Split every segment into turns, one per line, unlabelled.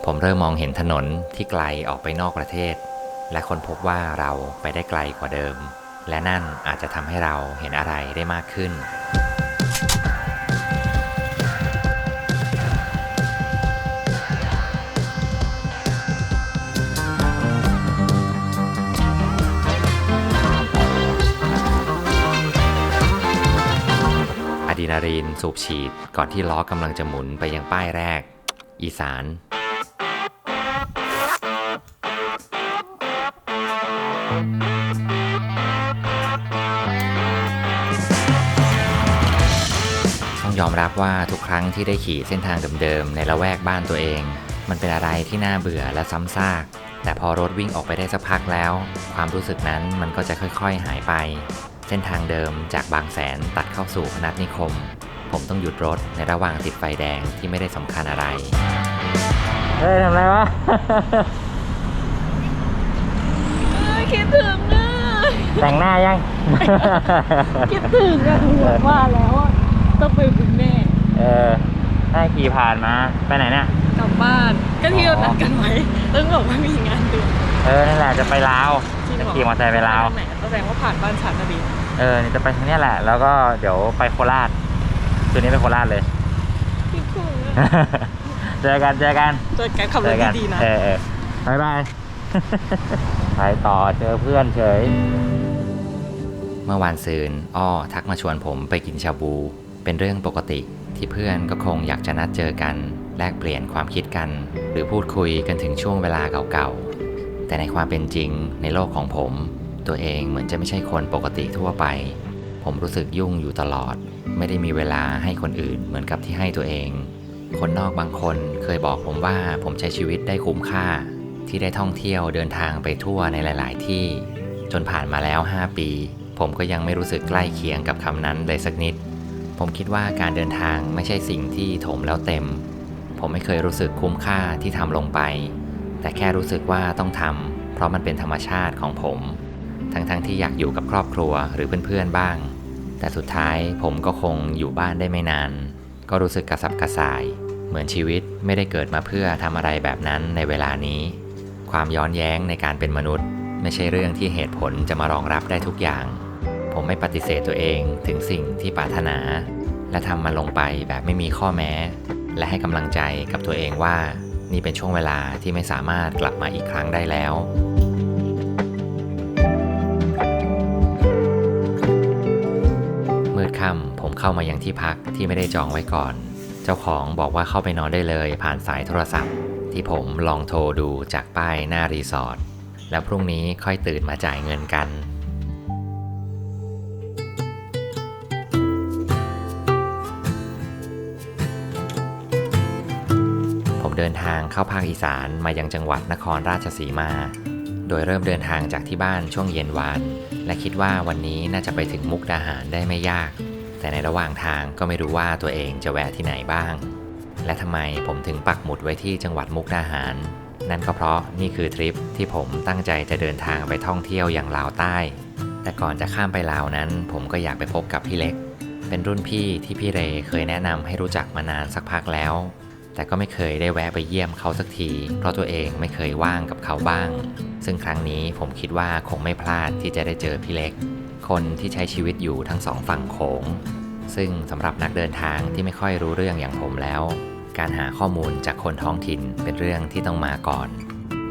ผมเริ่มมองเห็นถนนที่ไกลออกไปนอกประเทศและค้นพบว่าเราไปได้ไกลกว่าเดิมและนั่นอาจจะทำให้เราเห็นอะไรได้มากขึ้นอะดรีนาลีนสูบฉีดก่อนที่ล้อกำลังจะหมุนไปยังป้ายแรกอีสานต้องยอมรับว่าทุกครั้งที่ได้ขี่เส้นทางเดิมๆในละแวกบ้านตัวเองมันเป็นอะไรที่น่าเบื่อและซ้ำซากแต่พอรถวิ่งออกไปได้สักพักแล้วความรู้สึกนั้นมันก็จะค่อยๆหายไปเส้นทางเดิมจากบางแสนตัดเข้าสู่พนัสนิคมผมต้องหยุดรถในระหว่างติดไฟแดงที่ไม่ได้สำคัญอะไรเฮ้ยทำไรวะ
คิดถึงอ่ะ
แต่งหน้ายัง
คิดถึงอ่ะหัวว่าแล้วอ่ะต้องไปคุณแม่
ได้ขี่ผ่านมาไปไหนเนี่ย
กลับบ้านก็ที่เรานัดกันไว้ต้องบอกว่ามีงานด่วน
นั่นแหละจะไปลาวจะขี่มอเตอร์ไซค์ไปลาว
ไหนแสดงว่าผ่านบ้านฉันนะดิ
นี่จะไปทางนี้แหละแล้วก็เดี๋ยวไปโคราชคืนนี้ไปโคราชเลย
คิดถึง
เจอกัน
ขับรถดีๆนะ
บายบายไปต่อเจอเพื่อนเฉยเมื่อวานซืนทักมาชวนผมไปกินชาบูเป็นเรื่องปกติที่เพื่อนก็คงอยากจะนัดเจอกันแลกเปลี่ยนความคิดกันหรือพูดคุยกันถึงช่วงเวลาเก่าๆแต่ในความเป็นจริงในโลกของผมตัวเองเหมือนจะไม่ใช่คนปกติทั่วไปผมรู้สึกยุ่งอยู่ตลอดไม่ได้มีเวลาให้คนอื่นเหมือนกับที่ให้ตัวเองคนนอกบางคนเคยบอกผมว่าผมใช้ชีวิตได้คุ้มค่าที่ได้ท่องเที่ยวเดินทางไปทั่วในหลายๆที่จนผ่านมาแล้ว5 ปีผมก็ยังไม่รู้สึกใกล้เคียงกับคำนั้นเลยสักนิดผมคิดว่าการเดินทางไม่ใช่สิ่งที่ถมแล้วเต็มผมไม่เคยรู้สึกคุ้มค่าที่ทำลงไปแต่แค่รู้สึกว่าต้องทำเพราะมันเป็นธรรมชาติของผมทั้งที่อยากอยู่กับครอบครัวหรือเพื่อนๆบ้างแต่สุดท้ายผมก็คงอยู่บ้านได้ไม่นานก็รู้สึกกระสับกระส่ายเหมือนชีวิตไม่ได้เกิดมาเพื่อทำอะไรแบบนั้นในเวลานี้ความย้อนแย้งในการเป็นมนุษย์ไม่ใช่เรื่องที่เหตุผลจะมารองรับได้ทุกอย่างผมไม่ปฏิเสธตัวเองถึงสิ่งที่ปรารถนาและทำมันลงไปแบบไม่มีข้อแม้และให้กำลังใจกับตัวเองว่านี่เป็นช่วงเวลาที่ไม่สามารถกลับมาอีกครั้งได้แล้วมืดค่ำผมเข้ามายังที่พักที่ไม่ได้จองไว้ก่อนเจ้าของบอกว่าเข้าไปนอนได้เลยผ่านสายโทรศัพท์ที่ผมลองโทรดูจากป้ายหน้ารีสอร์ทแล้วพรุ่งนี้ค่อยตื่นมาจ่ายเงินกันผมเดินทางเข้าภาคอีสานมายังจังหวัดนครราชสีมาโดยเริ่มเดินทางจากที่บ้านช่วงเย็นวานและคิดว่าวันนี้น่าจะไปถึงมุกดาหารได้ไม่ยากแต่ในระหว่างทางก็ไม่รู้ว่าตัวเองจะแวะที่ไหนบ้างและทำไมผมถึงปักหมุดไว้ที่จังหวัดมุกดาหารนั่นก็เพราะนี่คือทริปที่ผมตั้งใจจะเดินทางไปท่องเที่ยวอย่างลาวใต้แต่ก่อนจะข้ามไปลาวนั้นผมก็อยากไปพบกับพี่เล็กเป็นรุ่นพี่ที่พี่เรเคยแนะนำให้รู้จักมานานสักพักแล้วแต่ก็ไม่เคยได้แวะไปเยี่ยมเขาสักทีเพราะตัวเองไม่เคยว่างกับเขาบ้างซึ่งครั้งนี้ผมคิดว่าคงไม่พลาดที่จะได้เจอพี่เล็กคนที่ใช้ชีวิตอยู่ทั้งสองฝั่งโขงซึ่งสำหรับนักเดินทางที่ไม่ค่อยรู้เรื่องอย่างผมแล้วการหาข้อมูลจากคนท้องถิ่นเป็นเรื่องที่ต้องมาก่อน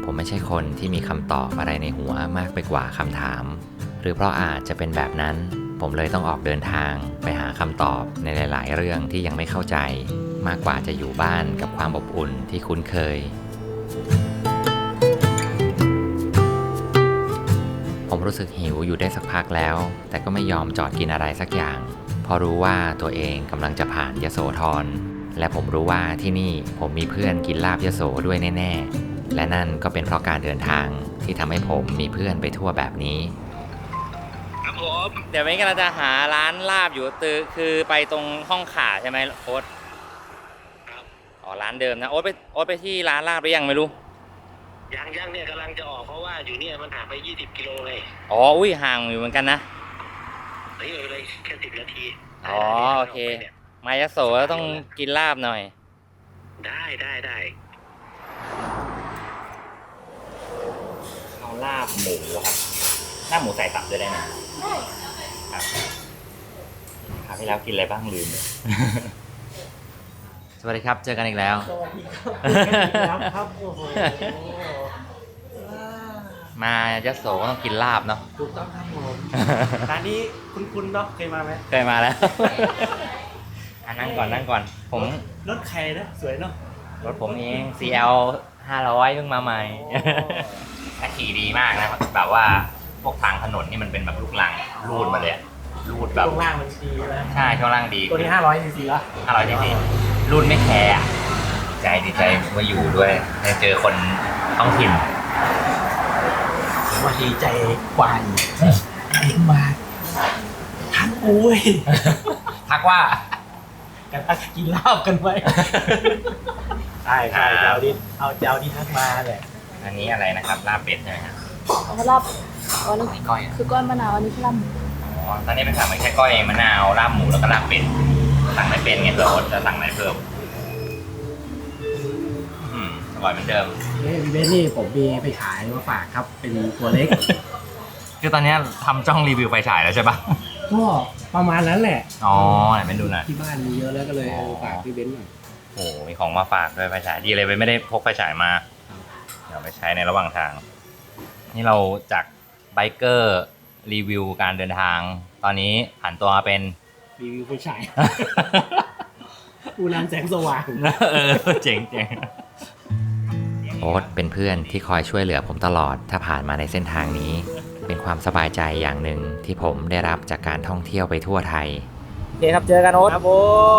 ผมไม่ใช่คนที่มีคำตอบอะไรในหัวมากไปกว่าคำถามหรือเพราะอาจจะเป็นแบบนั้นผมเลยต้องออกเดินทางไปหาคำตอบในหลายๆเรื่องที่ยังไม่เข้าใจมากกว่าจะอยู่บ้านกับความอบอุ่นที่คุ้นเคยผมรู้สึกหิวอยู่ได้สักพักแล้วแต่ก็ไม่ยอมจอดกินอะไรสักอย่างเพราะรู้ว่าตัวเองกำลังจะผ่านยโสธรและผมรู้ว่าที่นี่ผมมีเพื่อนกินลาบยโสด้วยแน่ๆและนั่นก็เป็นเพราะการเดินทางที่ทำให้ผมมีเพื่อนไปทั่วแบบนี้ครับผมเดี๋ยววันนี้เราจะหาร้านลาบอยู่คือไปตรงห้องขาใช่ไหมโอ๊ตครับร้านเดิมนะโอ๊ตไปที่ร้านลาบหรือยังไม่รู้
ยังเนี่ยกำลังจะออกเพราะว่าอยู่เนี่ยมันห่างไป20 กิโลเลย
อุ้ยห่างอยู่เหมือนกันนะ
เลยแค่10 นาที
โอเคมายโสแล้วต้องกินลาบหน่อย
ได้
เอาลาบหมูครับลาบหมูใส่ตับด้วยได้ไหม
ได้
ครับคราวที่แล้วกินอะไรบ้างลืม สวัสดีครับ เจอกันอีกแล้ว
สวัสดีครับครับโอ้โห
มายโสก็ต้องกินลาบเนาะ
ถูกต้องครับผมร้านนี้คุ้นๆเนาะเคยมาไหม
เคยมาแล้ว นั่งก่อน ผม
รถใครนะสวยเนาะ
รถผมเอง CL 500เพิ่งมาใหม่ แต่ขี่ดีมากนะแบบว่าพวกทางถนนนี่มันเป็นแบบลูกลังรูดมาเลยอะรูดแบบ
ช่วงล่างมันดีนะ
ใช่ช่วงล่างดี
ตัวนี้500 cc ละ
500 cc รุ่นไม่แคร์อะดีใจมาอยู่ด้วยได้เจอคนท้องถิ่น
ผมว่าดีใจกว่าอีกเห็นมาทั้งอุ้ย
ทักว่า
กันทักกินเหล้ากันไว้ใช่เจ้าดิทักมาแหละ
อันนี้อะไรนะครับลาบเป็ดใช่ไหมครับ
เอามารับอันนี้
ไม่ก้อยอะ
คือก้อนมะนาวอันนี้คือลำ
อ๋อตอนนี้เป็นสั่งไม่แค่ก้อยมะนาวลาบหมูแล้วก็ลาบเป็ดสั่งไม่เป็นไงเผื่ออดจะสั่งอะไรเพิ่มอร่อยเหมือนเดิม
พี่เบนนี่ผมมีไปขายมาฝากครับเป็นตัวเล็ก
คือตอนนี้ทำจ้องรีวิวไฟฉายแล้วใช่ปะ
ก็ประมาณนั้นแหละ
อ๋อไหนเป็นดูหน่อย
ที่บ้านมีเยอะแล้วก็เลยฝากพี่เบนซ์หน่อย
โอ้โหมีของมาฝากด้วยไฟฉายดีเลยไม่ได้พกไฟฉายมา เดี๋ยวไปใช้ในระหว่างทาง นี่เราจากไบเกอร์รีวิวการเดินทาง ตอนนี้ผ่านตัวมาเป็น
รีวิวไฟฉายผู้นำแสงสว่าง
เจ๋งโอ๊ตเป็นเพื่อนที่คอยช่วยเหลือผมตลอดถ้าผ่านมาในเส้นทางนี้ เป็นความสบายใจอย่างหนึ่งที่ผมได้รับจากการท่องเที่ยวไปทั่วไทย
โอเคครับเจอกันโอ๊ตครับผ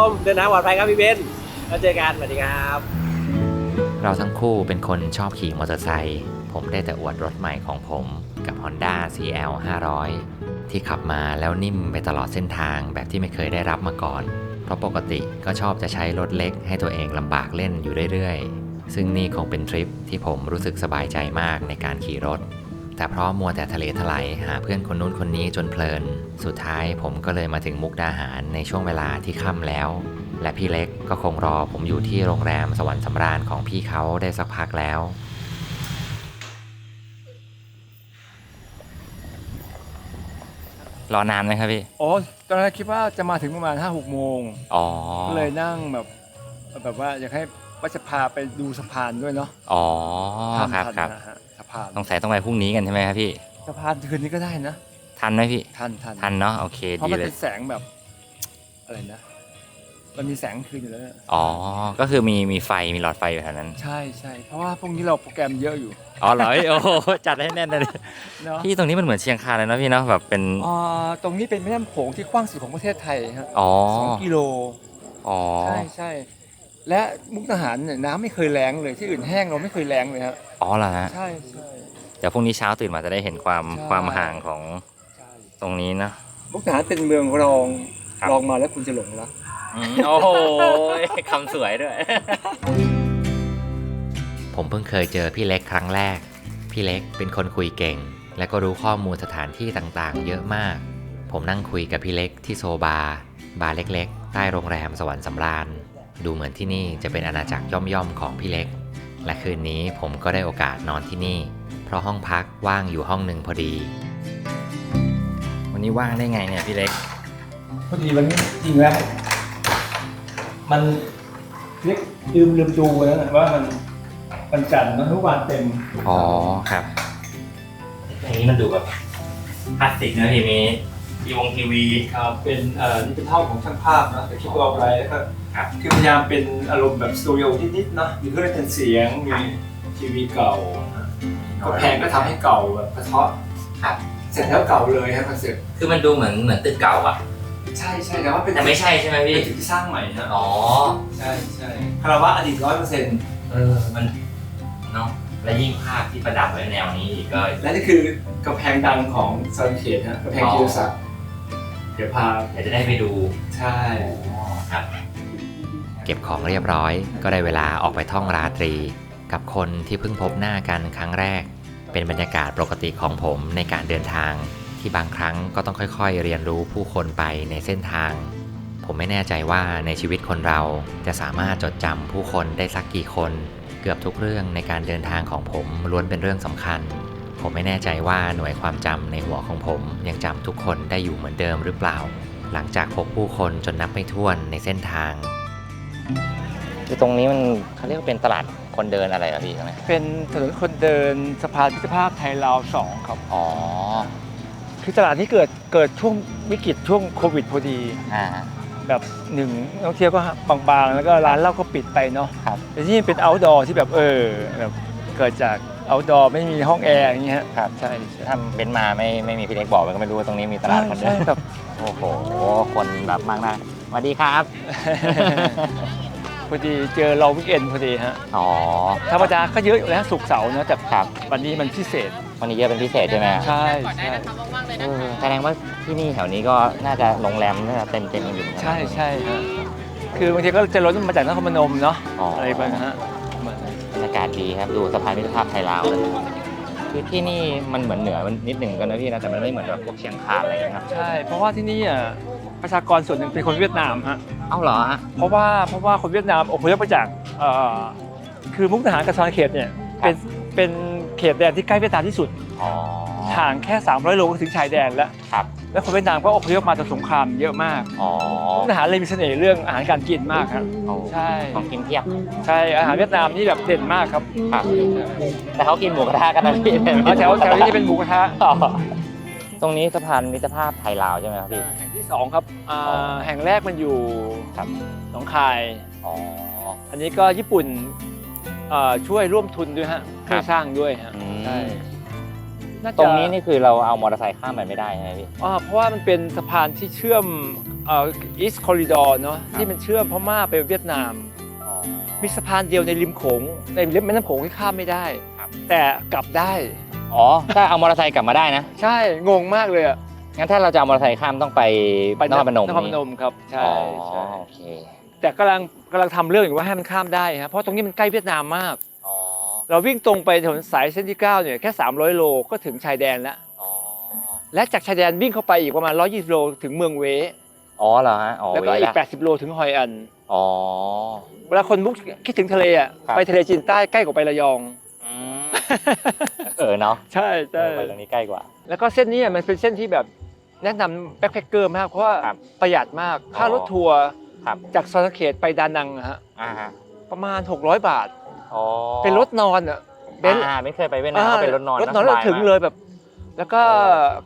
มเดินทางปลอดภัยครับพี่เบนซ์แล้วเจอกันสวัสดีครับ
เราทั้งคู่เป็นคนชอบขี่มอเตอร์ไซค์ผมได้แต่อวดรถใหม่ของผมกับ Honda CL 500 ที่ขับมาแล้วนิ่มไปตลอดเส้นทางแบบที่ไม่เคยได้รับมาก่อน เพราะปกติก็ชอบจะใช้รถเล็กให้ตัวเองลำบากเล่นอยู่เรื่อยๆ ซึ่งนี่คงเป็นทริปที่ผมรู้สึกสบายใจมากในการขี่รถ แต่เพราะมัวแต่ทะเลทลายหาเพื่อนคนนู้นคนนี้จนเพลิน สุดท้ายผมก็เลยมาถึงมุกดาหารในช่วงเวลาที่ค่ำแล้ว และพี่เล็กก็คงรอผมอยู่ที่โรงแรมสวรรค์สำราญของพี่เขาได้สักพักแล้ว รอนานไหมครับพี่
โอ้ตอนแรกคิดว่าจะมาถึงประมาณ 5-6 โมง
อ๋อ
ก็เลยนั่งแบบว่าอยากให้ว่าจะพาไปดูสะพานด้วยเนาะ
อ๋อ
ทัน
ครับ
นะฮะสะพาน
ต้องไปพรุ่งนี้กันใช่ไหมครับพี่
สะพานคืนนี้ก็ได้นะ
ทันไหมพี่
ทัน
เนาะโอเค
เพราะ
ดี
มัน
เล
เป็
ย
นแสงแบบอะไรนะ มันมีแสงคืนอยู่แล้วนะ
อ๋อก็คือมีไฟมีหลอดไฟอยู่แถวนั้น
ใช่เพราะว่าพวกนี้เราโปรแกรมเยอะอยู่
อ๋อเหรอโอ้โหจัดให้แน่นเลย
เนาะ
พี่ตรงนี้มันเหมือนเชียงคานเลยนะพี่เนาะแบบเป็น
ตรงนี้เป็นแม่น้ำโขงที่กว้างสุดของประเทศไทยฮะ
อ๋อ
2 กิโล
อ๋อ
ใช่และมุกดาหารเนี่ยน้ำไม่เคยแล้งเลยที่อื่นแห้งเราไม่เคยแล้งเลยฮะ
อ๋อเหรอฮะ
ใช่
เดี๋ยวพรุ่งนี้เช้าตื่นมาจะได้เห็นความห่างของตรงนี้นะ
มุกดาหารเป็นเมืองรอง
ครับ
รองมาแล้วคุณจะหลงรัก
โอ้โหคำสวยด้วย ผมเพิ่งเคยเจอพี่เล็กครั้งแรก พี่เล็กเป็นคนคุยเก่ง และก็รู้ข้อมูลสถานที่ต่างๆ เยอะมาก ผมนั่งคุยกับพี่เล็กที่โซบาร์เล็กๆ ใต้โรงแรมสวรรค์สำราญ ดูเหมือนที่นี่จะเป็นอาณาจักรย่อมๆของพี่เล็ก และคืนนี้ผมก็ได้โอกาสนอนที่นี่ เพราะห้องพักว่างอยู่ห้องหนึ่งพอดี วันนี้ว่างได้ไงเนี่ยพี่เล็ก
พอดีวันนี้จริงแล้วมันเรียกลืมดูนะว่ามันจันทร์นะทุกวันเต็ม
อ๋อครับอย่างนี้มันดูแบบคลาสสิกนะพี่มีทีวี
เป็นนี่เป็นห้องของช่างภาพนะแต่คิดว่าอะไรแล้วก็
ครับ
คือพยายามเป็นอารมณ์แบบสตูดิโอนิดๆเนาะมีเครื่องเล่นเสียงมีทีวีเก่าก็แพงก็ทำให้เก่าแบบกระเทาะ
ครับ
เสร็จแล้วเก่าเลยครับคอนเซ็ปต์
คือมันดูเหมือนตึกเก่าอะ
ใช่แต่ว่าเป็น
แต่ไม่ใช่ใช่ไหมพี่
เป็นตึกที่สร้างใหม่นะ
อ๋อ
ใช่คาราวะอดีต100%
มันเนาะและยิ่งภาพที่ประดับไว้แนวนี้อีกก็
และนี่คือกำแพงดังของซอยเขตนะกำแพงจิรศักดิ์เดี๋ยวพา
เดี๋ยวจะได้ไปดู
ใช่
ครับ เก็บของเรียบร้อย ก็ได้เวลาออกไปท่องราตรี กับคนที่เพิ่งพบหน้ากันครั้งแรก เป็นบรรยากาศปกติของผมในการเดินทาง ที่บางครั้งก็ต้องค่อยๆ เรียนรู้ผู้คนไปในเส้นทาง ผมไม่แน่ใจว่าในชีวิตคนเราจะสามารถจดจำผู้คนได้สักกี่คน เกือบทุกเรื่องในการเดินทางของผมล้วนเป็นเรื่องสำคัญ ผมไม่แน่ใจว่าหน่วยความจำในหัวของผมยังจำทุกคนได้อยู่เหมือนเดิมหรือเปล่า หลังจากพบผู้คนจนนับไม่ถ้วนในเส้นทางคือตรงนี้มันเขาเรียกว่าเป็นตลาดคนเดินอะไรครับพี่ใช่ไหม
เป็นถนนคนเดินสะพานมิตรภาพไทยลาว2ครับ
อ๋อ
คือตลาดนี้เกิดช่วงวิกฤตช่วงโควิดพอดี แบบหนึ่งนักท่องเที่ยวก็บางๆแล้วก็ร้านเหล้าก็ปิดไปเนาะ
ครับ
แต่ที่นี่เป็น outdoor ที่แบบแบบเกิดจาก outdoor ไม่มีห้องแอร์อย่างเงี้ย
ครับ
ใช่
ถ้าเบนซ์มาไม่มีพี่เล็กบอกมันก็ไม่รู้ว่าตรงนี้มีตลาดคนเดิ
ใช่
น
แบบ
โอ้โห คนแบบมากนะสวัสดีครับ
พอดีเจอเราวิกเอนพอดีฮะ
อ๋อ
ธรรมดาก็เยอะอยู่แล้วศุกร์เสาร์นะแต่
ครับ
วันนี้มันพิเศษ
วันนี้เยอะเป็นพิเศษใช่ไหม
ใช่
แสดงว่าที่นี่แถวนี้ก็น่าจะโรงแรมน่าจะเต็มกันอยู่เหมือนกัน
ใช่ฮะคือบางทีก็จะล้นมาจากนครพนมเนาะ
อ๋ออ
อะไรไปนะฮะประมาณนั้น
บรรยากาศดีครับดูสะพานมิตรภาพไทยลาวเลยคือที่นี่มันเหมือนเหนือมันนิดหนึ่งกันนะพี่นะแต่มันไม่เหมือนแบบพวกเชียงคานอะไรอย่างเงี้ยครับ
ใช่เพราะว่าที่นี่ประชากรส่วนหนึ่งเป็นคนเวียดนามฮะ
เอ้าเหรอฮะ
เพราะว่าคนเวียดนามอพยพมาจากคือมุกดาหารกับซอยเขตเนี่ยเป็นเขตแดนที่ใกล้เวียดนามที่สุด
อ๋อ
ห่างแค่300โลก็ถึงชายแดนแล้ว
ครับ
แล้วคนเวียดนามก็อพยพมาจากสงครามเยอะมาก
อ๋อ
มุกดาหารเลยมีเสน่ห์เรื่องอาหารการกินมากครับ
โอ้
ใช่
ของกินเทียบ
ใช่อาหารเวียดนามนี่แบบเด่นมากครับ
ครับแต่เขากินหมูกระทะกันนะพี่
แถวนี้เป็นหมูกระทะ
อ๋อตรงนี้สะพานมิตรภาพไทยลาวใช่ไหมครับพี่
แห่งที่2ครับแห่งแรกมันอยู่
ครับ
หนองคาย
อ๋อ
อันนี้ก็ญี่ปุ่นช่วยร่วมทุนด้วยฮะ
ครั
ช่ว
บ
ยสร้างด้วยฮะ
อืม
ใช่าจะ
ตรงนี้นี่คือเราเอามอเตอร์ไซค์ข้ามไปไม่ได้ใช่ไหมพี่
เพราะว่ามันเป็นสะพานที่เชื่อมEast Corridor เนาะที่มันเชื่อมพม่าไปเวียดนาม
อ๋อ
มีสะพานเดียวในริมโขงในแม่น้ำโขงที่ข้ามไม่ได้
ครับ
แต่กลับได้
อ๋อถ้าเอามอเตอร์ไซค์กลับมาได้นะ
ใช่งงมากเลยอะ
งั้นถ้าเราจะเอามอเตอร์ไซค์ข้ามต้องไปนครพนม
นครพนมครับใช่
อ๋อ
ใช่
โอเค
แต่กำลังทำเรื่องอยู่ว่าให้มันข้ามได้ฮะเพราะตรงนี้มันใกล้เวียดนามมาก
อ๋อ
เราวิ่งตรงไปถนนสายเส้นที่9เนี่ยแค่300โลก็ถึงชายแดนแล้ว
อ๋อ
และจากชายแดนวิ่งเข้าไปอีกประมาณ120โลถึงเมืองเว
อ๋อเหรอฮะอ๋อ
แล้วก็อีก
เวลา
80โลถึงฮอยอัน
อ๋อ
เวลาคนมุกคิดถึงทะเลอ่ะ
ครับ
ไปทะเลจีนใต้ใกล้กว่าไประยอง
อืมเนาะ
ใช่ใช่
ไปตรงนี้ใกล้กว่า
แล้วก็เส้นนี้มันเป็นเส้นที่แบบแนะนำแบ็คแพคเกอร์มากเพราะว่า
ครับ
ประหยัดมากค่ารถทัวร์
ครับ
จากซอยเขตไปดานังอะฮะ
ฮะ
ประมาณ600 บาท
อ๋อ
เป็นรถนอนอ่ะเบนซ์
ไม่เคยไปเวียดนามก็เป็นรถนอน
รถนอน
ส
แล้ว
บาย
ถึง
มาก
เลยแบบ แล้วก็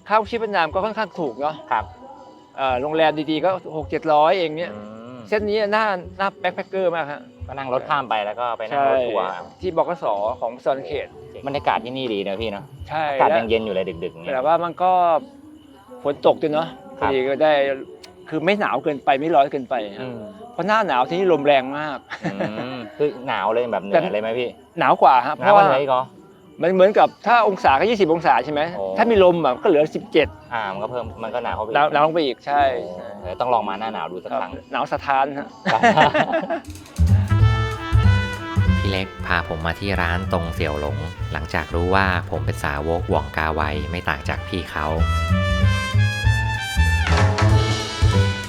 ค่าชีพเวียดนามก็ค่อนข้างถูกเนาะ
ครับ
โรงแรมดีๆก็600-700เองเนี่ย
อืม
เส้นนี้หน้าแบ็คแพคเกอร์มากฮะ
ก็นั่งรถข้ามไปแล้วก็ไปนั่งรถทัวร์
ที่บกสของซอยเขต
บรรยากาศที่นี่ดีนะพี่เนาะ
ใช่
อากาศ
แล้ว
ยังเย็นอยู่เลยดึกๆอย่างเงี้ย
แต่ว่ามันก็ฝนตกด้วยเนาะพ
ครั
อบ ดีก็ได้คือไม่หนาวเกินไปไม่ร้อนเกินไปฮะ
อืม
เพราะหน้าหนาวที่นี่ลมแรงมาก
คือหนาวเลยแบบเหนือเลยไหมพี่
หนาวกว่าฮะเพ
หนาว
ราะ
ก
ว่า
ว่าเหนืออีกเหรอ
มันเหมือนกับถ้าองศาก็20องศาใช่ไหม
โอ้
ถ้ามีลมอ่ะก็เหลือ17
มันก็เพิ่มมันก็หนาวเข้าไป
หนาวลงไปอีกใช่
เออต้องลองมาหน้าหนาวดูสัก
ครับ
ครั้ง
หนาวสะท้านฮะ
พี่เล็กพาผมมาที่ร้านตรงเสี่ยวหลง หลังจากรู้ว่าผมเป็นสาวกหว่องกาไวไม่ต่างจากพี่เขา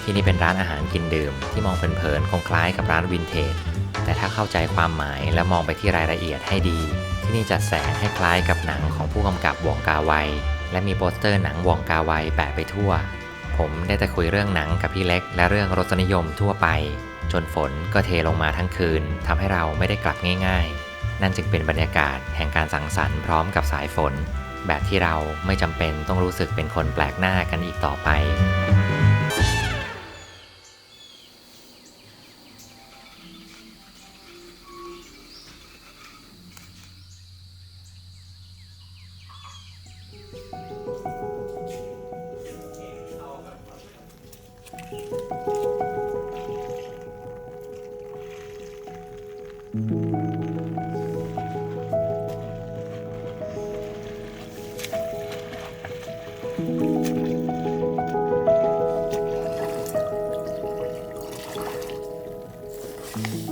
ที่นี่เป็นร้านอาหารกินดื่มที่มองเผินๆคงคล้ายกับร้านวินเทจแต่ถ้าเข้าใจความหมายและมองไปที่รายละเอียดให้ดีที่นี่จัดแสงให้คล้ายกับหนังของผู้กำกับหว่องกาไวและมีโปสเตอร์หนังหว่องกาไวแปะไปทั่วผมได้แต่คุยเรื่องหนังกับพี่เล็กและเรื่องรสนิยมทั่วไปจนฝนก็เทลงมาทั้งคืนทำให้เราไม่ได้กลับง่ายๆนั่นจึงเป็นบรรยากาศแห่งการสังสรรค์พร้อมกับสายฝนแบบที่เราไม่จำเป็นต้องรู้สึกเป็นคนแปลกหน้ากันอีกต่อไป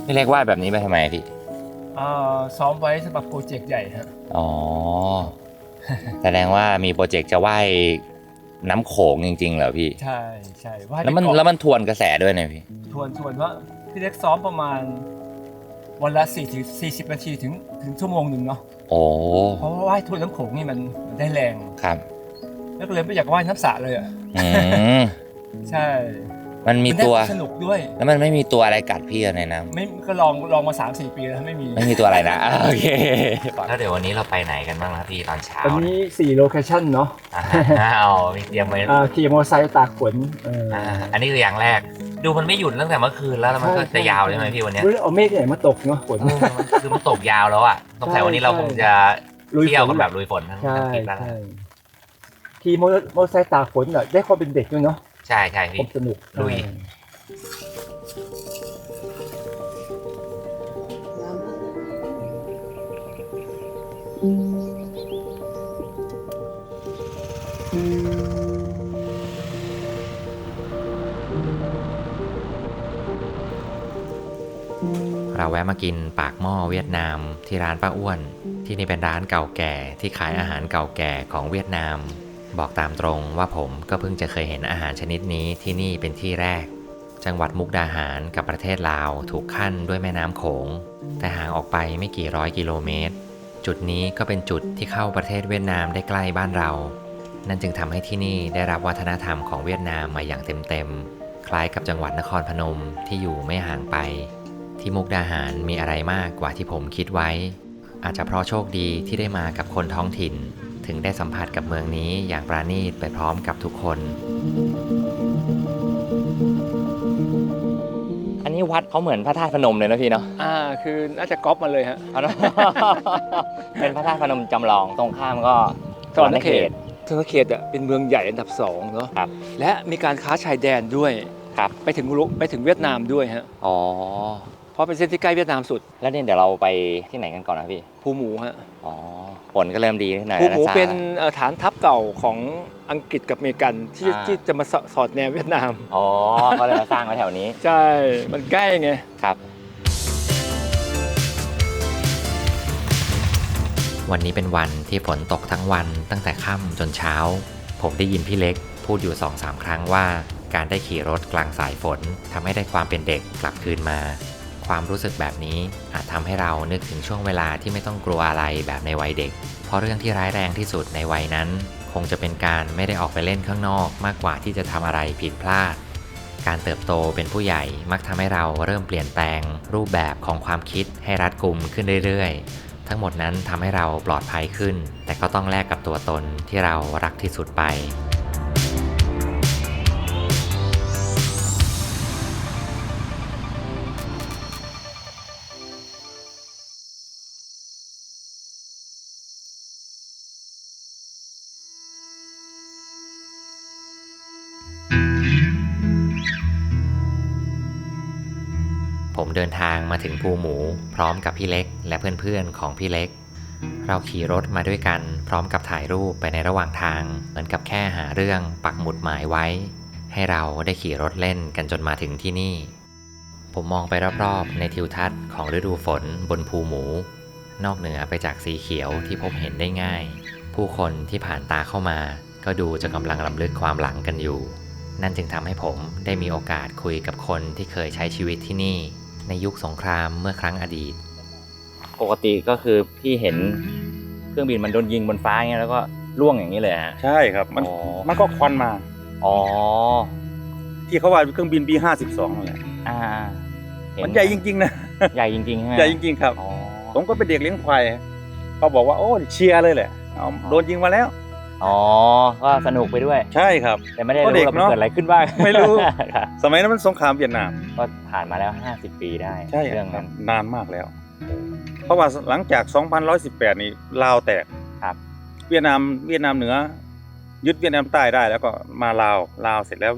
นี่เรียกว่าแบบนี้ไปทำไมพี่
ซ้อมไว้สำหรับโปรเจกต์ใหญ่ฮะ
อ๋อ แสดงว่ามีโปรเจกต์จะว่ายน้ำโขงจริงๆเหรอพี่
ใช่ใช่ว่า
แล้วมันทวนกระแสด้วยนะพี่
ทวนว่าพี่เล็กซ้อมประมาณ วันละ40 นาทีถึงชั่วโมงหนึ่งเนาะ
โอ้
เพราะว่าว่ายทวนน้ำโขงนี่มันได้แรง
ครับ
แล้วก็เลยไม่อยากว่ายน้ำสระเลยอ่ะ
อืม
ใช่
มันมีตัว
ได้สนุกด้วย
แล้วมันไม่มีตัวอะไรกัดพี่ในน้ำ
ไม่ก็ลองมา 3-4 ปีแล้วไม่มี
ไม่มีตัวอะไรนะโอเคแล้วเดี๋ยววันนี้เราไปไหนกันบ้างครับพี่ตอนเช้า
ตอนนี้4โลเคชั่นเนาะ
เอามีเตรียมไว้
ขี่มอเตอร์ไซค์ตากฝน
อันนี้คืออย่างแรก ดูมันไม่หยุดตั้งแต่เมื่อคืนแล้วมันก็จะยาวใช่ไหมพี่วันเนี้ย
เอาเมฆเนี่ยมาตกเนาะฝน
คือมันตกยาวแล้วอ่ะสงสัยวันนี้เราคงจะเที่ยวกันแบบลุยฝนทั้ง
ใช่
ทริปแล้ว
ใช่ขี่มอเตอร์ไซค์ตากฝนอ่ะได้ความเป็นเด็กด้วยเนาะ
ใช่ใช่
ควา
พี่
มสนุก
ลุย เราแวะมากินปากหม้อเวียดนามที่ร้านป้าอ้วนที่นี่เป็นร้านเก่าแก่ที่ขายอาหารเก่าแก่ของเวียดนาม บอกตามตรงว่าผมก็เพิ่งจะเคยเห็นอาหารชนิดนี้ที่นี่เป็นที่แรก จังหวัดมุกดาหารกับประเทศลาวถูกขั้นด้วยแม่น้ำโขงแต่ห่างออกไปไม่กี่ร้อยกิโลเมตร จุดนี้ก็เป็นจุดที่เข้าประเทศเวียดนามได้ใกล้บ้านเรา นั่นจึงทำให้ที่นี่ได้รับวัฒนธรรมของเวียดนามมาอย่างเต็มๆคล้ายกับจังหวัดนครพนมที่อยู่ไม่ห่างไปที่มุกดาหารมีอะไรมากกว่าที่ผมคิดไว้อาจจะเพราะโชคดีที่ได้มากับคนท้องถิ่นถึงได้สัมผัสกับเมืองนี้อย่างปราณีตไปพร้อมกับทุกคนอันนี้วัดเขาเหมือนพระธาตุพนมเลยนะพี่เนาะ
คือน่าจะก๊อปมาเลยฮะ
เป็นพระธาตุพนมจำลองตรงข้ามก็
สวรรณเขตสวรรณเขตอ่ะเป็นเมืองใหญ่อันดับ2เนาะ
ครับ
และมีการค้าชายแดนด้วย
ครับ
ไปถึงเวียดนามด้วยฮะ
อ๋อ
เพราะเป็นเส้นที่ใกล้เวียดนามสุด
แล้วเนี่ยเดี๋ยวเราไปที่ไหนกันก่อนนะพี่
ภูหมูฮะ
อ๋อฝนก็เริ่มดีขึ้นหน่อย
ภู
แล้ว
หมู
นะ
เป็นฐานทัพเก่าของอังกฤษกับอเมริกันที่จะมาสอดแนมเวียดนาม
อ๋อก็เลยมาสร้างไว้แถวนี้
ใช่ มันใกล้ไง
ครับ วันนี้เป็นวันที่ฝนตกทั้งวันตั้งแต่ค่ำจนเช้า ผมได้ยินพี่เล็กพูดอยู่ 2-3 ครั้งว่าการได้ขี่รถกลางสายฝนทำให้ได้ความเป็นเด็กกลับคืนมา ความรู้สึกแบบนี้อาจทำให้เรานึกถึงช่วงเวลาที่ไม่ต้องกลัวอะไรแบบในวัยเด็ก เพราะเรื่องที่ร้ายแรงที่สุดในวัยนั้นคงจะเป็นการไม่ได้ออกไปเล่นข้างนอกมากกว่าที่จะทำอะไรผิดพลาด การเติบโตเป็นผู้ใหญ่มักทำให้เราเริ่มเปลี่ยนแปลงรูปแบบของความคิดให้รัดกุมขึ้นเรื่อยๆ ทั้งหมดนั้นทำให้เราปลอดภัยขึ้น แต่ก็ต้องแลกกับตัวตนที่เรารักที่สุดไป ผมเดินทางมาถึงภูหมูพร้อมกับพี่เล็กและเพื่อนๆของพี่เล็ก เราขี่รถมาด้วยกันพร้อมกับถ่ายรูปไปในระหว่างทางเหมือนกับแค่หาเรื่องปักหมุดหมายไว้ ให้เราได้ขี่รถเล่นกันจนมาถึงที่นี่ ผมมองไปรอบๆในทิวทัศน์ของฤดูฝนบนภูหมู นอกเหนือไปจากสีเขียวที่พบเห็นได้ง่าย ผู้คนที่ผ่านตาเข้ามาก็ดูจะกำลังรำลึกความหลังกันอยู่ นั่นจึงทำให้ผมได้มีโอกาสคุยกับคนที่เคยใช้ชีวิตที่นี่ในยุคสงครามเมื่อครั้งอดีต ปกติก็คือพี่เห็นเครื่องบินมันโดนยิงบนฟ้าอย่างเงี้ยแล้วก็ร่วงอย่างนี้เลยฮะ
ใช่ครับมันก็ควันมา
อ๋อ
ที่เขาว่าเครื่องบิน B52 นั่นแหละ
เห็
มันใหญ่จริงๆนะ
ใหญ่จริงๆใช่ไหม
ใหญ่จริงๆครับ
อ๋อ
ผมก็เป็นเด็กเลี้ยงควายเขาบอกว่าโอ้เชียร์เลยแหละเอาโดนยิงมาแล้ว
อ๋อก็สนุกไปด้วย
ใช่ครับ
แต่ไม่ได้
ก็
รู้
เด็ก
ว่ามัน
เนอะ
เกิดอะไรขึ้นบ้าง
ไม่รู้
ครับ
สมัยนั้นมันสงครามเวียดนาม
ก็ผ่านมาแล้ว50 ปีได้
ใช่
เรื่อง
ครั
นั้
บ
น
นานมากแล้ว เพราะว่าหลังจาก2118นี่ลาวแตก
ครับ
เวียดนามเหนือ ยึดเวียดนามใต้ได้แล้วก็มาลาวเสร็จแล้ว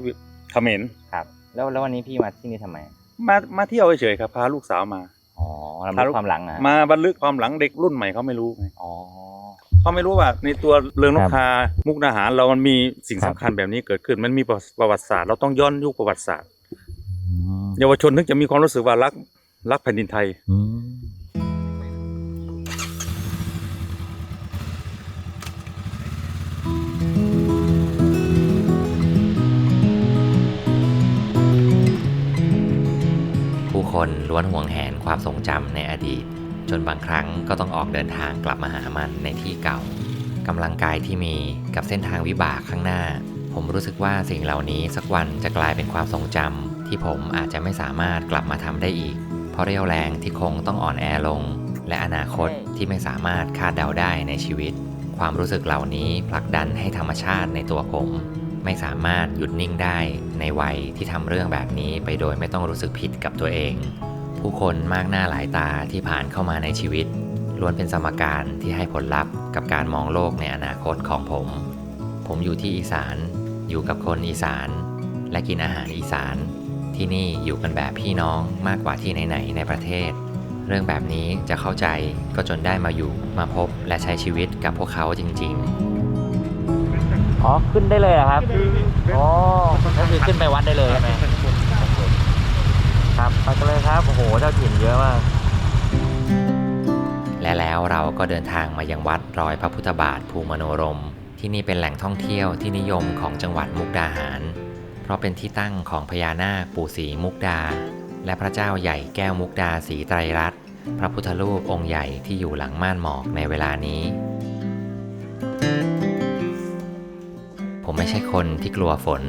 เขมร
ครับแล้ววันนี้พี่มาที่นี่ทำไม
มาเที่ยวเฉยๆครับพาลูกสาวมา
อ๋อรำลึกความหลังนะ
มาบรรลึกความหลังเด็กรุ่นใหม่เขาไม่รู้ไง
อ๋อ
เขาไม่รู้ว่าในตัวเรืองนกทามุกดาหารเรามันมีสิ่ง
ครั
สำ
บ
คัญแบบนี้เกิดขึ้นมันมีประวัติศาสตร์เราต้องย้อนยุคประวัติศาสตร์เยาวชนถึงจะมีความรู้สึกว่ารักแผ่นดินไทย
ผู้คนล้วนห่วงแหน ความทรงจำในอดีตจนบางครั้งก็ต้องออกเดินทางกลับมาหามันในที่เก่ากำลังกายที่มีกับเส้นทางวิบากข้างหน้าผมรู้สึกว่าสิ่งเหล่านี้สักวันจะกลายเป็นความทรงจำที่ผมอาจจะไม่สามารถกลับมาทำได้อีกเพราะเรี่ยวแรงที่คงต้องอ่อนแอลงและอนาคตที่ไม่สามารถคาดเดาได้ในชีวิตความรู้สึกเหล่านี้ผลักดันให้ธรรมชาติในตัวผมไม่สามารถหยุดนิ่งได้ในวัยที่ทำเรื่องแบบนี้ไปโดยไม่ต้องรู้สึกผิดกับตัวเองผู้คนมากหน้าหลายตาที่ผ่านเข้ามาในชีวิตล้วนเป็นสมการที่ให้ผลลัพธ์กับการมองโลกในอนาคตของผมอยู่ที่อีสานอยู่กับคนอีสานและกินอาหารอีสานที่นี่อยู่กันแบบพี่น้องมากกว่าที่ไหนๆในประเทศเรื่องแบบนี้จะเข้าใจก็จนได้มาอยู่มาพบและใช้ชีวิตกับพวกเขาจริงๆอ๋อขึ้นได้เลยเหรอครับอ๋อก็คือขึ้นไปวัดได้เลยใช่ไหมครับไปกันเลยครับโอ้โหเจ้าถิ่นเยอะมากและแล้วเราก็เดินทางมายังวัดรอยพระพุทธบาทภูมโนรมที่นี่เป็นแหล่งท่องเที่ยวที่นิยมของจังหวัดมุกดาหารเพราะเป็นที่ตั้งของพญานาคปู่ศรีมุกดาและพระเจ้าใหญ่แก้วมุกดาศรีไตรรัตน์พระพุทธรูปองค์ใหญ่ที่อยู่หลังม่านหมอกในเวลานี้ผมไม่ใช่คนที่กลัวฝน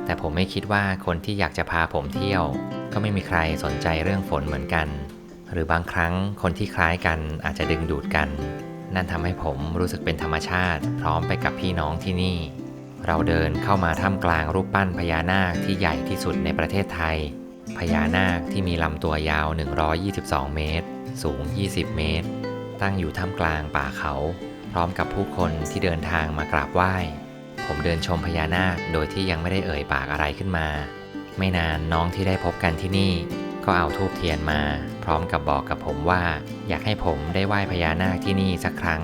แต่ผมไม่คิดว่าคนที่อยากจะพาผมเที่ยวก็ไม่มีใครสนใจเรื่องฝนเหมือนกันหรือบางครั้งคนที่คล้ายกันอาจจะดึงดูดกันนั่นทำให้ผมรู้สึกเป็นธรรมชาติพร้อมไปกับพี่น้องที่นี่เราเดินเข้ามาท่ามกลางรูปปั้นพญานาคที่ใหญ่ที่สุดในประเทศไทยพญานาคที่มีลำตัวยาว122เมตรสูง20เมตรตั้งอยู่ท่ามกลางป่าเขาพร้อมกับผู้คนที่เดินทางมากราบไหว้ผมเดินชมพญานาคโดยที่ยังไม่ได้เอ่ยปากอะไรขึ้นมาไม่นานน้องที่ได้พบกันที่นี่ก็เอาธูปเทียนมาพร้อมกับบอกกับผมว่าอยากให้ผมได้ไหว้พญานาคที่นี่สักครั้ง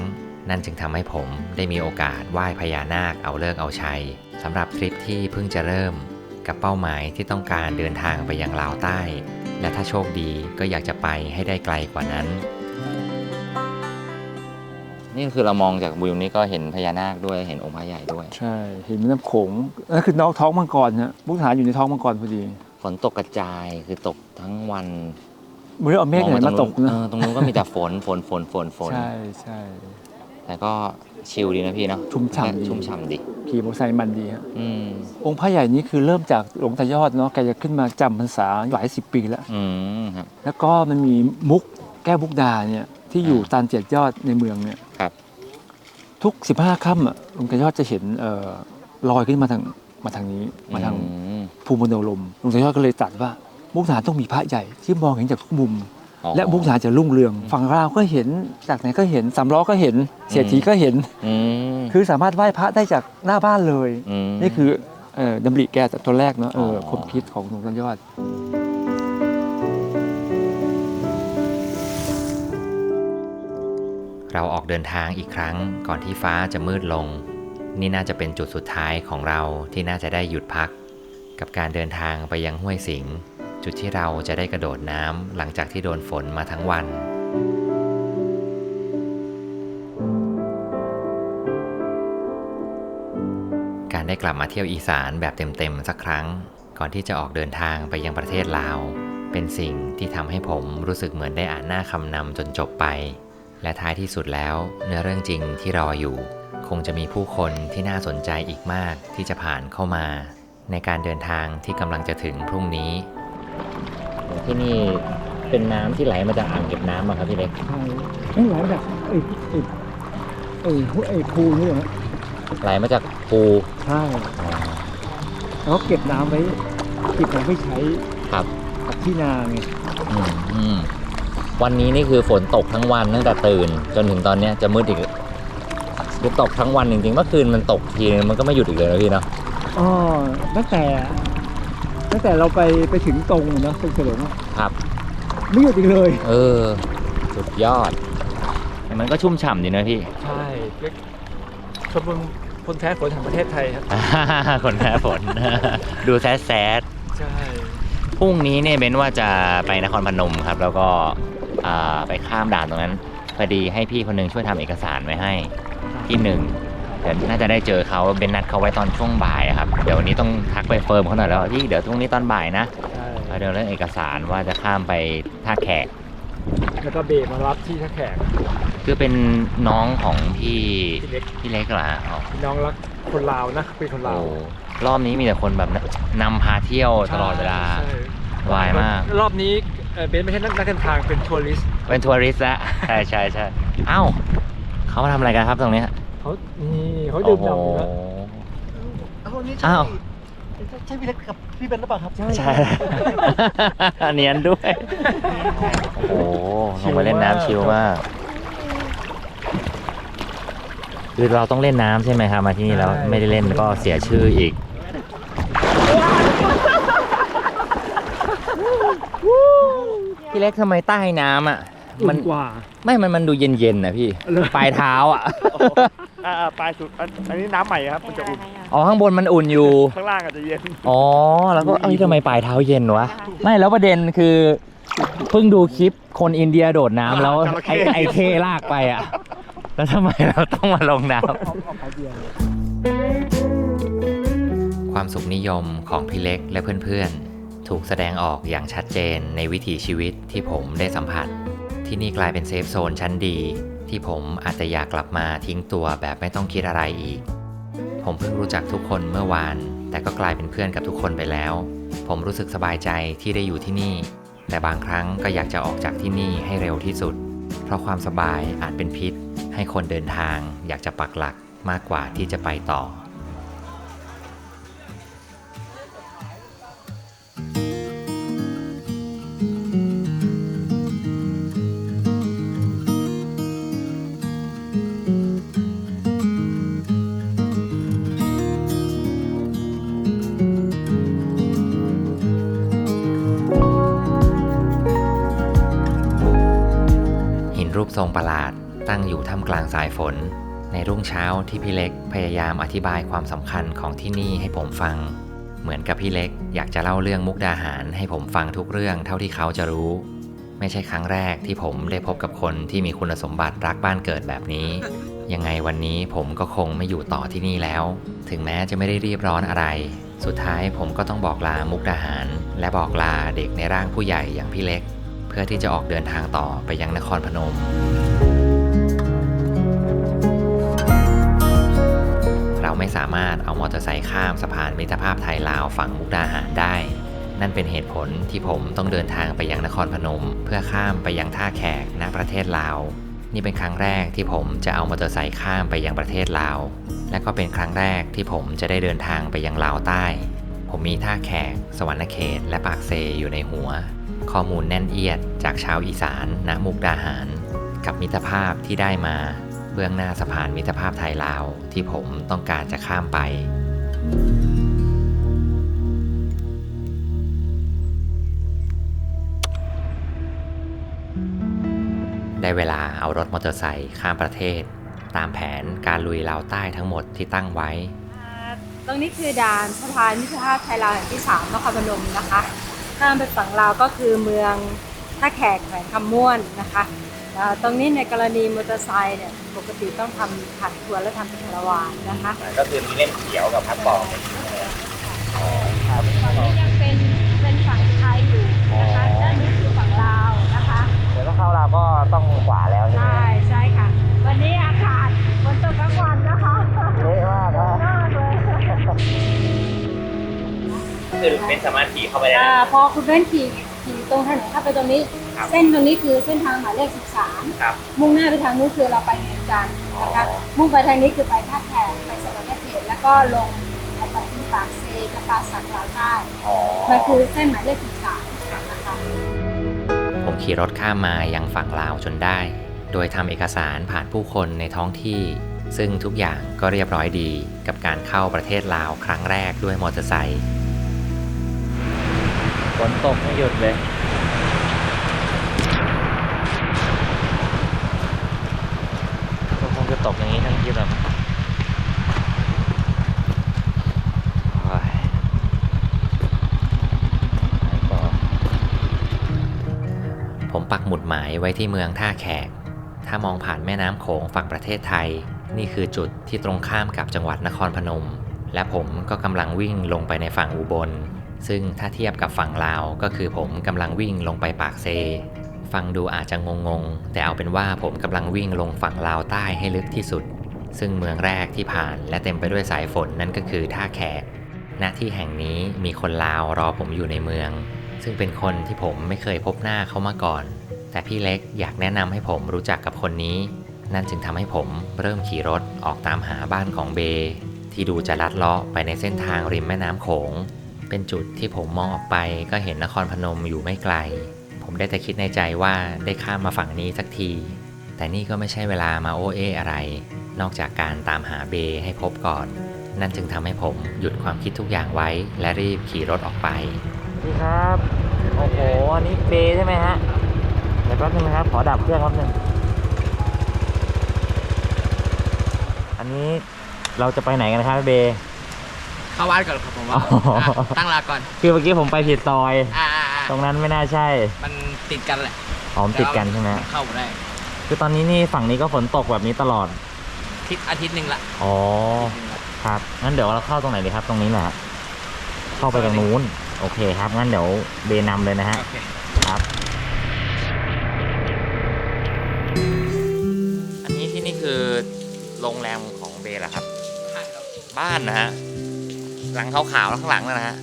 นั่นจึงทำให้ผมได้มีโอกาสไหว้พญานาคเอาฤกษ์เอาชัยสำหรับทริปที่เพิ่งจะเริ่มกับเป้าหมายที่ต้องการเดินทางไปยังลาวใต้และถ้าโชคดีก็อยากจะไปให้ได้ไกลกว่านั้นนี่คือเรามองจากวิวนี้ก็เห็นพญานาคด้วยเห็นองค์พระใหญ่ด้วย
ใช่เห็นน้ำโขงนั่นคือน้องท้องมังกรฮะมุกดาหารอยู่ในท้องมังกรพอดี
ฝนตกกระจายคือตกทั้งวัน
เมื่อเอาเมฆไหนมาตกนะ
ตรงนู้นก็มีแต่ฝน
ใช่ใช่
แต่ก็ชิลดีนะพี่เนาะ
ชุ่มฉ่ำ
ดี
ขี่มอเตอร์ไซค์มันดีฮะองค์พระใหญ่นี้คือเริ่มจากหลวงตายอดเนาะแกจะขึ้นมาจำพรรษาหลาย10 ปีแล้ว
ครับ
แล้วก็มันมีมุกแก้วมุกดาเนี่ยที่อยู่ตาม7 ยอดในเมืองเนี่ย
ครับ
ทุก15 ค่ำอ่ะหลวงตายอดจะเห็นลอยขึ้นมาทางนี้มาทางภูมิมโนรมหลวงตายอดก็เลยตรัสว่ามุกดาหารต้องมีพระใหญ่ที่มองเห็นจากทุกมุมและมุกดาหารจะรุ่งเรืองฝั่งลาวก็เห็นจากไหนก็เห็น3 ล้อก็เห็นเศรษฐีก็เห็นคือสามารถไหว้พระได้จากหน้าบ้านเลยนี่คือดำริแกตัวแรกเนาะความคิดของหลวงตายอด
เราออกเดินทางอีกครั้งก่อนที่ฟ้าจะมืดลงนี่น่าจะเป็นจุดสุดท้ายของเราที่น่าจะได้หยุดพักกับการเดินทางไปยังห้วยสิงห์จุดที่เราจะได้กระโดดน้ำหลังจากที่โดนฝนมาทั้งวันการได้กลับมาเที่ยวอีสานแบบเต็มๆสักครั้งก่อนที่จะออกเดินทางไปยังประเทศลาวเป็นสิ่งที่ทำให้ผมรู้สึกเหมือนได้อ่านหน้าคำนำจนจบไปและท้ายที่สุดแล้วเนื้อเรื่องจริงที่รออยู่คงจะมีผู้คนที่น่าสนใจอีกมากที่จะผ่านเข้ามาในการเดินทางที่กำลังจะถึงพรุ่งนี้ที่นี่เป็นน้ำที่ไหลมาจากอ่างเก็บน้ำป่ะครับพี่เล็ก
ใช่ไหลมาจากภูนี่เหรอ
ไหลมาจากภู
ใช่แล้วเก็บน้ำไว้ใช้
ครับ
กับที่นาไง
วันนี้นี่คือฝนตกทั้งวันตั้งแต่ตื่นจนถึงตอนนี้จะมืดอีกคือตกทั้งวันจริงๆเมื่อคืนมันตกทีนึงมันก็ไม่หยุดอีกเลยนะพี่เนาะ
ตั้งแต่เราไปถึงตรงนะตรงเฉลิม
ครับ
ไม่หยุดอีกเลย
สุดยอดมันก็ชุ่มฉ่ำดีนะพี่
ใช่ชมคนแท้ฝนแห่งประเทศไทยครับ
คนแท้ฝนดูแซด
ใช่
พรุ่งนี้เนี่ยเบนว่าจะไปนครพนมครับแล้วก็ไปข้ามด่านตรงนั้นพอดีให้พี่คนนึงช่วยทำเอกสารไว้ให้ที่1เดี๋ยวน่าจะได้เจอเขาเบนนัดเขาไว้ตอนช่วงบ่ายครับเดี๋ยววันนี้ต้องทักไปเฟิร์มเขาหน่อยแล้วที่เดี๋ยวพรุ่งนี้ตอนบ่ายนะเดี๋ยวเรื่องเอกสารว่าจะข้ามไปท่าแขก
แล้วก็เบมารับที่ท่าแขก
คือเป็นน้องของพี่
พี่เล็ก
พี่เล็กเหรอฮะอ๋อ
น้องรักคนลาวนะเป็นคนลา
โอ้
ว
รอบนี้มีแต่คนแบบนำพาเที่ยวตลอดเวลา
ใช่
วายมาก
รอบนี้เบนไม่ใช่นักเดินทางเป็นทัวริสต์
เป็นทัวริสต์แล้ว ใช่ใช่ใช่เอ้าเขามาทำอะไรกันครับตรงเนี้ย
เขาดื่มด่ำอยู่นะ
นี่
อ้าว
ใช่พี่เล็กกับพี่เบนหรือเปล่าครับ
ใช่ เนียนด้วย โอ้โหลงไปเล่นน้ำชิลมาก คือเราต้องเล่นน้ำใช่ไหมครับมาที่นี่แล้วไม่ได้เล่นก็เสียชื่ออีก พี่เล็กทำไมใต้น้ำอ่ะ
มันกว่า
มันดูเย็นๆนะพี่ ปลายเท้าอ่ะ
ปลายสุดอันนี้น้ำใหม่ครับมันจะอุ่น
อ๋อข้างบนมันอุ่นอยู่
ข้างล่างอาจจะเย็น
อ๋อ แล้วก็เอ้ยทำไมปลายเท้าเย็นวะ ไม่แล้วประเด็นคือเพิ่งดูคลิปคนอินเดียโดดน้ำแล้วไอ้เข้ลากไปอ่ะ แล้วทำไมเราต้องมาลงน้ำความสุขนิยมของพี่เล็กและเพื่อนๆ ถูกแสดงออกอย่างชัดเจนในวิถีชีวิตที่ผมได้สัมผัส ที่นี่กลายเป็นเซฟโซนชั้นดี ที่ผมอาจจะอยากกลับมาทิ้งตัวแบบไม่ต้องคิดอะไรอีก ผมเพิ่งรู้จักทุกคนเมื่อวาน แต่ก็กลายเป็นเพื่อนกับทุกคนไปแล้ว ผมรู้สึกสบายใจที่ได้อยู่ที่นี่ แต่บางครั้งก็อยากจะออกจากที่นี่ให้เร็วที่สุด เพราะความสบายอาจเป็นพิษ ให้คนเดินทางอยากจะปักหลักมากกว่าที่จะไปต่อ หินรูปทรงประหลาดตั้งอยู่ท่ามกลางสายฝน ในรุ่งเช้าที่พี่เล็กพยายามอธิบายความสำคัญของที่นี่ให้ผมฟัง เหมือนกับพี่เล็กอยากจะเล่าเรื่องมุกดาหารให้ผมฟังทุกเรื่องเท่าที่เขาจะรู้ ไม่ใช่ครั้งแรกที่ผมได้พบกับคนที่มีคุณสมบัติรักบ้านเกิดแบบนี้ ยังไงวันนี้ผมก็คงไม่อยู่ต่อที่นี่แล้ว ถึงแม้จะไม่ได้รีบร้อนอะไร สุดท้ายผมก็ต้องบอกลามุกดาหาร และบอกลาเด็กในร่างผู้ใหญ่อย่างพี่เล็ก เพื่อที่จะออกเดินทางต่อไปยังนครพนม เราไม่สามารถเอามอเตอร์ไซค์ข้ามสะพานมิตรภาพไทยลาวฝั่งมุกดาหารได้ นั่นเป็นเหตุผลที่ผมต้องเดินทางไปยังนครพนม เพื่อข้ามไปยังท่าแขกณประเทศลาว นี่เป็นครั้งแรกที่ผมจะเอามอเตอร์ไซค์ข้ามไปยังประเทศลาว และก็เป็นครั้งแรกที่ผมจะได้เดินทางไปยังลาวใต้ ผมมีท่าแขก สวรรณเขต และปากเซอยู่ในหัว ข้อมูลแน่นเอียดจากชาวอีสานณมุกดาหาร กับมิตรภาพที่ได้มาเบื้องหน้าสะพานมิตรภาพไทยลาวที่ผมต้องการจะข้ามไป ได้เวลาเอารถมอเตอร์ไซค์ข้ามประเทศ ตามแผนการลุยลาวใต้ทั้งหมดที่ตั้งไว้
ตรงนี้คือด่านสะพานมิตรภาพไทยลาวแห่งที่3นครพนมนะคะข้ามไปฝั่งลาวก็คือเมืองท่าแขกแขวงคำม่วนนะคะตรงนี้ในกรณีมอเตอร์ไซค์เนี่ยปกติต้องทำผ่านทัวร์และทำเป็นคาราวานนะคะ
ก็คือมีเล่มเขียวกับพัดบอก
ฝั่งนี้ยังเป็นฝั่งไทยอยู่นะคะด้านนี้คือฝั่งลาวนะคะ
เดี๋ยวต้องเข้าลาวก็ต้องขวาแล้วใช่ไหม
ใช่ค่ะ วันนี้อากาศฝนตกทั้งวันนะคะ
เละมากนะ
มากเลย
คือเป็นสามารถขี่เข้าไปได้
พอคุณเบ้นขี่ตรงถนนเข้าไปตรงนี้
ครับ
เส้นตรงนี้คือเส้นทางหมายเลข
ครับ
13 มุ่งหน้าไปทางนู้นคือเราไปเมืองจันทร์นะคะ มุ่งไปทางนี้คือไปท่าแขกไปสวรรณเขตแล้วก็ลงไปที่ปากเซกระปาสักลาวใต้มันคือเส้นหมายเลข 13 นะคะ
ผมขี่รถข้ามมายังฝั่งลาวจนได้ โดยทำเอกสารผ่านผู้คนในท้องที่ ซึ่งทุกอย่างก็เรียบร้อยดีกับการเข้าประเทศลาวครั้งแรกด้วยมอเตอร์ไซค์ฝนตกไม่หยุดเลยก็คงจะตกอย่างนี้ทั้งที่แบบผมปักหมุดหมายไว้ที่เมืองท่าแขก ถ้ามองผ่านแม่น้ำโขงฝั่งประเทศไทย นี่คือจุดที่ตรงข้ามกับจังหวัดนครพนม และผมก็กำลังวิ่งลงไปในฝั่งอุบล ซึ่งถ้าเทียบกับฝั่งลาวก็คือผมกำลังวิ่งลงไปปากเซ ฟังดูอาจจะงงๆแต่เอาเป็นว่าผมกำลังวิ่งลงฝั่งลาวใต้ให้ลึกที่สุดซึ่งเมืองแรกที่ผ่านและเต็มไปด้วยสายฝนนั่นก็คือท่าแขกณที่แห่งนี้มีคนลาวรอผมอยู่ในเมืองซึ่งเป็นคนที่ผมไม่เคยพบหน้าเขามาก่อนแต่พี่เล็กอยากแนะนำให้ผมรู้จักกับคนนี้นั่นจึงทำให้ผมเริ่มขี่รถออกตามหาบ้านของเบที่ดูจะลัดเลาะไปในเส้นทางริมแม่น้ำโขงเป็นจุดที่ผมมองออกไปก็เห็นนครพนมอยู่ไม่ไกลผมได้แต่คิดในใจว่าได้ข้ามมาฝั่งนี้สักทีแต่นี่ก็ไม่ใช่เวลามาโอเออะไรนอกจากการตามหาเบให้พบก่อนนั่นจึงทำให้ผมหยุดความคิดทุกอย่างไว้และรีบขี่รถออกไปพี่ครับโอ้โหอันนี้เบใช่ไหมฮะเดี๋ยวแป๊บนึงนะครับขอดับเครื่องแป๊บนึงอันนี้เราจะไปไหนกันครับเบ
เข้าวัดก่อนครับผมว่าตั้งหลักก่อน
คือเมื่อกี้ผมไปผิดซอยตรงนั้นไม่น่าใช่
มันติดกันแหละ
อ๋อติดกันใช่ไหม
เข้าได้
คือตอนนี้นี่ฝั่งนี้ก็ฝนตกแบบนี้ตลอด
อาทิตย์หนึ่งละ
อ๋อครับงั้นเดี๋ยวเราเข้าตรงไหนดีครับตรงนี้แหละเข้าไปตรงนู้นโอเคครับงั้นเดี๋ยวเบนำเลยนะฮะครับอันนี้ที่นี่คือโรงแรมของเบเหรอครับบ้านนะฮะหลังขาวๆแล้วข้างหลังนะฮะ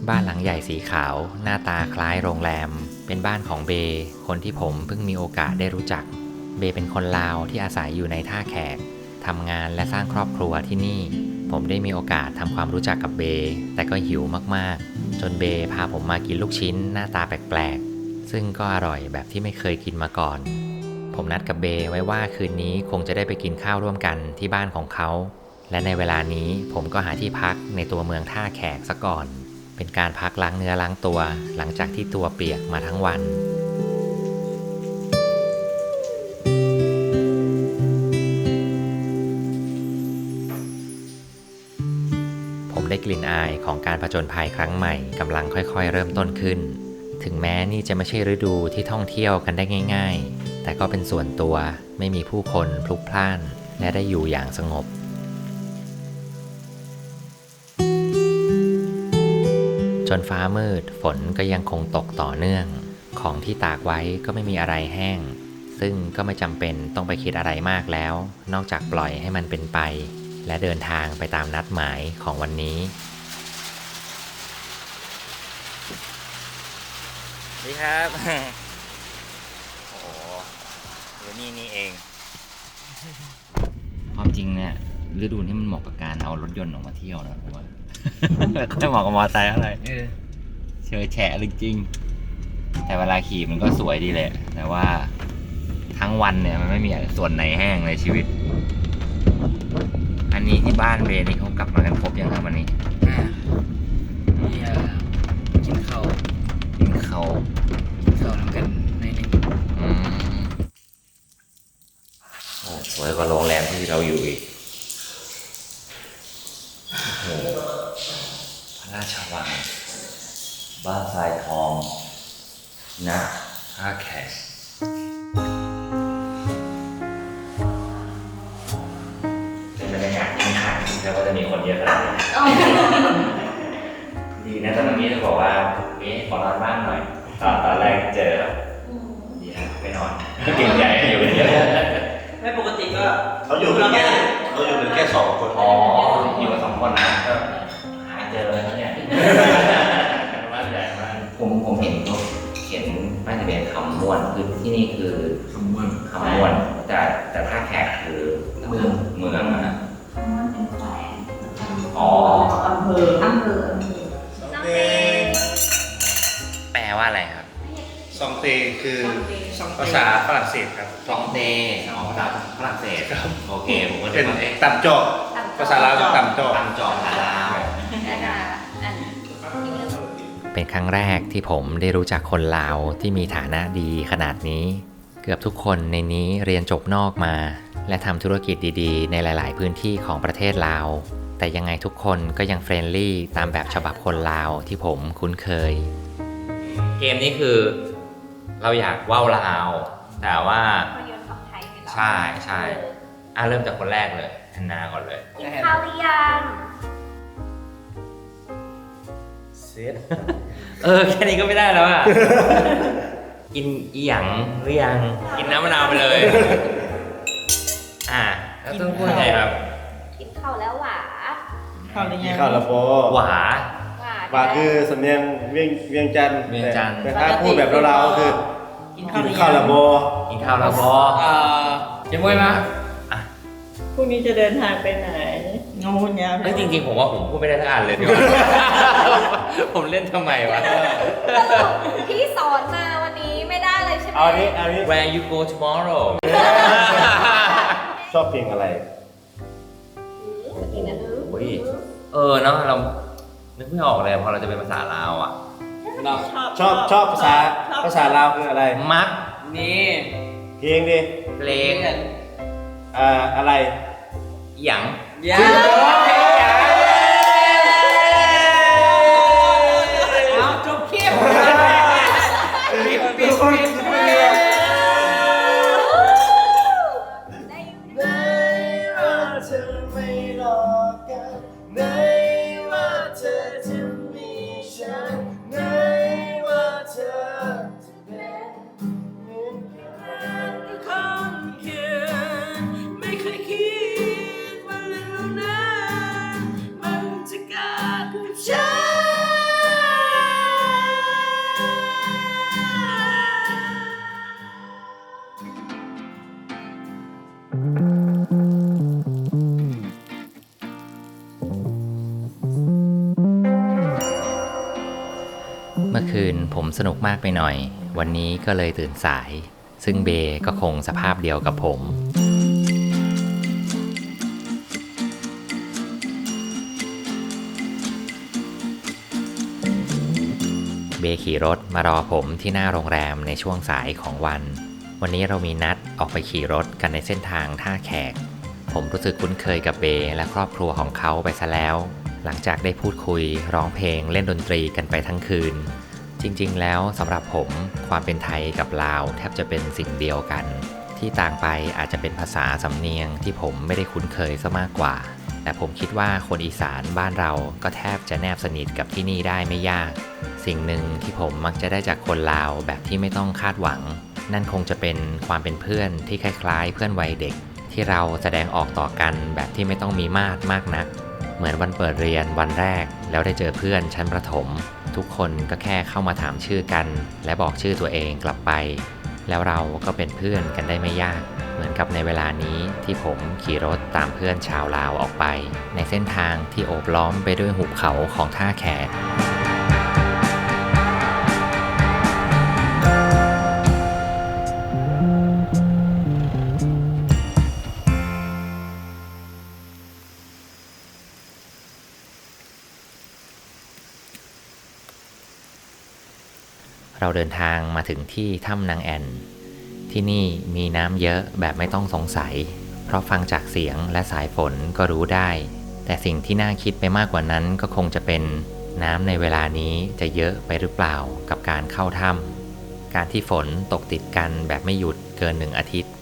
บ้านหลังใหญ่สีขาวหน้าตาคล้ายโรงแรมเป็นบ้านของเบคนที่ผมเพิ่งมีโอกาสได้รู้จักเบเป็นคนลาวที่อาศัยอยู่ในท่าแขกทำงานและสร้างครอบครัวที่นี่ผมได้มีโอกาสทำความรู้จักกับเบแต่ก็หิวมากๆจนเบพาผมมากินลูกชิ้นหน้าตาแปลกๆซึ่งก็อร่อยแบบที่ไม่เคยกินมาก่อนผมนัดกับเบไว้ว่าคืนนี้คงจะได้ไปกินข้าวร่วมกันที่บ้านของเขาและในเวลานี้ผมก็หาที่พักในตัวเมืองท่าแขกซะก่อนเป็นการพักล้างเนื้อล้างตัวหลังจากที่ตัวเปียกมาทั้งวันผมได้กลิ่นอายของการผจญภัยครั้งใหม่กำลังค่อยๆเริ่มต้นขึ้นถึงแม้นี่จะไม่ใช่ฤดูที่ท่องเที่ยวกันได้ง่ายๆแต่ก็เป็นส่วนตัวไม่มีผู้คนพลุกพล่านและได้อยู่อย่างสงบจนฟ้ามืดฝนก็ยังคงตกต่อเนื่องของที่ตากไว้ก็ไม่มีอะไรแห้งซึ่งก็ไม่จำเป็นต้องไปคิดอะไรมากแล้วนอกจากปล่อยให้มันเป็นไปและเดินทางไปตามนัดหมายของวันนี้สวัสดีครับโอ้โหเดี๋ยวนี่เองความจริงเนี่ยฤดูนี้มันเหมาะกับการเอารถยนต์ออกมาเที่ยวนะผมว่าไม่เหมาะกับมอเตอร์ไซค์อะไรเชยแฉะจริงๆแต่เวลาขี่มันก็สวยดีแหละแต่ว่าทั้งวันเนี่ยมันไม่มีส่วนไหนแห้งในชีวิตอันนี้ที่บ้านเบนี่เขากลับมากันครบยังครับวันนี้
กินข้าวทำกันในนี้
โอ้สวยกว่าโรงแรมที่เราอยู่อีกโอ้พระราชวังบ้านทรายทองนะท่าแขกเป็นบรรยากาศที่ห่างแล้วก็จะมีคนเยอะขนาดนี้ดีนะตอนนี้จะบอกว่าขอนอนบ้านหน่อยตอนแรกเจอดีนะไม่นอนก็เก่งใหญ่อยู่กันเยอะ
ไม่ปกติก็
เขาอยู่กันแค่2 คน
อ๋ออยู่กัน2 คนนะก็หาเจอเลยเขาเนี่ยบ้านใหญ่มากผมเห็นเขาเขียนป้ายทะเบียนคำม่วนคือที่นี่คือคำม่วนแต่ท่าแขกคือเมืองนะอ๋ออำเภอแปลว่าอะไรครับ
ซองเตคือภาษาฝรั่งเศสครับ
ซองเตภาษาฝรั่งเศสครับโอเคผมก็
เป็นตับจอกภาษาลาวตับจอก
ภาษาลาวเป็นครั้งแรกที่ผมได้รู้จักคนลาวที่มีฐานะดีขนาดนี้เกือบทุกคนในนี้เรียนจบนอกมาและทำธุรกิจดีๆในหลายๆพื้นที่ของประเทศลาวแต่ยังไงทุกคนก็ยังเฟรนลี่ตามแบบฉบับคนลาวที่ผมคุ้นเคยเกมนี้คือเราอยากว่าวลาวแต่ว่าใช่เริ่มจากคนแรกเลยแอนนาก่อนเลย
กินข้าวหรือยัง
เสีย แค่นี้ก็ไม่ได้แล้วอ่ะ กินอีหยังหรือยัง กินน้ำมะนาวไปเลย แล้วต้องพูดยังไงครับ
กินข้าวแล้วหวา
ข้าวหรือ
กิ
ยั
น
ง
ข้าวละโป
หวา
บาคือสำเนียงเวียงจันทร์
เวียงจันทร์
แต่ถ้าพูดแบบเราๆก็คือ
กินข้าวหรือ
ข้าว
ยั
ละ
ง
โป
กินข้าวแล้วบอ
ยังไม่มา
พรุ่งนี้จะเดินทางไปไหนงูเนี่ย
จริงๆผมว่าผมพูดไม่ได้ทั้งอันเลยดีกว่า ผมเล่นทำไมวะ
พี่สอนมาวันนี้ไม่ได้เลยใช่ไหม
เอานี้
Where you go tomorrow
ชอบเพลงอะไร
กินอันนึง
โอ้ยเนาะเรานึกไม่ออกเลยพอเราจะเป็นภาษาลาวอ่ะ
ชอบภาษาลาวคืออะไร
มัก
นี่
เพลงดิ
เพลง
อะไร
หยัง
ยา
เอาจบคลิป
ทุกคน
ได้อยู่
ในว่าเธอไม่รอกันในว่าเธอจะมีฉันในว่าเธอจะเป็นเหมือนกัน
คนเขียนไม่เคยคิดว่าเรื่องนั้นมันจะเกิดกับฉัน
เมื่อคืนผมสนุกมากไปหน่อย วันนี้ก็เลยตื่นสาย ซึ่งเบก็คงสภาพเดียวกับผม เบขี่รถมารอผมที่หน้าโรงแรมในช่วงสายของวัน วันนี้เรามีนัดออกไปขี่รถกันในเส้นทางท่าแขก ผมรู้สึกคุ้นเคยกับเบและครอบครัวของเขาไปซะแล้ว หลังจากได้พูดคุยร้องเพลงเล่นดนตรีกันไปทั้งคืน จริงๆแล้วสำหรับผมความเป็นไทยกับลาวแทบจะเป็นสิ่งเดียวกัน ที่ต่างไปอาจจะเป็นภาษาสำเนียงที่ผมไม่ได้คุ้นเคยซะมากกว่า แต่ผมคิดว่าคนอีสานบ้านเราก็แทบจะแนบสนิทกับที่นี่ได้ไม่ยาก สิ่งหนึ่งที่ผมมักจะได้จากคนลาวแบบที่ไม่ต้องคาดหวัง นั่นคงจะเป็นความเป็นเพื่อนที่คล้ายๆเพื่อนวัยเด็ก ที่เราแสดงออกต่อกันแบบที่ไม่ต้องมีมาตรมากนัก เหมือนวันเปิดเรียนวันแรกแล้วได้เจอเพื่อนชั้นประถม ทุกคนก็แค่เข้ามาถามชื่อกัน และบอกชื่อตัวเองกลับไป แล้วเราก็เป็นเพื่อนกันได้ไม่ยาก เหมือนกับในเวลานี้ที่ผมขี่รถตามเพื่อนชาวลาวออกไป ในเส้นทางที่โอบล้อมไปด้วยหุบเขาของท่าแขก เราเดินทางมาถึงที่ถ้ำนางแอ่น ที่นี่มีน้ำเยอะแบบไม่ต้องสงสัย เพราะฟังจากเสียงและสายฝนก็รู้ได้ แต่สิ่งที่น่าคิดไปมากกว่านั้นก็คงจะเป็นน้ำในเวลานี้จะเยอะไปหรือเปล่ากับการเข้าถ้ำการที่ฝนตกติดกันแบบไม่หยุดเกิน1 อาทิตย์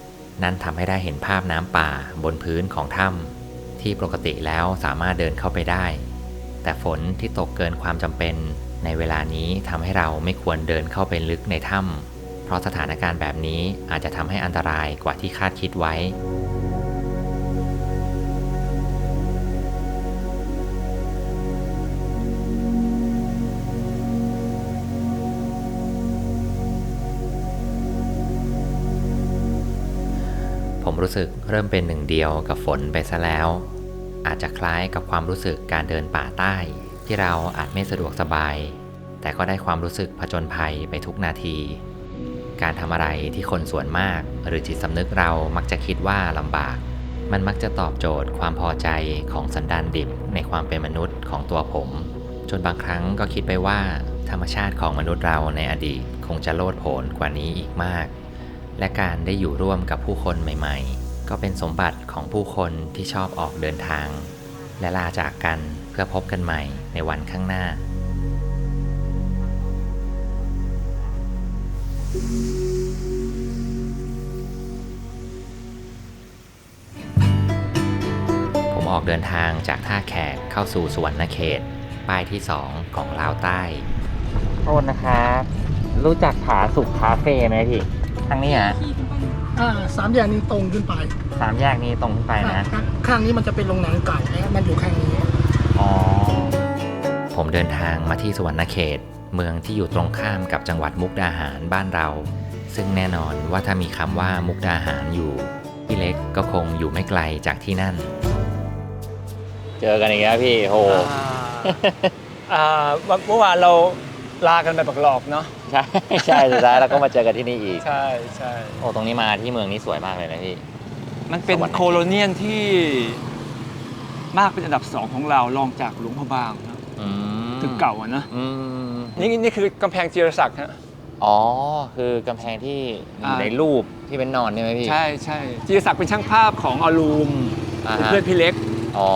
นั่นทำให้ได้เห็นภาพน้ำป่าบนพื้นของถ้ำที่ปกติแล้วสามารถเดินเข้าไปได้ แต่ฝนที่ตกเกินความจำเป็นในเวลานี้ทำให้เราไม่ควรเดินเข้าไปลึกในถ้ำเพราะสถานการณ์แบบนี้อาจจะทำให้อันตรายกว่าที่คาดคิดไว้ ผมรู้สึกเริ่มเป็นหนึ่งเดียวกับฝนไปซะแล้ว อาจจะคล้ายกับความรู้สึกการเดินป่าใต้ที่เราอาจไม่สะดวกสบาย แต่ก็ได้ความรู้สึกผจญภัยไปทุกนาที การทำอะไรที่คนส่วนมากหรือจิตสำนึกเรามักจะคิดว่าลำบาก มันมักจะตอบโจทย์ความพอใจของสันดานดิบในความเป็นมนุษย์ของตัวผม จนบางครั้งก็คิดไปว่าธรรมชาติของมนุษย์เราในอดีตคงจะโลดโผนกว่านี้อีกมาก และการได้อยู่ร่วมกับผู้คนใหม่ๆก็เป็นสมบัติของผู้คนที่ชอบออกเดินทาง และลาจากกันเพื่อพบกันใหม่ในวันข้างหน้า ผมออกเดินทางจากท่าแขกเข้าสู่สุวรรณเขตป้ายที่ 2 ของลาวใต้ ทษนะครับรู้จักผาสุกคาเฟ่ไหมพี่ทางนี้ฮะ
3 แยกนี้ตรงขึ้นไป
3 แยกนี้ตรงขึ้นไปนะ
ข้างนี้มันจะเป็นโรงหนังเก่านะมันอยู่ข้างนี้
อ๋อผมเดินทางมาที่สุวรรณเขต เมืองที่อยู่ตรงข้ามกับจังหวัดมุกดาหารบ้านเรา ซึ่งแน่นอนว่าถ้ามีคำว่ามุกดาหารอยู่พี่เล็กก็คงอยู่ไม่ไกลจากที่นั่น เจอกันอีกแล้วพี่โห
เมื่อวานเราลากันแบบหลอกเนาะ
ใช่ใช่สุดท้ายเราก็มาเจอกันที่นี่อีก
ใช่ใช่
โอ้ตรงนี้มาที่เมืองนี้สวยมากเลยนะพี่
มันเป็นโคโลเนียลที่มากเป็นอันดับ 2 ของเรารองจากหลวงพระบางนะ ตึกเก่าอะนะ นี่คือกำแพงจิรศักดิ์ฮะ
อ๋อคือกำแพงที่อยู่ในรูปที่เป็นนอนใช่ไหมพี่
ใช่ใช่จิรศักดิ์เป็นช่างภาพของอลูมเป็นเพื่อนพี่เล็ก
อ๋อ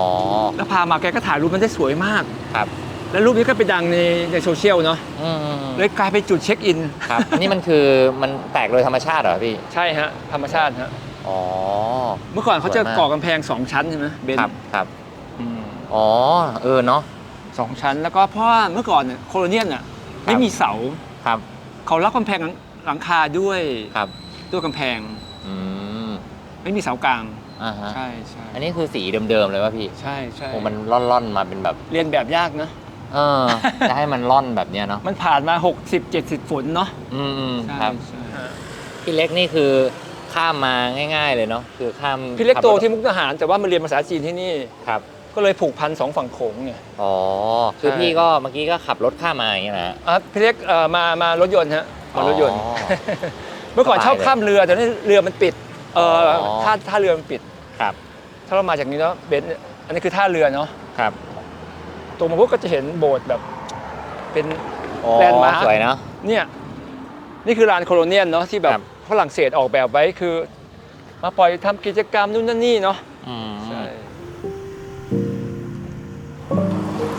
แล้วพามาแกก็ถ่ายรูปมันได้สวยมาก
ครับ
แล้วรูปนี้ก็ไปดังในโซเชียลเนาะเลยกลายเป็นจุดเช็คอิน
ครับ นี่มันคือมันแตกโดยธรรมชาติเหรอพี่
ใช่ฮะธรรมชาติฮะ
อ๋อ
เมื่อก่อนเขาจะก่อกำแพง2 ชั้นใช่ไหมเบน
ครับครับอ๋อเนาะ
2 ชั้นแล้วก็เพราะว่าเมื่อก่อนเนี่ยโคโลเนียลน่ะไม่มีเสา
ครับ
เขาล็อกกำแพงหลังคาด้วย
ครับ
ด้วยกำแพง ไม่มีเสากลาง ใช่ใช่
อันนี้คือสีเดิมๆเลยว่ะพี่
ใช่ใช่
โอ้มันร่อนๆมาเป็นแบบ
เรียนแบบยากนะ
จะให้มันร่อนแบบเนี้ยเนาะ
มันผ่านมา60-70 ฝนเนาะ
ครับ
ใช่
พี่เล็กนี่คือข้ามมาง่ายๆเลยเนาะคือข้าม
พี่เล็กโตที่มุกดาหารแต่ว่ามาเรียนภาษาจีนที่นี่
ครับ
ก็เลยผูกพัน2 ฝั่งโขงไง
อ๋อคือพี่ก็เมื่อกี้ก็ขับรถข้ามมาอย่างเงี้ยนะ
พี่เล็กมารถยนต์ฮะมารถยนต์
อ๋อ
เมื่อก่อนชอบข้ามเรือแต่นี่เรือมันปิด ท่าเรือมันปิด
ครับ
ถ้าเรามาจากนี้เนาะเบนซ์อันนี้คือท่าเรือเนาะ
ครับ
ตรงมาพวกก็จะเห็นโบสถ์แบบเป็น
อ๋อ
แลนด์มาร์ค
สวยเนาะ
เนี่ยนี่คือลานโคโลเนียลเนาะที่แบบ
ครับ
ฝรั่งเศสออกแบบไว้คือ มาปล่อยทำกิจกรรมนู่นนั่นนี่เนาะใช่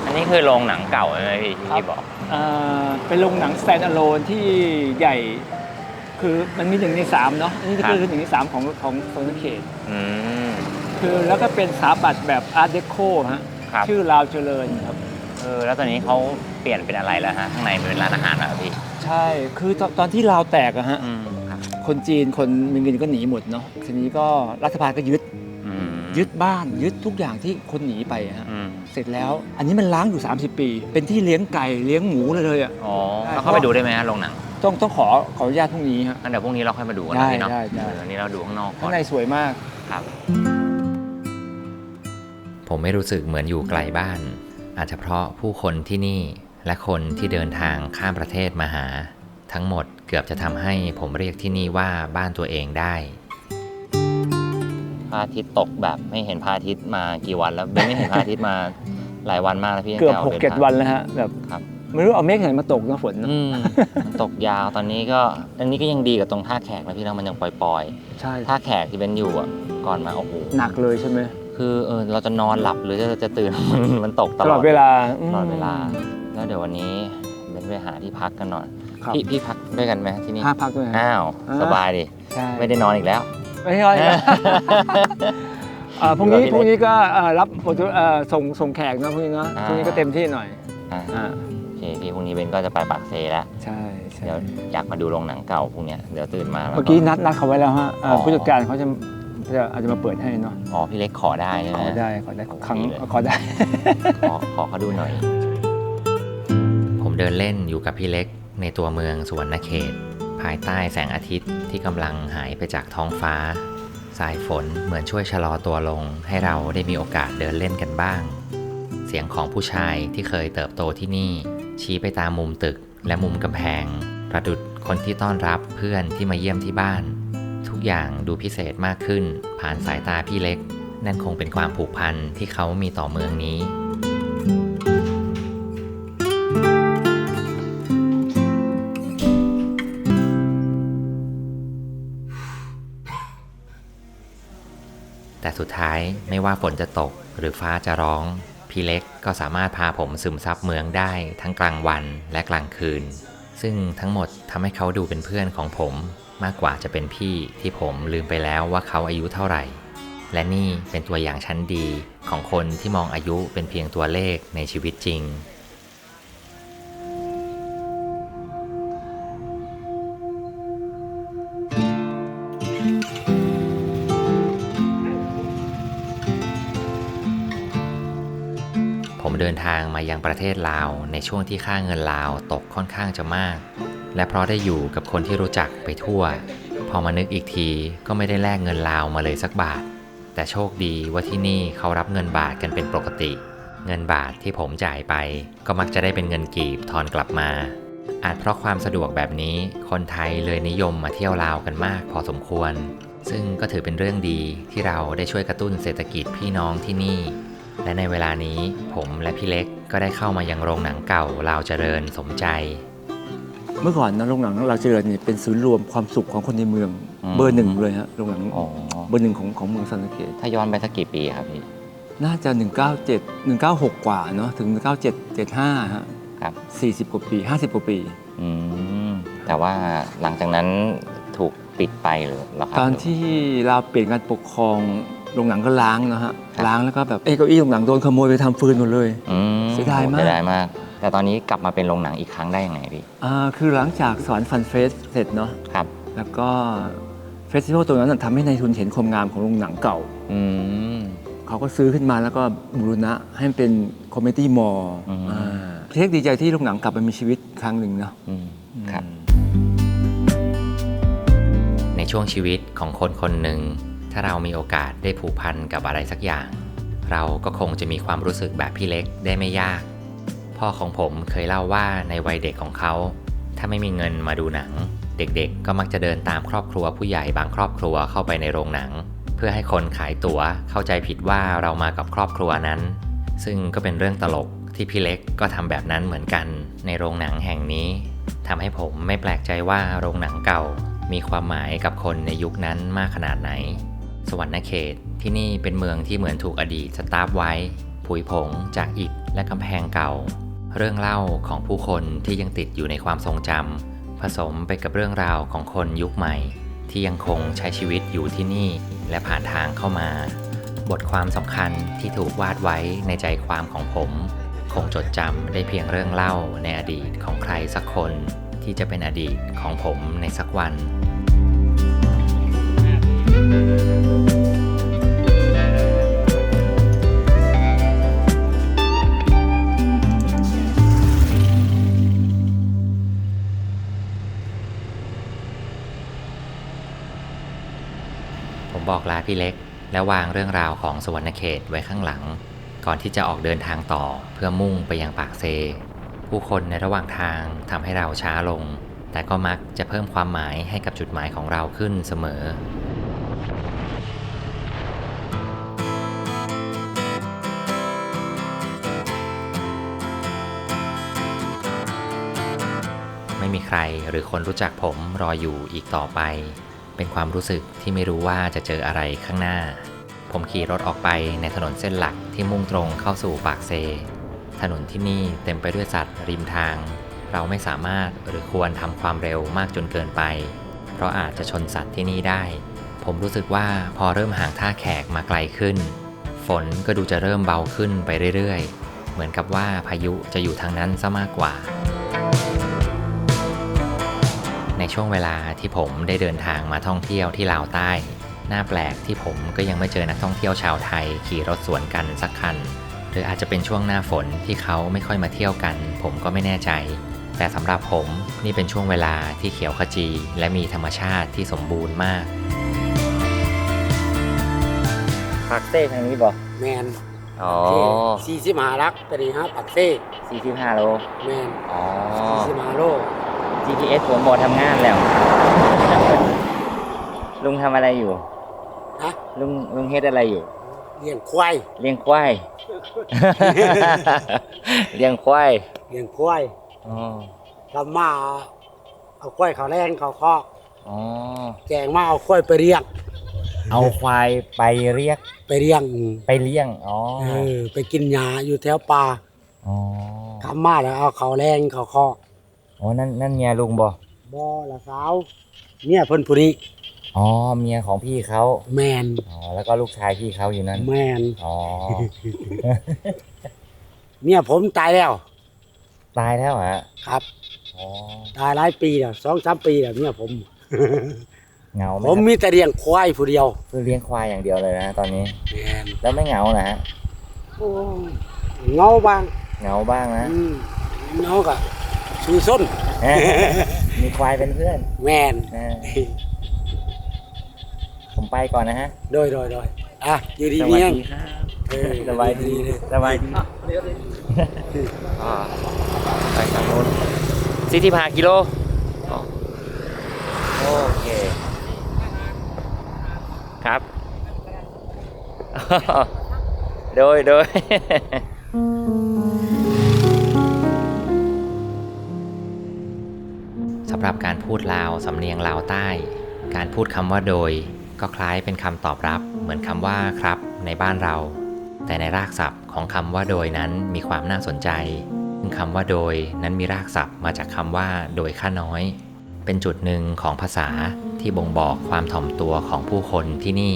อันนี้คือโรงหนังเก่าใช่ไหมพี่ที่บอก
เป็นโรงหนัง stand alone ที่ใหญ่ คือมันมี1 ใน 3เนาะอันนี้คือ1 ใน 3ของสุวรรณเขตคือแล้วก็เป็นสถาปัตย์แบบอาร์ตเดโคฮะ
ครับ
ชื่อลาวเจริญครับ
แล้วตอนนี้เขาเปลี่ยนเป็นอะไรแล้วฮะข้างในเป็นร้านอาหารเหรอพี่
ใช่คือตอนที่ลาวแตกอะฮะ
ครับ
คนจีนคนมีเงินก็หนีหมดเนาะทีนี้ก็รัฐบาลก็ยึดบ้านยึดทุกอย่างที่คนหนีไปฮะเสร็จแล้วอันนี้มันล้างอยู่30 ปี เป็นที่เลี้ยงไก่เลี้ยงหมูเลยอะ
อ๋อแล้วเข้าไปดูได้ไหมฮะโรงหนัง
ต้องขออนุญาตพรุ่งนี้ฮะ
งั้นเดี๋ยวพรุ่งนี้เราค่อยมาดูกันนะพี่เนาะ
ได้
วันนี้เราดูข้างนอกก่
ข้า
อน
งในสวยมาก
ครับ ผมไม่รู้สึกเหมือนอยู่ไกลบ้าน อาจจะเพราะผู้คนที่นี่และคนที่เดินทางข้ามประเทศมาหา ทั้งหมดเกือบจะทำให้ผมเรียกที่นี่ว่าบ้านตัวเองได้พระอาทิตย์ตกแบบไม่เห็นพระอาทิตย์มากี่วันแล้วไม่เห็นพระอาทิตย์มาหลายวันมากแล้วพี่
เกือบ
ตั้งแต่
6-7 วันแล้วฮะแบบ
ครับ
ไม่รู้เอาเมฆไหนมาตกนะฝนนะ
มันตกยาวตอนนี้ก็อันนี้ก็ยังดีกับตรงท่าแขกนะพี่นะมันยังปล่อย
ใช่
ๆท่าแขกที่เป็นอยู่อ่ะก่อนมาโอ้โห
หนักเลยใช่ไหม
คือเราจะนอนหลับหรือจะตื่น มันตกต
ต
ล
ล
อ
อ
ด
ดเวลา
ตลอดเวลา แล้วเดี๋ยววันนี้เบนไปหาที่พักกันหน่อย
ครับ
พี่พักด้วยกันไหมที่นี่
ห้าพักด้วยฮะ
อ้าวสบายดิ
ใช่
ไม่ได้นอนอีกแล้ว
ไม่ใช่อะไรนะพรุ่งนี้ก็รับส่งแขกนะพรุ่งนี้นะพรุ่งนี้ก็เต็มที่หน่อย
โอเคพี่พรุ่งนี้เบนก็จะไปปากเซแล้ว
ใช่
เดี๋ยวอยากมาดูโรงหนังเก่าพรุ่งนี้เดี๋ยวตื่นมาแล้ว
เมื่อกี้นัดเขาไว้แล้วฮะ
อ๋อ
ผู้จัดการเขาจะอาจจะมาเปิดให้เนาะ
อ๋อพี่เล็กขอได้ใช่ไหม
ขอได้ครั้ง
ดีเลย
ขอได้
ขอเขาดูหน่อย ผมเดินเล่นอยู่กับพี่เล็กในตัวเมืองสุวรรณเขต ภายใต้แสงอาทิตย์ที่กำลังหายไปจากท้องฟ้า สายฝนเหมือนช่วยชะลอตัวลงให้เราได้มีโอกาสเดินเล่นกันบ้าง เสียงของผู้ชายที่เคยเติบโตที่นี่ ชี้ไปตามมุมตึกและมุมกำแพงประดุจคนที่ต้อนรับเพื่อนที่มาเยี่ยมที่บ้าน ทุกอย่างดูพิเศษมากขึ้นผ่านสายตาพี่เล็ก นั่นคงเป็นความผูกพันที่เขามีต่อเมืองนี้ แต่สุดท้ายไม่ว่าฝนจะตกหรือฟ้าจะร้องพี่เล็กก็สามารถพาผมซึมซับเมืองได้ทั้งกลางวันและกลางคืน ซึ่งทั้งหมดทำให้เขาดูเป็นเพื่อนของผมมากกว่าจะเป็นพี่ที่ผมลืมไปแล้วว่าเขาอายุเท่าไหร่ และนี่เป็นตัวอย่างชั้นดีของคนที่มองอายุเป็นเพียงตัวเลขในชีวิตจริง เดินทางมายังประเทศลาวในช่วงที่ค่าเงินลาวตกค่อนข้างจะมาก และเพราะได้อยู่กับคนที่รู้จักไปทั่ว พอมานึกอีกทีก็ไม่ได้แลกเงินลาวมาเลยสักบาท แต่โชคดีว่าที่นี่เขารับเงินบาทกันเป็นปกติ เงินบาทที่ผมจ่ายไปก็มักจะได้เป็นเงินกีบทอนกลับมา อาจเพราะความสะดวกแบบนี้คนไทยเลยนิยมมาเที่ยวลาวกันมากพอสมควร ซึ่งก็ถือเป็นเรื่องดีที่เราได้ช่วยกระตุ้นเศรษฐกิจพี่น้องที่นี่ และในเวลานี้ผมและพี่เล็กก็ได้เข้ามายังโรงหนังเก่าลาวเจริญสมใจ
เมื่อก่อนนะโรงหนังเราเจริญเนี่ยเป็นศูนย์รวมความสุขของคนในเมืองเบอร์หนึ่งเลยฮะโรงหนังเบอร์หนึ่งของเมืองศรีสะเกษ
ถ้าย้อนไปสักกี่ปีครับพี่
น่าจะ197 196กว่าเนาะถึง97 75ฮะ
ครับ
40กว่าปี50กว่าปี
แต่ว่าหลังจากนั้นถูกปิดไปหรือครับ
ตอนที่เราเปลี่ยนการปกครองโรงหนังก็ล้างนะฮะล้างแล้วก็แบบเก้าอี้โรงหนังโดนขโมยไปทำฟืนหมดเลยเสียดายมาก
เสียดายมาก แต่ตอนนี้กลับมาเป็นโรงหนังอีกครั้งได้ยังไงพี่
คือหลังจากสอนฟันเฟสเสร็จเนาะ
ครับ
แล้วก็เฟสติวัลตัวนั้นนะทำให้นายทุนเห็นความงามของโรงหนังเก่าเขาก็ซื้อขึ้นมาแล้วก็บูรณะให้มันเป็นคอมเมดี้มอลล์พี่เล็กดีใจที่โรงหนังกลับมามีชีวิตครั้งหนึ่งเนาะ
ครับ ในช่วงชีวิตของคนคนหนึ่งถ้าเรามีโอกาสได้ผูกพันกับอะไรสักอย่าง เราก็คงจะมีความรู้สึกแบบพี่เล็กได้ไม่ยากพ่อของผมเคยเล่าว่าในวัยเด็กของเขาถ้าไม่มีเงินมาดูหนังเด็กๆก็มักจะเดินตามครอบครัวผู้ใหญ่บางครอบครัวเข้าไปในโรงหนังเพื่อให้คนขายตั๋วเข้าใจผิดว่าเรามากับครอบครัวนั้นซึ่งก็เป็นเรื่องตลกที่พี่เล็กก็ทำแบบนั้นเหมือนกันในโรงหนังแห่งนี้ทำให้ผมไม่แปลกใจว่าโรงหนังเก่ามีความหมายกับคนในยุคนั้นมากขนาดไหนสวรรณเขตที่นี่เป็นเมืองที่เหมือนถูกอดีตสตาร์ฟไว้ผุยผงจากอิฐและกำแพงเก่าเรื่องเล่าของผู้คนที่ยังติดอยู่ในความทรงจำผสมไปกับเรื่องราวของคนยุคใหม่ที่ยังคงใช้ชีวิตอยู่ที่นี่และผ่านทางเข้ามาบทความสำคัญที่ถูกวาดไว้ในใจความของผมคงจดจำได้เพียงเรื่องเล่าในอดีตของใครสักคนที่จะเป็นอดีตของผมในสักวัน ผมบอกลาพี่เล็กและวางเรื่องราวของสวรรณเขตไว้ข้างหลังก่อนที่จะออกเดินทางต่อเพื่อมุ่งไปยังปากเซผู้คนในระหว่างทางทำให้เราช้าลงแต่ก็มักจะเพิ่มความหมายให้กับจุดหมายของเราขึ้นเสมอไม่มีใครหรือคนรู้จักผมรออยู่อีกต่อไปเป็นความรู้สึกที่ไม่รู้ว่าจะเจออะไรข้างหน้าผมขี่รถออกไปในถนนเส้นหลักที่มุ่งตรงเข้าสู่ปากเซถนนที่นี่เต็มไปด้วยสัตว์ริมทางเราไม่สามารถหรือควรทำความเร็วมากจนเกินไปเพราะอาจจะชนสัตว์ที่นี่ได้ผมรู้สึกว่าพอเริ่มห่างท่าแขกมาไกลขึ้นฝนก็ดูจะเริ่มเบาขึ้นไปเรื่อยๆเหมือนกับว่าพายุจะอยู่ทางนั้นซะมากกว่าในช่วงเวลาที่ผมได้เดินทางมาท่องเที่ยวที่ลาวใต้น่าแปลกที่ผมก็ยังไม่เจอนักท่องเที่ยวชาวไทยขี่รถสวนกันสักคันหรืออาจจะเป็นช่วงหน้าฝนที่เขาไม่ค่อยมาเที่ยวกันผมก็ไม่แน่ใจแต่สำหรับผมนี่เป็นช่วงเวลาที่เขียวขจีและมีธรรมชาติที่สมบูรณ์มากปักเซ่ทางนี้บ่
แมน
อ๋อ
45ลักตอนนี้ฮะปักเซ่
45 โล
แมน
อ๋อ
45โล
GPS ผมบอกทำงานแล้ว ลุงทำอะไรอยู่
ฮะ
ลุงเฮ็ดอะไรอยู่
เลี้ยงควาย
เลี้ยงควาย เลี้ยงควาย
เลี้ยงควาย
อ๋อ
ทำมาเอาควายเขาแล่นเขาคอก
อ๋อ
แกงมาเอาควายไปเลี้ยง
เอาควายไปเรียก
ไปเลี้ยง
ไปเลี้ยง อ๋อ
ไปกินหญ้าอยู่แถวป่า
อ๋อ
ทำมาแล้วเอาเขาแล่นเขาคอก
อ๋อ นั่นเมียลุงบ่
บ่ละสาวเนี่ยเพิ่นผู้นี้
อ๋อ เมียของพี่เขา
แมน
อ๋อ แล้วก็ลูกชายพี่เขาอยู่นั่น
แมน
อ๋อ
เนี่ยผมตายแล้ว
ตายแล้วฮะ
ครับ
อ๋อ
ตายหลายปีแล้ว2-3 ปีแล้วเนี่ยผม
เหงาไหม
ผมมีแต่เลี้ยงควายผู้เดียว
คือเลี้ยงควายอย่างเดียวเลยนะตอนนี้
แมน
แล้วไม่เหงานะฮะ
โอ้ เงาบ้าง
เหงาบ้างนะ
เงาก็ชูส้น
มีควายเป็นเพื่อน
แมน
ผมไปก่อนนะฮะ
โดยอ่ะอยู่ดี
ส
มี
วัส
แห้ง
ดีครับ
สบายดีเลย
สบายดีไปทางโน้น45 กิโลอ๋อโอเค ครับ โดย สำหรับการพูดลาวสำเนียงลาวใต้ การพูดคำว่าโดยก็คล้ายเป็นคำตอบรับเหมือนคำว่าครับในบ้านเรา แต่ในรากศัพท์ของคำว่าโดยนั้นมีความน่าสนใจซึ่งคำว่าโดยนั้นมีรากศัพท์มาจากคำว่าโดยค่าน้อย เป็นจุดหนึ่งของภาษาที่บ่งบอกความถ่อมตัวของผู้คนที่นี่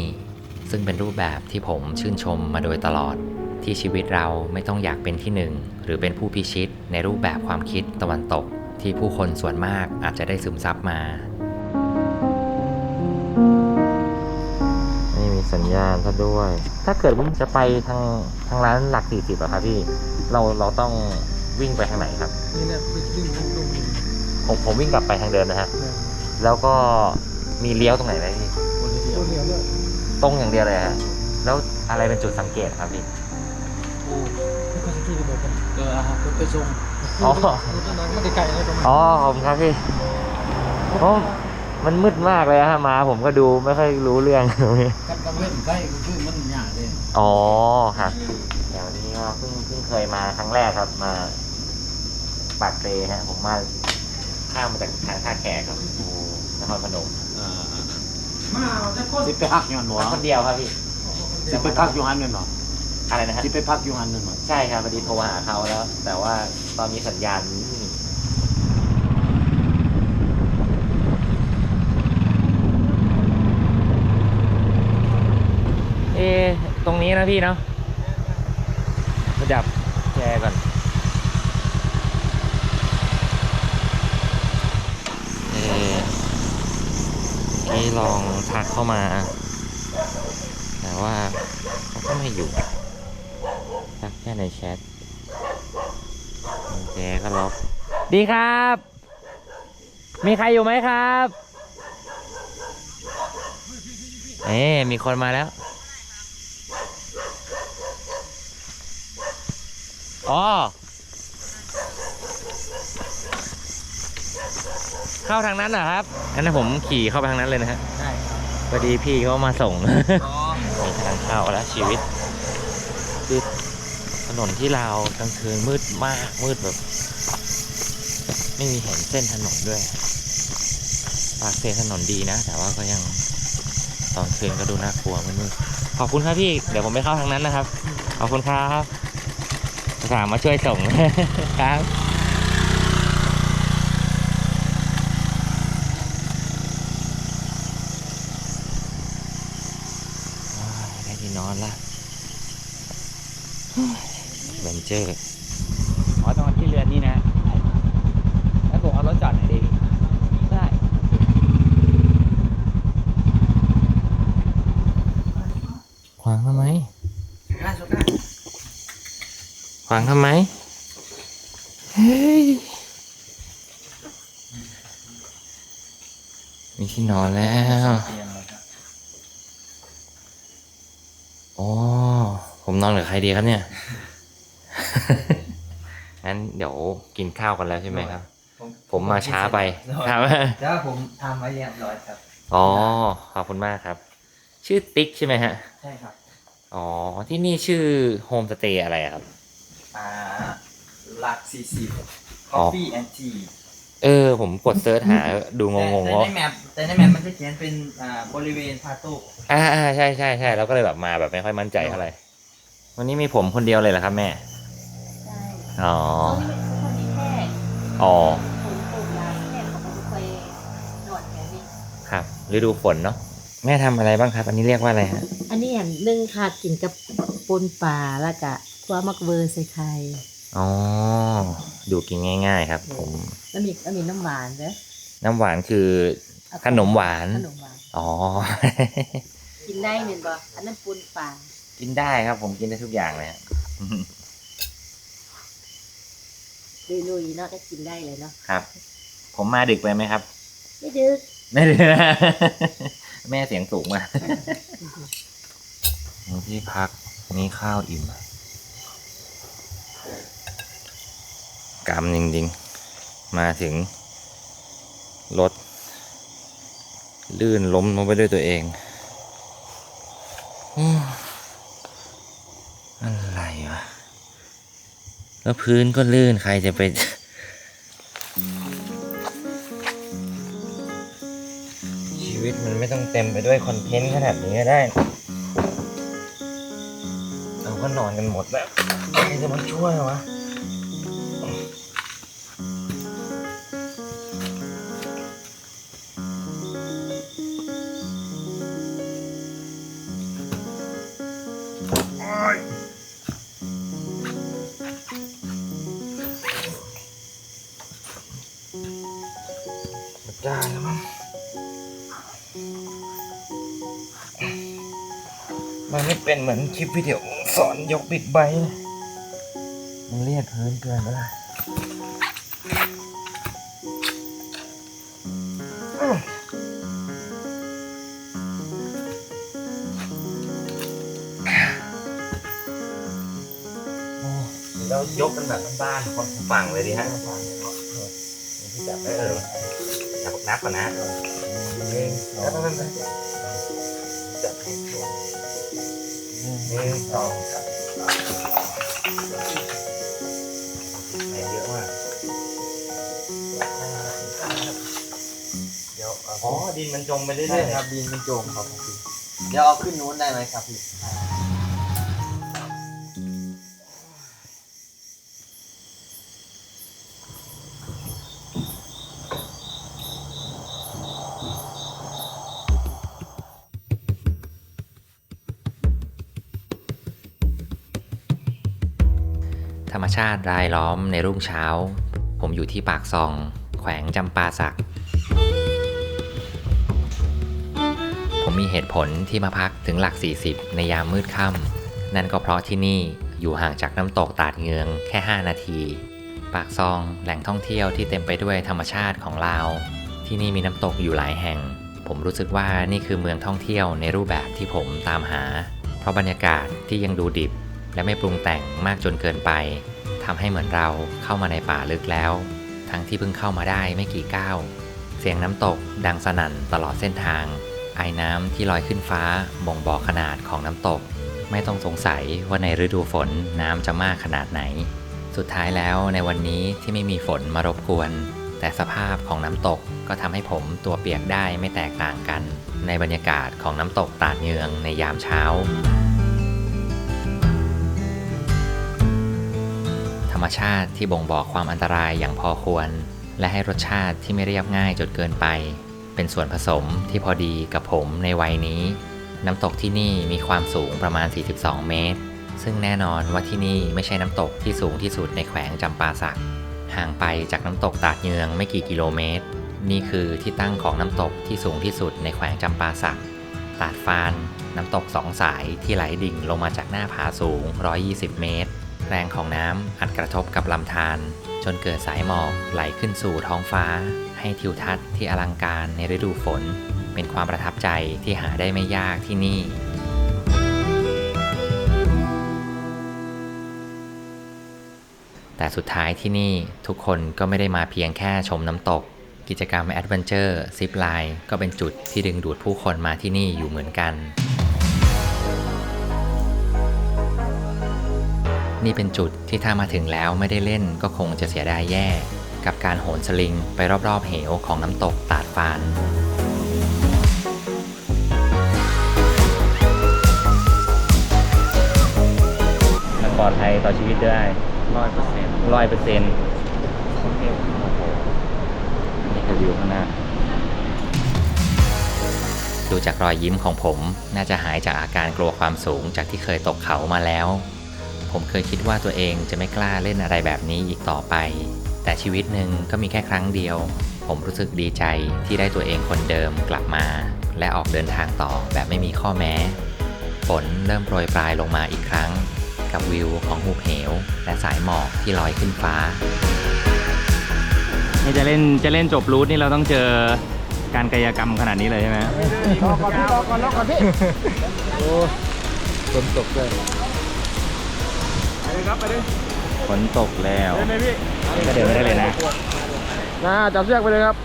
ซึ่งเป็นรูปแบบที่ผมชื่นชมมาโดยตลอดที่ชีวิตเราไม่ต้องอยากเป็นที่หนึ่งหรือเป็นผู้พิชิตในรูปแบบความคิดตะวันตกที่ผู้คนส่วนมากอาจจะได้ซึมซับมานี่มีสัญญาณซะด้วย ถ้าเกิดผมจะไปทางร้านหลัก40อะครับพี่เราต้องวิ่งไปทางไหนครับ
นี่แหละไปวิ่งตรง
ผมวิ่งกลับไปทางเดิมนะฮะแล้วก็มีเลี้ยวตรงไหนไหมพี่
ตัวเหนียวเลย
ตรงอย่างเดียวเลยฮะแล้วอะไรเป็นจุดสังเกตครับพี่
โอ้ไม่ค่อยสังเกตเลยกันไปส่ง
อ๋อ
ไม่ได้ไกลอะไรประมาณ
อ๋อขอบคุณครับพี่โอ้มันมืดมากเลยฮะมาผมก็ดูไม่ค่อยรู้เรื่องตรงนี้
กันกังเว้นใกล้คือมันยากเลย
อ๋อครับแถวนี้ก็เพิ่งเคยมาครั้งแรกครับมาปากเซฮะผมมาข้ามมาจากทางท่าแขกครับนครพนม
สิไปพักอยู่หันหรอ
มาคนเดียวครับพี่
สิไปพักอยู่หันนั่นหรอ
อะไรนะฮะ
สิไปพักอยู่หันนั่นหรอ
ใช่ครับพอดีโทรหาเขาแล้ว แต่ว่าตอนมีสัญญาณไม่มีตรงนี้นะพี่เนาะมาจับแชร์ก่อนนี่ลองทักเข้ามา แต่ว่าเขาก็ไม่อยู่ทักแค่ในแชทกุญแจก็ล็อกดีครับ มีใครอยู่ไหมครับมีคนมาแล้วอ๋อเข้าทางนั้นเหรอครับงั้นผมขี่เข้าไปทางนั้นเลยนะฮะใช่ครับพอดีพี่เขามาส่งมีทางเข้าแล้วชีวิตคือถนนที่ลาวกลางคืนมืดมากมืดแบบไม่มีเห็นเส้นถนนด้วยปากเซถนนดีนะแต่ว่าก็ยังตอนคืนก็ดูน่ากลัวมืดๆขอบคุณครับพี่เดี๋ยวผมไปเข้าทางนั้นนะครับขอบคุณครับถามมาช่วยส่ง ครับได้ที่นอนละเวนเจอร์อ๋อตรงที่เรือนนี่นะแล้วผมเอารถจอดไหนดีได้ขวางทำไมขวางทำไมเฮ้ยมีที่นอนแล้วอ๋อผมนอนกับใครดีครับเนี่ย งั้นเดี๋ยวกินข้าวกันแล้วใช่ไหมครับ ผมมาช้าไปครับ
แล้วผมทำไว้เรียบร้อยครับ
อ๋อขอบคุณมากครับ ชื่อติ๊กใช่ไหมฮะ
ใช่ครับ
อ๋อที่นี่ชื่อโฮมสเตย์อะไรอะครับ
หลัก40
อ๋อ
Coffee and Tea
ผมกดเซิร์ชหาดูงงๆว่า
แต่ในแมปมันจะเขียนเป็นบริเวณพาโต้
ใช่เราก็เลยแบบมาแบบไม่ค่อยมั่นใจเท่าไหร่วันนี้มีผมคนเดียวเลยเหรอครับแม่
ใช่
อ๋อ
คนนี้แค่
อ๋อ
ผมปลูกยาแค่เขาก็ไปหนวดแค่นี้
ครับฤดูฝนเนาะแม่ทำอะไรบ้างครับ อันนี้เรียกว่าอะไรฮะ
อันนี้อย่างนึ่งค่ะกินกับปนปลาแล้วก็คั่วมักเวอร์ใส่ไข่
อ๋อดูกินง่ายๆครับ ผม
แล้วมีน้ำหวานเด้อ
น้ำหวานคือขนมหวาน
ขนมหวาน
อ๋อ
กินได้เหมือนบ่อันนั้นปนปลา
กินได้ครับ ผมกินได้ทุกอย่างเลยฮะ
ลุยๆเนาะก็กินได้เลยเนาะ
ครับ ผมมาดึกไปไหมครับ
ไม่ดึก
ไม่ดึก แม่เสียงสูงมาก ที่พักนี่ข้าวอิ่มกำจริงๆมาถึงรถลื่นล้มลงไปด้วยตัวเองอะไรวะแล้วพื้นก็ลื่นใครจะไป ชีวิตมันไม่ต้องเต็มไปด้วยคอนเทนต์ขนาดนี้ก็ได้ เราก็นอนกันหมดแล้วใครจะมาช่วยวะได้แล้วมั้งมันไม่เป็นเหมือนคลิปวิดีโอสอนยกบิ๊กไบค์เลยมันเรียดพื้นเกินไปแล้วเรายกกันแบบบ้านๆคนฝั่งเลยดีฮะที่จับได้จับนับก่อนนะแล้วก็จับให้ตัว1 2 3เยอะมากเดี๋ยวอ๋อดินมันจมไปเรื่อยๆครับดินมันจมครับเดี๋ยวเอาขึ้นนู้นได้ไหมครับพี่ธรรมชาติรายล้อมในรุ่งเช้าผมอยู่ที่ปากซองแขวงจำปาสักผมมีเหตุผลที่มาพักถึงหลัก40ในยามมืดค่ำนั่นก็เพราะที่นี่อยู่ห่างจากน้ำตกตาดเงืองแค่5นาทีปากซองแหล่งท่องเที่ยวที่เต็มไปด้วยธรรมชาติของลาวที่นี่มีน้ำตกอยู่หลายแห่งผมรู้สึกว่านี่คือเมืองท่องเที่ยวในรูปแบบที่ผมตามหาเพราะบรรยากาศที่ยังดูดิบและไม่ปรุงแต่งมากจนเกินไปทำให้เหมือนเราเข้ามาในป่าลึกแล้วทั้งที่เพิ่งเข้ามาได้ไม่กี่ก้าวเสียงน้ำตกดังสนั่นตลอดเส้นทางไอน้ำที่ลอยขึ้นฟ้าบ่งบอกขนาดของน้ำตกไม่ต้องสงสัยว่าในฤดูฝนน้ำจะมากขนาดไหนสุดท้ายแล้วในวันนี้ที่ไม่มีฝนมารบกวนแต่สภาพของน้ำตกก็ทำให้ผมตัวเปียกได้ไม่แตกต่างกันในบรรยากาศของน้ำตกตาดเงืองในยามเช้าธรรมชาติที่บ่งบอกความอันตรายอย่างพอควรและให้รสชาติที่ไม่เรียบง่ายจนเกินไปเป็นส่วนผสมที่พอดีกับผมในวัยนี้น้ำตกที่นี่มีความสูงประมาณ42เมตรซึ่งแน่นอนว่าที่นี่ไม่ใช่น้ำตกที่สูงที่สุดในแขวงจำปาสักห่างไปจากน้ำตกตาดเงืองไม่กี่กิโลเมตรนี่คือที่ตั้งของน้ำตกที่สูงที่สุดในแขวงจำปาสักตาดฟานน้ำตก2สายที่ไหลดิ่งลงมาจากหน้าผาสูง120เมตรแรงของน้ำอัดกระทบกับลำธารจนเกิดสายหมอกไหลขึ้นสู่ท้องฟ้าให้ทิวทัศน์ที่อลังการในฤดูฝนเป็นความประทับใจที่หาได้ไม่ยากที่นี่แต่สุดท้ายที่นี่ทุกคนก็ไม่ได้มาเพียงแค่ชมน้ำตกกิจกรรมแอดเวนเจอร์ซิปไลน์ก็เป็นจุดที่ดึงดูดผู้คนมาที่นี่อยู่เหมือนกันนี่เป็นจุดที่ถ้ามาถึงแล้วไม่ได้เล่นก็คงจะเสียดายแย่กับการโหนสลิงไปรอบๆเหวของน้ำตกตาดฟานมันปลอดภัยต่อชีวิตได้100%นี่คือวิวข้างหน้าดูจากรอยยิ้มของผมน่าจะหายจากอาการกลัวความสูงจากที่เคยตกเขามาแล้วผมเคยคิดว่าตัวเองจะไม่กล้าเล่นอะไรแบบนี้อีกต่อไปแต่ชีวิตหนึ่งก็มีแค่ครั้งเดียวผมรู้สึกดีใจที่ได้ตัวเองคนเดิมกลับมาและออกเดินทางต่อแบบไม่มีข้อแม้ฝนเริ่มโปรยปลายลงมาอีกครั้งกับวิวของหุบเหวและสายหมอกที่ลอยขึ้นฟ้า นี่จะเล่นจบรูทนี่เราต้องเจอการกายกรรมขนาดนี้เลยใช่ไหม
รอก่อนพี่
โอ้ฝนตกเลย
ไปเลยครับไปเลย
ฝนตกแล้ว
เดินเลยพี่
ก็เดินไม่ได้เลยนะ
จับเชือกไปเลยครับ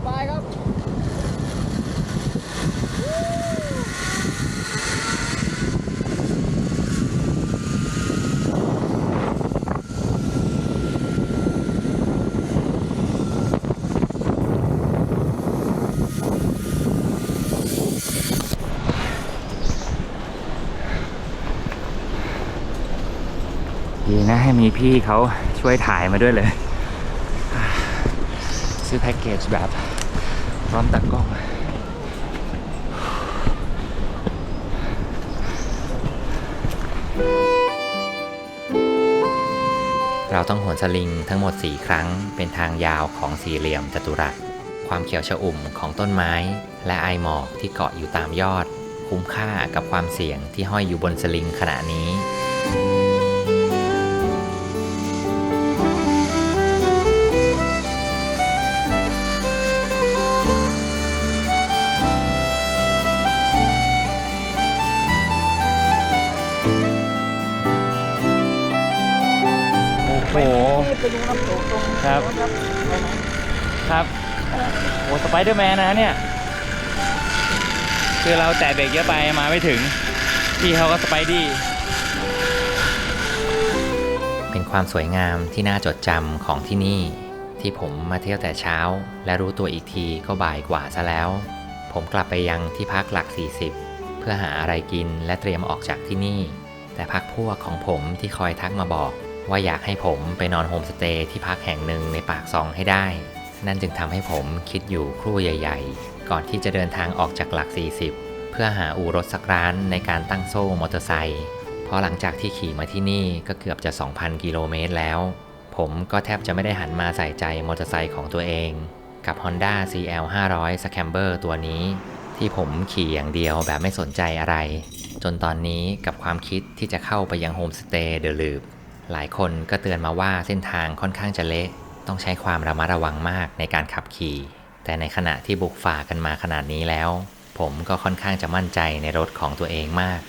ไปครับ
ดีนะให้มีพี่เขาช่วยถ่ายมาด้วยเลย ซื้อแพ็กเกจแบบพร้อมตัดกล้อง เราต้องโหนสลิงทั้งหมด 4 ครั้งเป็นทางยาวของสี่เหลี่ยมจัตุรัส ความเขียวชอุ่มของต้นไม้ และไอหมอกที่เกาะอยู่ตามยอด คุ้มค่ากับความเสี่ยงที่ห้อยอยู่บนสลิงขณะนี้ โอ้โห ครับ ครับ โอ้สไปเดอร์แมนนะเนี่ย คือเราแตะเบรกเยอะไปมาไม่ถึง พี่เขาก็สไปดี้ เป็นความสวยงามที่น่าจดจำของที่นี่ ที่ผมมาเที่ยวแต่เช้า และรู้ตัวอีกทีก็บ่ายกว่าซะแล้ว ผมกลับไปยังที่พักหลัก 40 เพื่อหาอะไรกินและเตรียมออกจากที่นี่ แต่พักพวกของผมที่คอยทักมาบอกว่าอยากให้ผมไปนอนโฮมสเตย์ที่พักแห่งหนึ่งในปากซองให้ได้ นั่นจึงทำให้ผมคิดอยู่ครู่ใหญ่ๆ ก่อนที่จะเดินทางออกจากหลัก 40 เพื่อหาอู่รถสักร้านในการตั้งโซ่มอเตอร์ไซค์เพราะหลังจากที่ขี่มาที่นี่ก็เกือบจะ 2,000 กิโลเมตรแล้ว ผมก็แทบจะไม่ได้หันมาใส่ใจมอเตอร์ไซค์ของตัวเองกับ Honda CL 500 Scrambler ตัวนี้ที่ผมขี่อย่างเดียวแบบไม่สนใจอะไรจนตอนนี้กับความคิดที่จะเข้าไปยังโฮมสเตย์เดอะลูปหลายคนก็เตือนมาว่าเส้นทางค่อนข้างจะเละต้องใช้ความระมัดระวังมากในการขับขี่แต่ในขณะที่บุกฝ่ากันมาขนาดนี้แล้วผมก็ค่อนข้างจะมั่นใจในรถของตัวเองมาก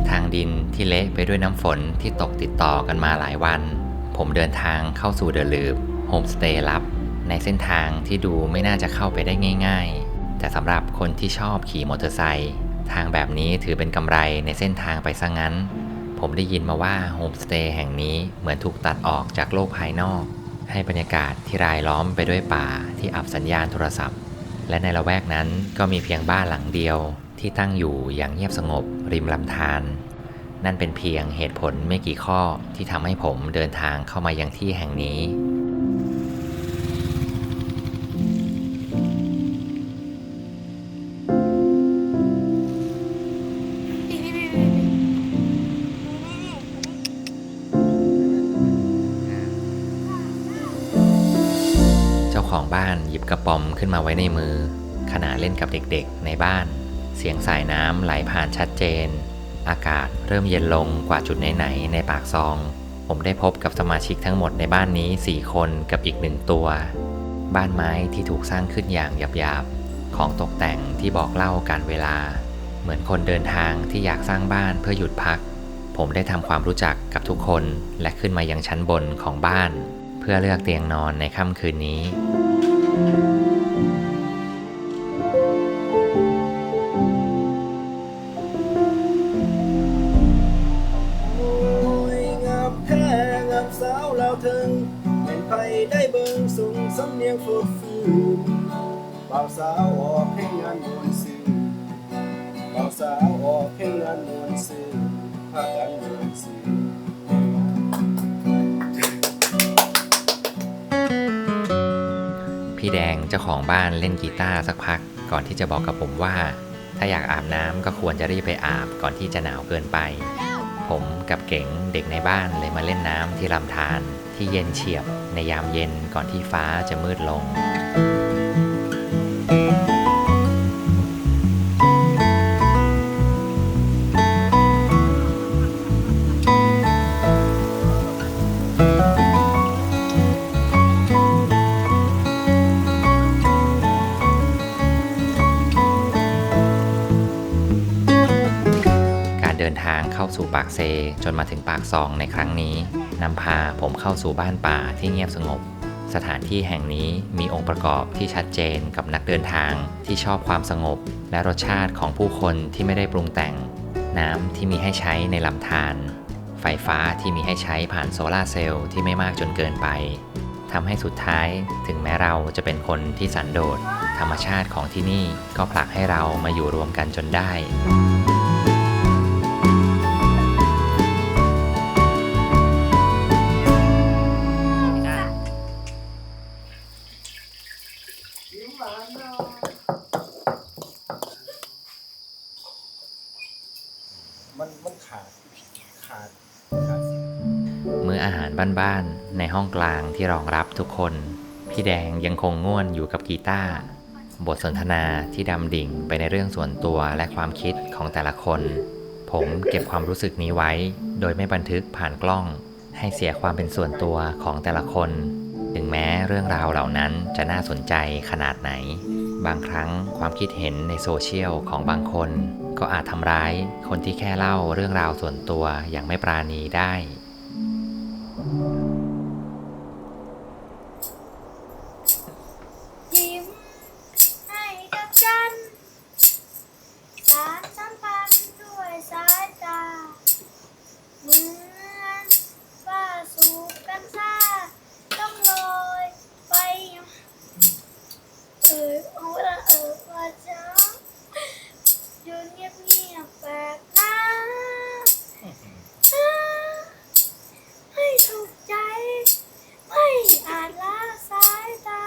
ทางดินที่เละไปด้วยน้ำฝนที่ตกติดต่อกันมาหลายวันผมเดินทางเข้าสู่เดอะลูปโฮมสเตย์ลับในเส้นทางที่ดูไม่น่าจะเข้าไปได้ง่ายๆแต่สำหรับคนที่ชอบขี่มอเตอร์ไซค์ทางแบบนี้ถือเป็นกำไรในเส้นทางไปซะงั้นผมได้ยินมาว่าโฮมสเตย์แห่งนี้เหมือนถูกตัดออกจากโลกภายนอกให้บรรยากาศที่รายล้อมไปด้วยป่าที่อับสัญญาณโทรศัพท์และในละแวกนั้นก็มีเพียงบ้านหลังเดียวที่ตั้งอยู่อย่างเงียบสงบริมลำธารนั่นเป็นเพียงเหตุผลไม่กี่ข้อที่ทำให้ผมเดินทางเข้ามายังที่แห่งนี้เจ้าของบ้านหยิบกระป๋อมขึ้นมาไว้ในมือขณะเล่นกับเด็กๆในบ้านเสียงสายน้ำไหลผ่านชัดเจนอากาศเริ่มเย็นลงกว่าจุดไหนๆในปากซองผมได้พบกับสมาชิกทั้งหมดในบ้านนี้4คนกับอีก1ตัวบ้านไม้ที่ถูกสร้างขึ้นอย่างหยาบๆของตกแต่งที่บอกเล่าการเวลาเหมือนคนเดินทางที่อยากสร้างบ้านเพื่อหยุดพักผมได้ทำความรู้จักกับทุกคนและขึ้นมายังชั้นบนของบ้านเพื่อเลือกเตียงนอนในค่ำคืนนี้
สาวเราถึงเป็นไผได้เบิ่งส่งสำเนียงฟูฟูบ่าวสาวออกให้งานมวนซื่อบ่าวสาวออกให้งานมวนซื่อพากันมวนซื่อ
พี่แดงเจ้าของบ้านเล่นกีตาร์สักพักก่อนที่จะบอกกับผมว่าถ้าอยากอาบน้ำก็ควรจะรีบไปอาบก่อนที่จะหนาวเกินไป ผมกับเก๋งเด็กในบ้านเลยมาเล่นน้ำที่ลำธารที่เย็นเฉียบในยามเย็นก่อนที่ฟ้าจะมืดลง การเดินทางเข้าสู่ปากเซจนมาถึงปากซองในครั้งนี้นำพาผมเข้าสู่บ้านป่าที่เงียบสงบสถานที่แห่งนี้มีองค์ประกอบที่ชัดเจนกับนักเดินทางที่ชอบความสงบและรสชาติของผู้คนที่ไม่ได้ปรุงแต่งน้ำที่มีให้ใช้ในลำธารไฟฟ้าที่มีให้ใช้ผ่านโซลาร์เซลล์ที่ไม่มากจนเกินไปทำให้สุดท้ายถึงแม้เราจะเป็นคนที่สันโดษธรรมชาติของที่นี่ก็ผลักให้เรามาอยู่รวมกันจนได้
มันขาด
มื้ออาหารบ้านๆในห้องกลางที่รองรับทุกคนพี่แดงยังคงง่วนอยู่กับกีตาร์บทสนทนาที่ดำดิ่งไปในเรื่องส่วนตัวและความคิดของแต่ละคนผมเก็บความรู้สึกนี้ไว้โดยไม่บันทึกผ่านกล้องให้เสียความเป็นส่วนตัวของแต่ละคนถึงแม้เรื่องราวเหล่านั้นจะน่าสนใจขนาดไหนบางครั้งความคิดเห็นในโซเชียลของบางคนก็อาจทำร้ายคนที่แค่เล่าเรื่องราวส่วนตัวอย่างไม่ปราณีได้
ยิ้มให้กับฉันสานสัมพันธ์ด้วยสายตาเหมือนว่าสู่กันซาต้องลอยไปเอาละว่าจะยืนเงียบๆแปลกหน้าให้ถูกใจไม่อาจละสายตา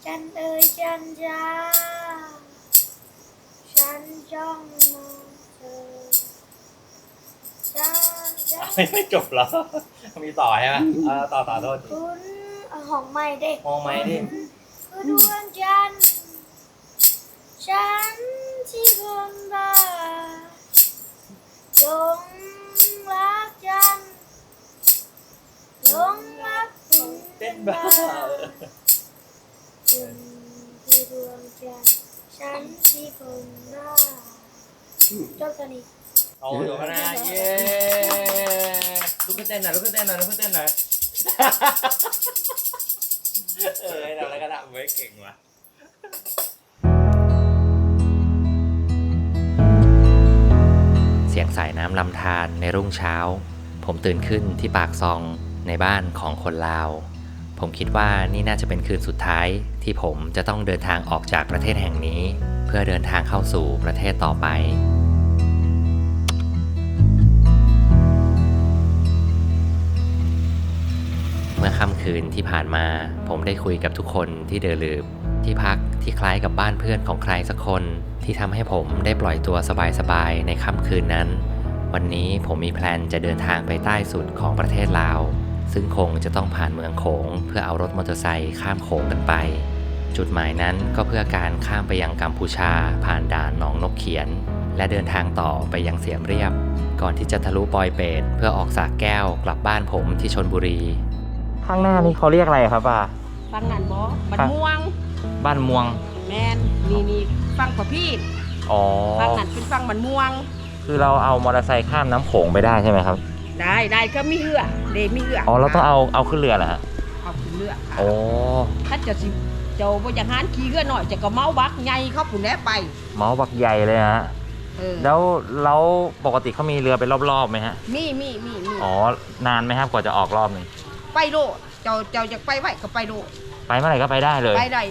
จันจันจาฉันจ้องมองเธอจ้า
ไม่จบเหรอมีต่อใช่ไหมต่อโทษที
คุณห้องใหม่เด็ก
มองไหมดิ
คือดวงจันทร์ฉันที่เบิ่งตาหลงรักจันทร์หลงรักคุณเป็นบ้าคุณคือดวงจันทร์ฉันที่เบิ่งตาจบกันนี้
โอ้ยนะเย้ลุกขึ้นเต้นหน่อยลุกขึ้นเต้นหน่อยลุกขึ้นเต้นหน่อยทำอะไรก็ทำไว้เก่งว่ะ
เสียงสายน้ำลำธารในรุ่งเช้าผมตื่นขึ้นที่ปากซองในบ้านของคนลาวผมคิดว่านี่น่าจะเป็นคืนสุดท้ายที่ผมจะต้องเดินทางออกจากประเทศแห่งนี้เพื่อเดินทางเข้าสู่ประเทศต่อไปเมื่อค่ำคืนที่ผ่านมาผมได้คุยกับทุกคนที่เดลืบที่พักที่คล้ายกับบ้านเพื่อนของใครสักคนที่ทำให้ผมได้ปล่อยตัวสบายๆในค่ำคืนนั้นวันนี้ผมมีแพลนจะเดินทางไปใต้สุดของประเทศลาวซึ่งคงจะต้องผ่านเมืองโขงเพื่อเอารถมอเตอร์ไซค์ข้ามโขงกันไปจุดหมายนั้นก็เพื่อการข้ามไปยังกัมพูชาผ่านด่านหนองนกเขียนและเดินทางต่อไปยังเสียมเรียบก่อนที่จะทะลุปอยเปตเพื่อออกสระแก้วกลับบ้านผมที่ชลบุรีข้างหน้านี้เขาเรียกอะไรครับป้า
ฟังนั่นบ่บ้านม่วง
บ้านม่วง
แมนนี่ฟังประพีด
อ๋อ
ฟังนั่นเป็นฟังบ้านม่วง
คือเราเอามอเตอร์ไซค์ข้ามน้ำโขงไปได้ใช่ไหมครับ
ได้ก็มีเรือมีเรือ
อ๋อเราต้องเอาขึ้นเรือเหรอฮะ
เอาขึ้นเรือค่ะ
โอ้
ถ้าจะสิเจ้าบ่อย่างนั้นขี่เรือหน่อยจะก็เมาบักใหญ่เขาผู้แลไป
เมาบักใหญ่เลยฮะแล้วปกติเขามีเรือไปรอบๆไหมฮะ
มี
อ๋อนานไหมครับกว่าจะออกรอบหนึ่ง
ไปโลเจ้าอยากไปไว้ก็ไปโล
ไปเมื่อไหร่ก็ไปได้เลย
ไปได้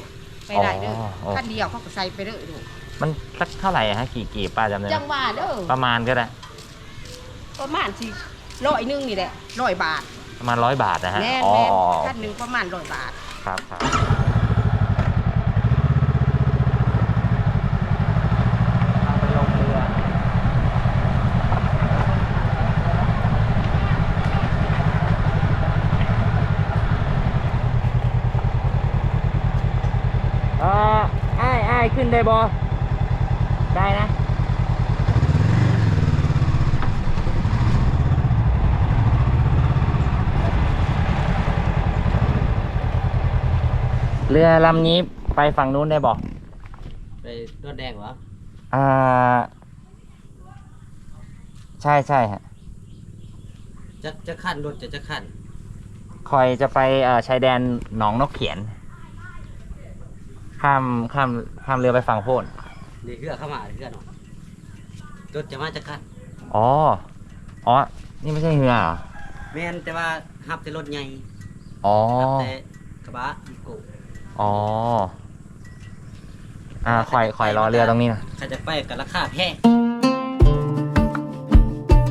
เด้อ
อ๋อ
คันเดียวเขาก็ใส่ไปเด้อดู
มันสักเท่าไหร่ฮะกี่กีบป้าจำได้ไหม
จังหวะเด้อ
ประมาณก็ได้
ประมาณสิ100นึงนี่แหละ100 บาท
ประมาณ100 บาทนะฮะ
แม่น
อ๋อ
คันนึงประมาณ100 บาท
ครับไปลงเรือ ขึ้นได้บ่ได้นะเรือลำนี้ไปฝั่งนู้นได้บ่
ไปรถแดงเหรอ
ใช่ใช่ฮะ
จะขั้นรถจะขั้น
คอยจะไปชายแดนหนองนกเขียน ข้ามเรือไปฝั่งโพน
นี่เรือเข้ามาเรือหน่อยรถจะมาจะขั้น
อ๋อ นี่ไม่ใช่เรือเหรอ
แม่นแต่ว่าหับแต่รถใหญ่
อ๋อ
หับแต่กระบะอีโก้
อ๋อ คอยรอเรือตรงนี้นะ
ใครจะไปกับราคาแพง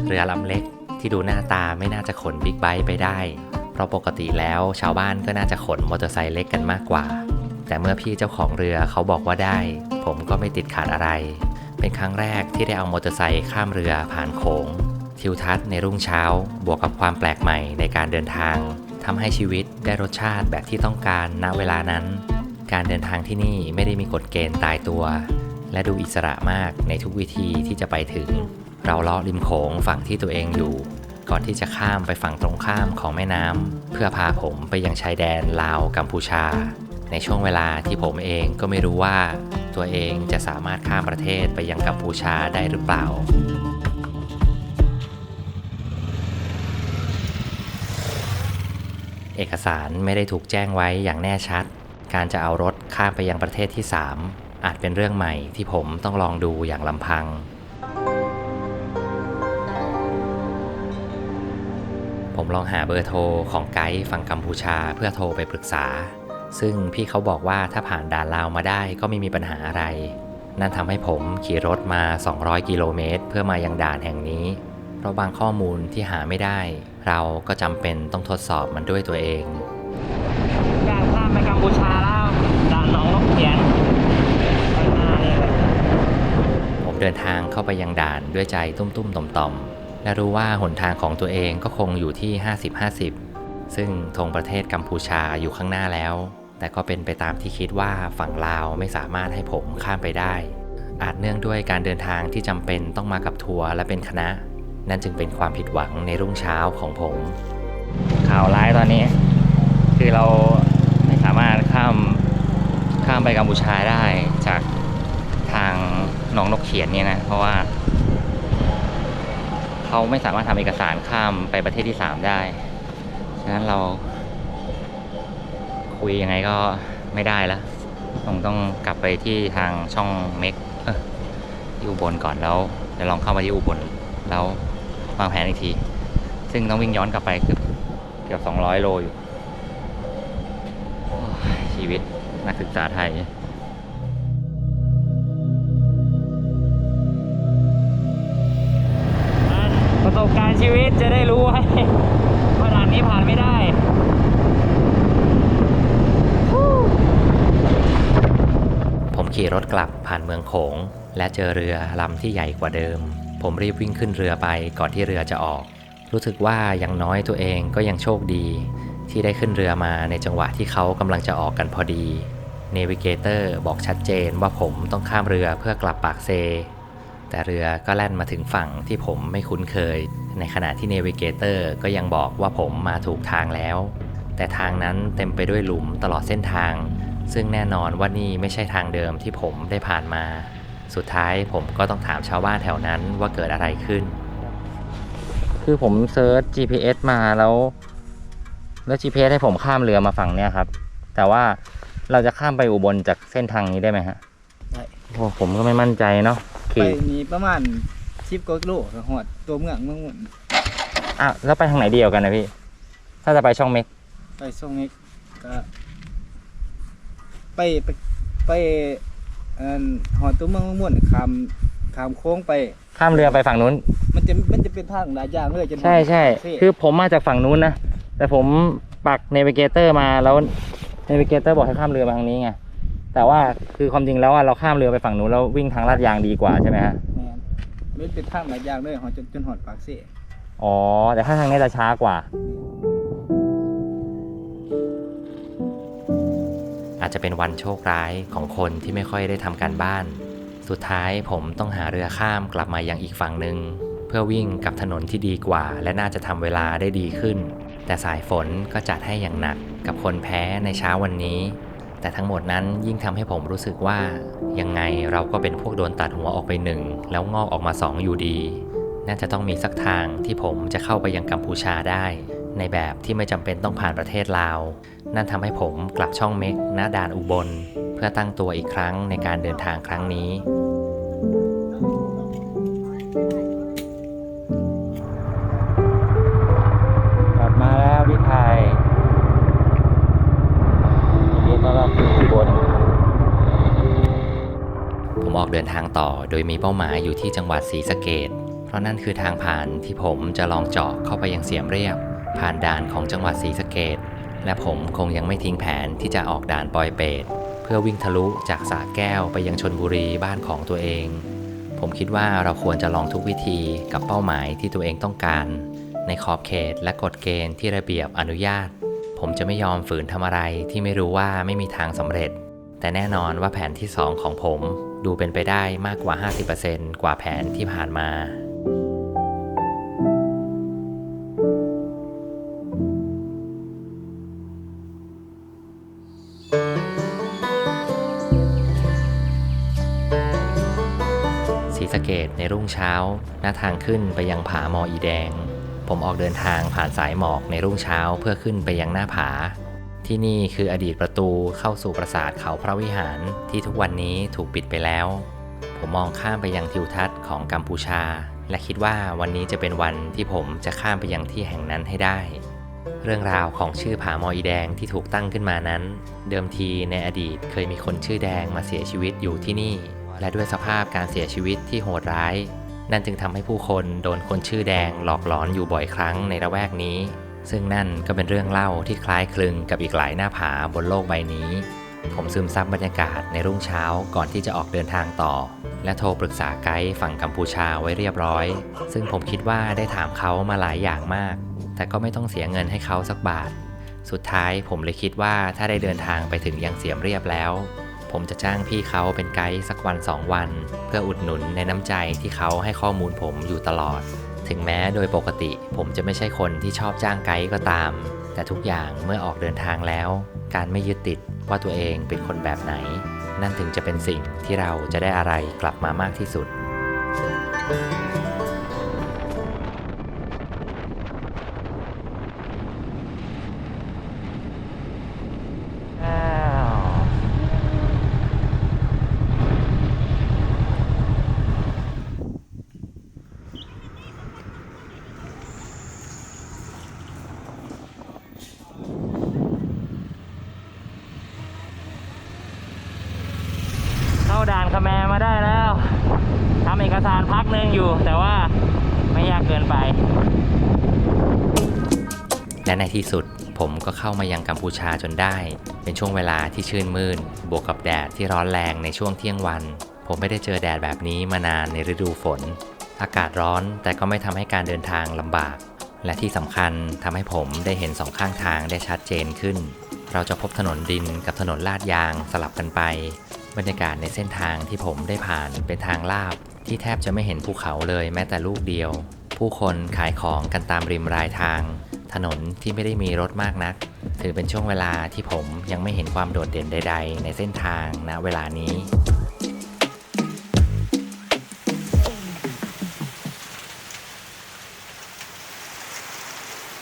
เรือลำเล็กที่ดูหน้าตาไม่น่าจะขนบิ๊กไบค์ไปได้ เพราะปกติแล้วชาวบ้านก็น่าจะขนมอเตอร์ไซค์เล็กกันมากกว่า แต่เมื่อพี่เจ้าของเรือเขาบอกว่าได้ ผมก็ไม่ติดขัดอะไร เป็นครั้งแรกที่ได้เอามอเตอร์ไซค์ข้ามเรือผ่านโขงทิวทัศน์ในรุ่งเช้าบวกกับความแปลกใหม่ในการเดินทางทำให้ชีวิตได้รสชาติแบบที่ต้องการณเวลานั้น การเดินทางที่นี่ไม่ได้มีกฎเกณฑ์ตายตัว และดูอิสระมากในทุกวิธีที่จะไปถึง เราเลาะริมโขงฝั่งที่ตัวเองอยู่ ก่อนที่จะข้ามไปฝั่งตรงข้ามของแม่น้ำเพื่อพาผมไปยังชายแดนลาวกัมพูชา ในช่วงเวลาที่ผมเองก็ไม่รู้ว่าตัวเองจะสามารถข้ามประเทศไปยังกัมพูชาได้หรือเปล่า เอกสารไม่ได้ถูกแจ้งไว้อย่างแน่ชัด การจะเอารถข้ามไปยังประเทศที่ 3 อาจเป็นเรื่องใหม่ที่ผมต้องลองดูอย่างลำพัง ผมลองหาเบอร์โทรของไกด์ฝั่งกัมพูชาเพื่อโทรไปปรึกษา ซึ่งพี่เขาบอกว่าถ้าผ่านด่านลาวมาได้ก็ไม่มีปัญหาอะไร นั่นทำให้ผมขี่รถมา 200 กิโลเมตรเพื่อมายังด่านแห่งนี้ เพราะบางข้อมูลที่หาไม่ได้ เราก็จำเป็นต้องทดสอบมันด้วยตัวเองอยากข้ามไปกัมพูชาแล้วด่านหนองนกเขียนไปหน้านี่เลยผมเดินทางเข้าไปยังด่านด้วยใจตุ้มๆต่อมๆและรู้ว่าหนทางของตัวเองก็คงอยู่ที่ 50-50 ซึ่งธงประเทศกัมพูชาอยู่ข้างหน้าแล้ว แต่ก็เป็นไปตามที่คิดว่าฝั่งลาวไม่สามารถให้ผมข้ามไปได้ อาจเนื่องด้วยการเดินทางที่จำเป็นต้องมากับทัวร์และเป็นคณะนั่นจึงเป็นความผิดหวังในรุ่งเช้าของผมข่าวร้ายตอนนี้คือเราไม่สามารถข้ามไปกัมพูชาได้จากทางหนองนกเขียนเนี่ยนะเพราะว่าเขาไม่สามารถทำเอกสารข้ามไปประเทศที่ 3 ได้ฉะนั้นเราคุยยังไงก็ไม่ได้แล้วต้องกลับไปที่ทางช่องเม็กที่อุบลก่อนแล้วจะลองเข้ามาที่อุบลแล้ววางแผนอีกทีซึ่งต้องวิ่งย้อนกลับไปเกือบ200 โลอยู่ชีวิตนักศึกษาไทยประสบการณ์ชีวิตจะได้รู้ไว้ว่าด่านนี้ผ่านไม่ได้ผมขี่รถกลับผ่านเมืองโขงและเจอเรือลำที่ใหญ่กว่าเดิมผมรีบวิ่งขึ้นเรือไปก่อนที่เรือจะออกรู้สึกว่าอย่างน้อยตัวเองก็ยังโชคดีที่ได้ขึ้นเรือมาในจังหวะที่เขากำลังจะออกกันพอดีเนวิเกเตอร์บอกชัดเจนว่าผมต้องข้ามเรือเพื่อกลับปากเซแต่เรือก็แล่นมาถึงฝั่งที่ผมไม่คุ้นเคยในขณะที่เนวิเกเตอร์ก็ยังบอกว่าผมมาถูกทางแล้วแต่ทางนั้นเต็มไปด้วยหลุมตลอดเส้นทางซึ่งแน่นอนว่านี่ไม่ใช่ทางเดิมที่ผมได้ผ่านมาสุดท้ายผมก็ต้องถามชาวบ้านแถวนั้นว่าเกิดอะไรขึ้นคือผมเซิร์ช GPS มาแล้ว GPS ให้ผมข้ามเรือมาฝั่งเนี้ยครับแต่ว่าเราจะข้ามไปอุบลจากเส้นทางนี้ได้ไหมฮะได้โอ้ผมก็ไม่มั่นใจเนาะ
ไปนี่ประมาณ10 กว่ากิโลหอดตัวเมืองมุ่น
แล้วไปทางไหนเดียวกันนะพี่ถ้าจะไปช่องเม็ก
ไปช่องเม็กก็ไปหอดตัวเมืองมุ่นข้ามโค้งไป
ข้ามเรือไปฝั่งนู้น
มันจะเป็นทางหลายอย่างเลย
ใช่คือผมมาจากฝั่งนู้นนะแต่ผมปักเนวิเกเตอร์มาแล้วเนวิเกเตอร์บอกให้ข้ามเรือมาทางนี้ไงแต่ว่าคือความจริงแล้วเราข้ามเรือไปฝั่งนู้นแล้ววิ่งทางลาดยางดีกว่าใช่ไหมฮะ
มันเป็นทางหลายอย่างเลยจนหอดปากเซ่
แต่ถ้าทางนี้จะช้ากว่า อาจจะเป็นวันโชคร้ายของคนที่ไม่ค่อยได้ทำการบ้าน สุดท้ายผมต้องหาเรือข้ามกลับมายังอีกฝั่งหนึ่งเพื่อวิ่งกับถนนที่ดีกว่าและน่าจะทำเวลาได้ดีขึ้นแต่สายฝนก็จัดให้อย่างหนักกับคนแพ้ในเช้าวันนี้แต่ทั้งหมดนั้นยิ่งทำให้ผมรู้สึกว่ายังไงเราก็เป็นพวกโดนตัดหัวออกไปหนึ่งแล้วงอกออกมา2อยู่ดีน่าจะต้องมีสักทางที่ผมจะเข้าไปยังกัมพูชาได้ในแบบที่ไม่จำเป็นต้องผ่านประเทศลาวนั่นทำให้ผมกลับช่องเม็กณด่านอุบลเพื่อตั้งตัวอีกครั้งในการเดินทางครั้งนี้กลับมาแล้วพี่ไทยยินดีต้อนรับสู่อุบลผมออกเดินทางต่อโดยมีเป้าหมายอยู่ที่จังหวัดศรีสะเกษเพราะนั่นคือทางผ่านที่ผมจะลองเจาะเข้าไปยังเสียมเรียบผ่านด่านของจังหวัดศรีสะเกษและผมคงยังไม่ทิ้งแผนที่จะออกด่านปอยเปตเพื่อวิ่งทะลุจากสระแก้วไปยังชลบุรีบ้านของตัวเองผมคิดว่าเราควรจะลองทุกวิธีกับเป้าหมายที่ตัวเองต้องการในขอบเขตและกฎเกณฑ์ที่ระเบียบอนุญาตผมจะไม่ยอมฝืนทำอะไรที่ไม่รู้ว่าไม่มีทางสำเร็จแต่แน่นอนว่าแผนที่2ของผมดูเป็นไปได้มากกว่า 50% กว่าแผนที่ผ่านมาศรีสะเกษในรุ่งเช้าหน้าทางขึ้นไปยังผามออีแดงผมออกเดินทางผ่านสายหมอกในรุ่งเช้าเพื่อขึ้นไปยังหน้าผาที่นี่คืออดีตประตูเข้าสู่ปราสาทเขาพระวิหารที่ทุกวันนี้ถูกปิดไปแล้วผมมองข้ามไปยังทิวทัศน์ของกัมพูชาและคิดว่าวันนี้จะเป็นวันที่ผมจะข้ามไปยังที่แห่งนั้นให้ได้เรื่องราวของชื่อผามออีแดงที่ถูกตั้งขึ้นมานั้นเดิมทีในอดีตเคยมีคนชื่อแดงมาเสียชีวิตอยู่ที่นี่และด้วยสภาพการเสียชีวิตที่โหดร้ายนั่นจึงทำให้ผู้คนโดนคนชื่อแดงหลอกหลอนอยู่บ่อยครั้งในละแวกนี้ซึ่งนั่นก็เป็นเรื่องเล่าที่คล้ายคลึงกับอีกหลายหน้าผาบนโลกใบนี้ผมซึมซับบรรยากาศในรุ่งเช้าก่อนที่จะออกเดินทางต่อและโทรปรึกษาไกด์ฝั่งกัมพูชาไว้เรียบร้อยซึ่งผมคิดว่าได้ถามเขามาหลายอย่างมากแต่ก็ไม่ต้องเสียเงินให้เขาสักบาทสุดท้ายผมเลยคิดว่าถ้าได้เดินทางไปถึงยังเสียมเรียบแล้วผมจะจ้างพี่เขาเป็นไกด์สักวัน2 วันเพื่ออุดหนุนในน้ำใจที่เขาให้ข้อมูลผมอยู่ตลอดถึงแม้โดยปกติผมจะไม่ใช่คนที่ชอบจ้างไกด์ก็ตามแต่ทุกอย่างเมื่อออกเดินทางแล้วการไม่ยึดติดว่าตัวเองเป็นคนแบบไหนนั่นถึงจะเป็นสิ่งที่เราจะได้อะไรกลับมามากที่สุดเข้าด่านคแมมาได้แล้วทำเอกสารพักนึงอยู่แต่ว่าไม่ยากเกินไปและในที่สุดผมก็เข้ามายังกัมพูชาจนได้เป็นช่วงเวลาที่ชื่นมื่นบวกกับแดดที่ร้อนแรงในช่วงเที่ยงวันผมไม่ได้เจอแดดแบบนี้มานานในฤดูฝนอากาศร้อนแต่ก็ไม่ทำให้การเดินทางลำบากและที่สำคัญทำให้ผมได้เห็น2 ข้างทางได้ชัดเจนขึ้นเราจะพบถนนดินกับถนนลาดยางสลับกันไปบรรยากาศในเส้นทางที่ผมได้ผ่านเป็นทางลาดที่แทบจะไม่เห็นภูเขาเลยแม้แต่ลูกเดียวผู้คนขายของกันตามริมรายทางถนนที่ไม่ได้มีรถมากนักถือเป็นช่วงเวลาที่ผมยังไม่เห็นความโดดเด่นใดๆในเส้นทางณเวลานี้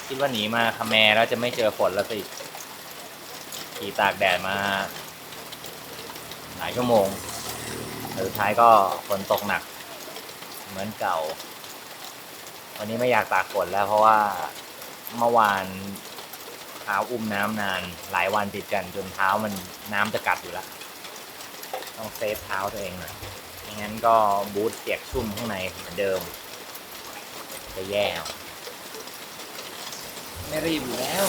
คิดว่าหนีมาคแมแล้วจะไม่เจอฝนแล้วสิขี่ตากแดดมาหลายชั่วโมงสุดท้ายก็ฝนตกหนักเหมือนเก่าวันนี้ไม่อยากตากฝนแล้วเพราะว่าเมื่อวานเท้าอุ้มน้ำนานหลายวันติดกันจนเท้ามันน้ำจะกัดอยู่แล้วต้องเซฟเท้าตัวเองหน่อยไม่งั้นก็บูทเปียกชุ่มข้างในเหมือนเดิมจะแย่ไม่รีบอยู่แล้ว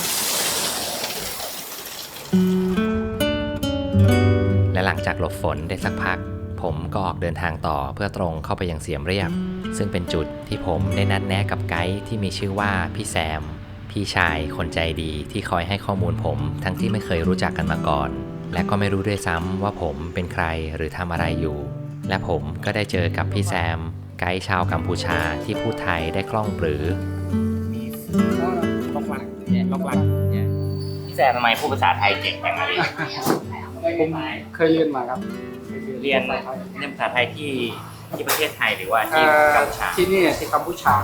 และหลังจากหลบฝนได้สักพักผมก็ออกเดินทางต่อเพื่อตรงเข้าไปยังเสียมเรียบซึ่งเป็นจุดที่ผมได้นัดแนะกับไกด์ที่มีชื่อว่าพี่แซมพี่ชายคนใจดีที่คอยให้ข้อมูลผมทั้งที่ไม่เคยรู้จักกันมาก่อน และก็ไม่รู้ด้วยซ้ำว่าผมเป็นใครหรือทำอะไรอยู่ และผมก็ได้เจอกับพี่แซมไกด์ชาวกัมพูชาที่พูดไทยได้คล่องปรือ
ล็อกหลักเนี่ยล็อกหลักเนี่ยพี่แซมทำไมพูดภาษาไทยเก่งจังเลย
ผมเคยเรียนมาครับ
เรียนภาษาไทยที่ประเทศไทยหรือว่าที่กัมพูชา
ที่นี่ที่กัมพูชา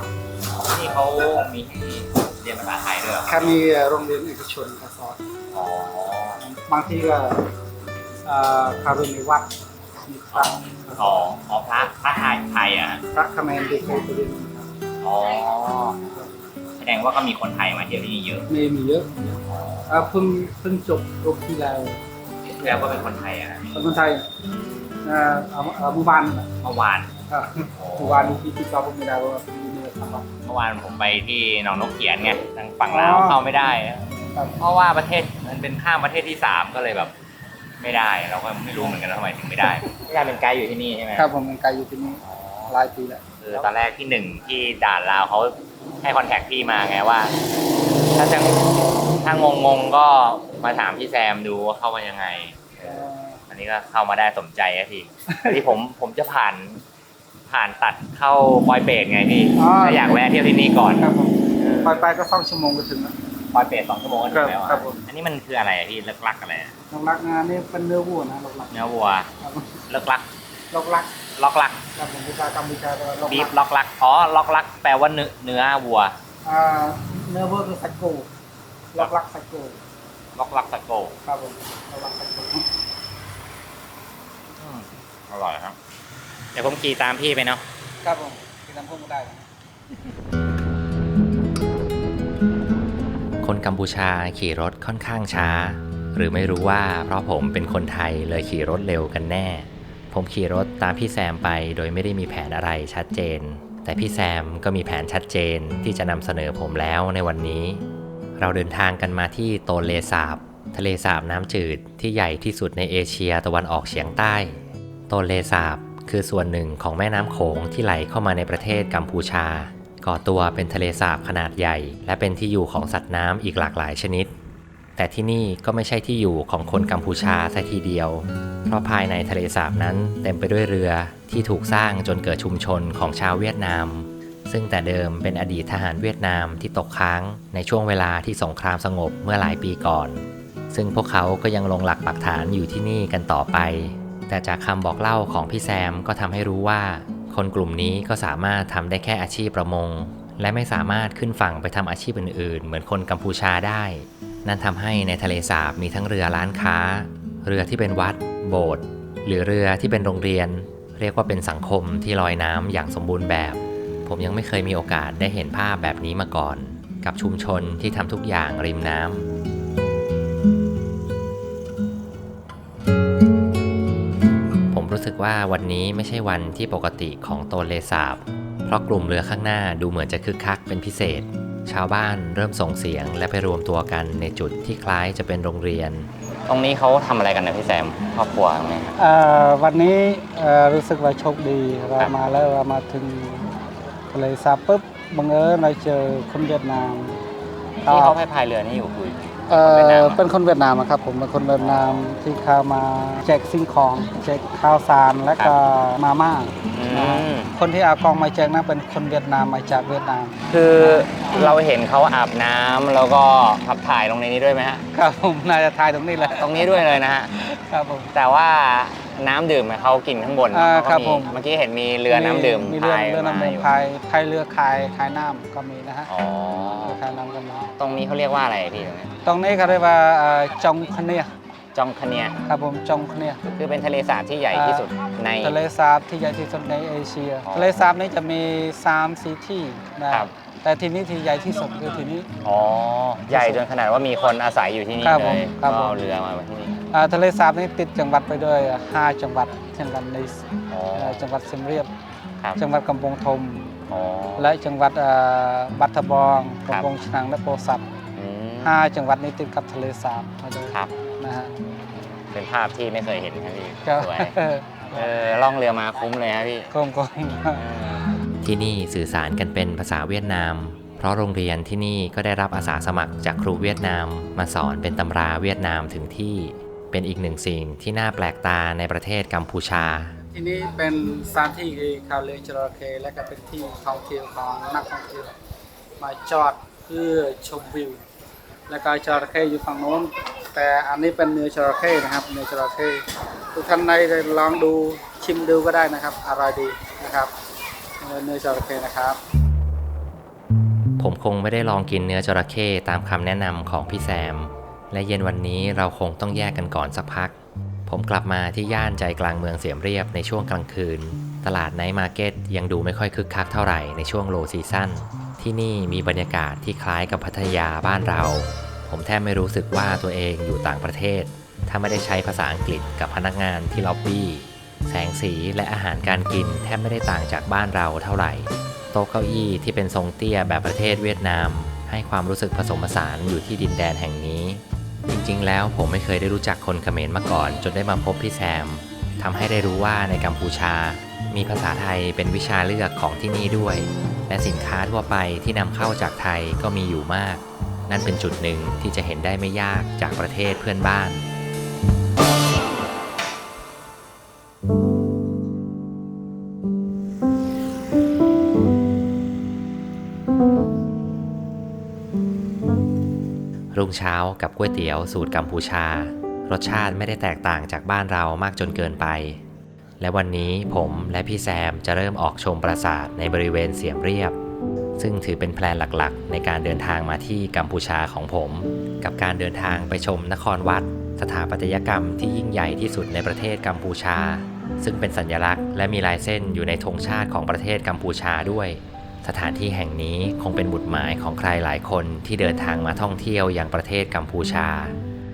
ที่เขามีให้เรียนภาษาไทยด้วยเหรอ
แค่มีโรงเรียนเอกชนก็สอน
อ๋อบ
างทีก็คารุณิวัฒน์มีพระ
อ๋อพระไทยอ่ะ
พระคเมนที่เคยไปเรียนครับ
อ๋อแสดงว่าก็มีคนไทยมาเที่ยวที่นี่เยอะ
มีเยอะเพิ่งจบจบที่แล้ว
แล้วก็เป็นคนไทยอ่ะ
คนไทยเมื่อวาน
เมื่อวาน
ที่จอบไม่ได้ว่าเป็นเรื่องครับ
เมื่อวานผมไปที่หนองนกเขียนไงทางฝั่งลาวเข้าไม่ได้เพราะว่าประเทศมันเป็นข้ามประเทศที่3ก็เลยแบบไม่ได้เราก็ไม่รู้เหมือนกันว่าทำไมถึงไม่ได้พี่การเป็นไกด์อยู่ที่นี่ใช่ไหม
ครับผมเป็นไกด์อยู่ที่นี่หลายปีแล้ว
คือตอนแรกที่1ที่ด่านลาวเขาให้คอนแทคพี่มาไงว่าถ้างงก็มาถามพี่แซมดูว่าเข้ามายังไงอันนี้ก็เข้ามาได้สมใจทีที่ผมจะผ่านตัดเข้าปอยเปตไงพี่ถ้าอยากแวะเที่ยวที่นี่ก่อน
ครับผมไปก็2 ชั่วโมงก็ถึงแล้ว
ปอยเปต2 ชั่วโมงก็ถึงแล้ว
ครับผม
อันนี้มันคืออะไรพี่เลิกลักอะไร
ลกลักงานนี่เป็นเนื้อวัวนะลกลัก
เนื้อวัวเลิกลัก
ลกลัก
ล็อกลัก
ครับผมภาษากัมพูชาเรียกว่าลก
บี
ลั
ฟ
ก
ล็อกลักอ๋อล็อกลักแปลว่าเนื้อวัว
เนื้อวัวคือสักโกลกลักสักโก
ล็อกลักสะโก
ครับผมลกลักสักโก
อร่อยครับเดี๋ยวผมขี่ตามพี่ไปเนาะ
ครับผมที่ทำพุ่งได้
คนกัมพูชาขี่รถค่อนข้างช้า หรือไม่รู้ว่าเพราะผมเป็นคนไทยเลยขี่รถเร็วกันแน่ ผมขี่รถตามพี่แซมไปโดยไม่ได้มีแผนอะไรชัดเจน แต่พี่แซมก็มีแผนชัดเจนที่จะนำเสนอผมแล้วในวันนี้ เราเดินทางกันมาที่โตนเลสาบทะเลสาบน้ำจืดที่ใหญ่ที่สุดในเอเชียตะวันออกเฉียงใต้โตนเลสาบคือส่วนหนึ่งของแม่น้ำโขงที่ไหลเข้ามาในประเทศกัมพูชาก่อตัวเป็นทะเลสาบขนาดใหญ่และเป็นที่อยู่ของสัตว์น้ำอีกหลากหลายชนิดแต่ที่นี่ก็ไม่ใช่ที่อยู่ของคนกัมพูชาซะทีเดียวเพราะภายในทะเลสาบนั้นเต็มไปด้วยเรือที่ถูกสร้างจนเกิดชุมชนของชาวเวียดนามซึ่งแต่เดิมเป็นอดีตทหารเวียดนามที่ตกค้างในช่วงเวลาที่สงครามสงบเมื่อหลายปีก่อนซึ่งพวกเขาก็ยังลงหลักปักฐานอยู่ที่นี่กันต่อไปแต่จากคำบอกเล่าของพี่แซมก็ทำให้รู้ว่าคนกลุ่มนี้ก็สามารถทำได้แค่อาชีพประมงและไม่สามารถขึ้นฝั่งไปทำอาชีพอื่นๆเหมือนคนกัมพูชาได้นั่นทำให้ในทะเลสาบมีทั้งเรือร้านค้าเรือที่เป็นวัดโบสถ์หรือเรือที่เป็นโรงเรียนเรียกว่าเป็นสังคมที่ลอยน้ำอย่างสมบูรณ์แบบผมยังไม่เคยมีโอกาสได้เห็นภาพแบบนี้มาก่อนกับชุมชนที่ทำทุกอย่างริมน้ำผมรู้สึกว่าวันนี้ไม่ใช่วันที่ปกติของโตนเลสาบเพราะกลุ่มเรือข้างหน้าดูเหมือนจะคึกคักเป็นพิเศษชาวบ้านเริ่มส่งเสียงและไปรวมตัวกันในจุดที่คล้ายจะเป็นโรงเรียนตรงนี้เขาทำอะไรกันนะพี่แซมครอบครัวตรงนี้ครับ
วันนี้รู้สึกว่าโชคดีเรามาแล้วเรามาถึงทะเลสาบปุ๊บบังเอิญเราเจอคนเวียดนาม
ที่เขาพายเรือนี่อยู่คุย
เป็นคนเวียดนามครับผมเป็นคนเวียดนามที่เข้ามาแจกสิ่งของแจกข้าวสารและก็มาม่าคนที่เอากองมาแจกนั้นเป็นคนเวียดนามมาจากเวียดนาม
คือเราเห็นเขาอาบน้ำแล้วก็ขับถ่ายลงในนี้ด้วยไหมฮะ
ครับผมน่าจะถ่ายตรงนี้แหละ
ตรงนี้ด้วยเลยนะฮะ
ครับผม
แต่ว่าน้ำดื่มเขากินข้างบน
ครับผม
เมื่อกี้เห็นมีเรือน้ำดื่ม
มีเรือน้ำดื่มพายเรือขายน้ำก็มีนะฮะขายน้ำก็มี
ตรงนี้เขาเรียกว่าอะไรพี่
ตรงนี้เขาเรียกว่าจองคะเนียครับผมจองคะเนีย
คือเป็นทะเลสาบที่ใหญ่ที่สุดใน
ทะเลสาบที่ใหญ่ที่สุดในเอเชียทะเลสาบนี้จะมี3-4ที่นะครับแต่ที่นี้ที่ใหญ่ที่สุดคือที่นี้
ใหญ่จนขนาดว่ามีคนอาศัยอยู่ที่นี่เลยก็เอาเรือมาที่นี่
ทะเลสาบนี้ติดจังหวัดไปด้วย5 จังหวัดเช่นกันในจังหวัดเชียงเรียบจังหวัดกำปงธมและจังหวัดบัตรบองกำปงฉนังและโพสัต5 จังหวัดนี้ติดกับทะเลสาบมาด้วยนะฮะ
เป็นภาพที่ไม่เคยเห็นครับพี่สวยล่องเรือมาคุ้มเลยครับพี่
คุ้ม
ที่นี่สื่อสารกันเป็นภาษาเวียดนามเพราะโรงเรียนที่นี่ก็ได้รับอาสาสมัครจากครูเวียดนามมาสอนเป็นตำราเวียดนามถึงที่ เป็นอีกหนึ่งสิ่งที่น่าแปลกตาในประเทศกัมพูชา
ที่นี่เป็นสถานที่เขาเลี้ยงจระเข้และก็เป็นที่ท่องเที่ยวของนักท่องเที่ยวมาจอดเพื่อชมวิวและก็จระเข้อยู่ฝั่งโน้นแต่อันนี้เป็นเนื้อจระเข้นะครับเนื้อจระเข้ทุกท่านในลองดูชิมดูก็ได้นะครับอร่อยดีนะครับเนื้อจระเข้นะครับ
ผมคงไม่ได้ลองกินเนื้อจระเข้ตามคำแนะนำของพี่แซมและเย็นวันนี้เราคงต้องแยกกันก่อนสักพักผมกลับมาที่ย่านใจกลางเมืองเสียมเรียบในช่วงกลางคืนตลาดไนท์มาร์เก็ตยังดูไม่ค่อยคึกคักเท่าไหร่ในช่วงโลซีซั่นที่นี่มีบรรยากาศที่คล้ายกับพัทยาบ้านเราผมแทบไม่รู้สึกว่าตัวเองอยู่ต่างประเทศถ้าไม่ได้ใช้ภาษาอังกฤษกับพนักงานที่ล็อบบี้แสงสีและอาหารการกินแทบไม่ได้ต่างจากบ้านเราเท่าไหร่โต๊ะเก้าอี้ที่เป็นทรงเตี้ยแบบประเทศเวียดนามให้ความรู้สึกผสมผสานอยู่ที่ดินแดนแห่งนี้จริงๆแล้วผมไม่เคยได้รู้จักคนเขมรมาก่อนจนได้มาพบพี่แซมทำให้ได้รู้ว่าในกัมพูชามีภาษาไทยเป็นวิชาเลือกของที่นี่ด้วยและสินค้าทั่วไปที่นำเข้าจากไทยก็มีอยู่มากนั่นเป็นจุดหนึ่งที่จะเห็นได้ไม่ยากจากประเทศเพื่อนบ้านรุ่งเช้ากับก๋วยเตี๋ยวสูตรกัมพูชารสชาติไม่ได้แตกต่างจากบ้านเรามากจนเกินไปและวันนี้ผมและพี่แซมจะเริ่มออกชมปราสาทในบริเวณเสียมเรียบซึ่งถือเป็นแพลนหลักๆในการเดินทางมาที่กัมพูชาของผมกับการเดินทางไปชมนครวัดสถาปัตยกรรมที่ยิ่งใหญ่ที่สุดในประเทศกัมพูชาซึ่งเป็นสัญลักษณ์และมีลายเส้นอยู่ในธงชาติของประเทศกัมพูชาด้วยสถานที่แห่งนี้คงเป็นหมุดหมายของใครหลายคนที่เดินทางมาท่องเที่ยวยังประเทศกัมพูชา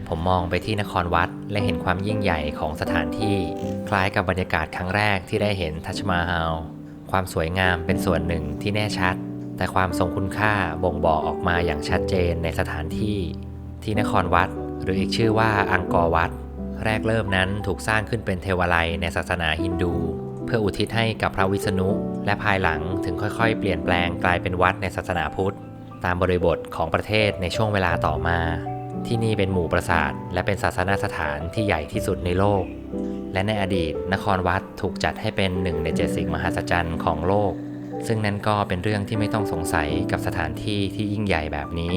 ผมมองไปที่นครวัดและเห็นความยิ่งใหญ่ของสถานที่คล้ายกับบรรยากาศครั้งแรกที่ได้เห็นทัชมาฮาลความสวยงามเป็นส่วนหนึ่งที่แน่ชัดแต่ความทรงคุณค่าบ่งบอกออกมาอย่างชัดเจนในสถานที่นครวัดหรืออีกชื่อว่าอังกอร์วัดแรกเริ่มนั้นถูกสร้างขึ้นเป็นเทวาลัยในศาสนาฮินดูเพื่ออุทิศให้กับพระวิษณุและภายหลังถึงค่อยๆเปลี่ยนแปลงกลายเป็นวัดในศาสนาพุทธตามบริบทของประเทศในช่วงเวลาต่อมาที่นี่เป็นหมู่ปราสาทและเป็นศาสนสถานที่ใหญ่ที่สุดในโลกและในอดีตนครวัดถูกจัดให้เป็น1 ใน 7 สิ่งมหัศจรรย์ของโลกซึ่งนั่นก็เป็นเรื่องที่ไม่ต้องสงสัยกับสถานที่ที่ยิ่งใหญ่แบบนี้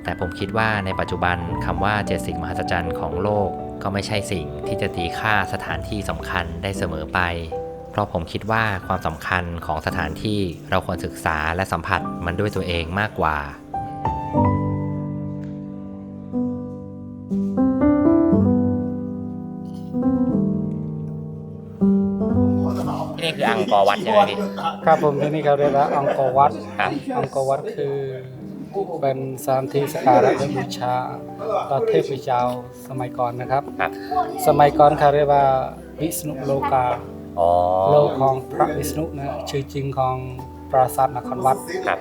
แต่ผมคิดว่าในปัจจุบันคำว่า7 สิ่งมหัศจรรย์ของโลกก็ไม่ใช่สิ่งที่จะตีค่าสถานที่สำคัญได้เสมอไปเพราะผมคิดว่าความสำคัญของสถานที่เราควรศึกษาและสัมผัสมันด้วยตัวเองมากกว่าที่นี่คืออังกอร์วัดใช่ไหมพี่
ครับผมที่นี่เขาเรียกว่าอังกอร์วัดอังกอร์วัดคือเป็นสถานที่สักการะบูชาพระเทพเจ้าสมัยก่อนนะครับสมัยก่อนเขาเรียกว่าวิษณุโลกาโลกของพระวิษณุนะชื่อจริงของปราสาทนครวัด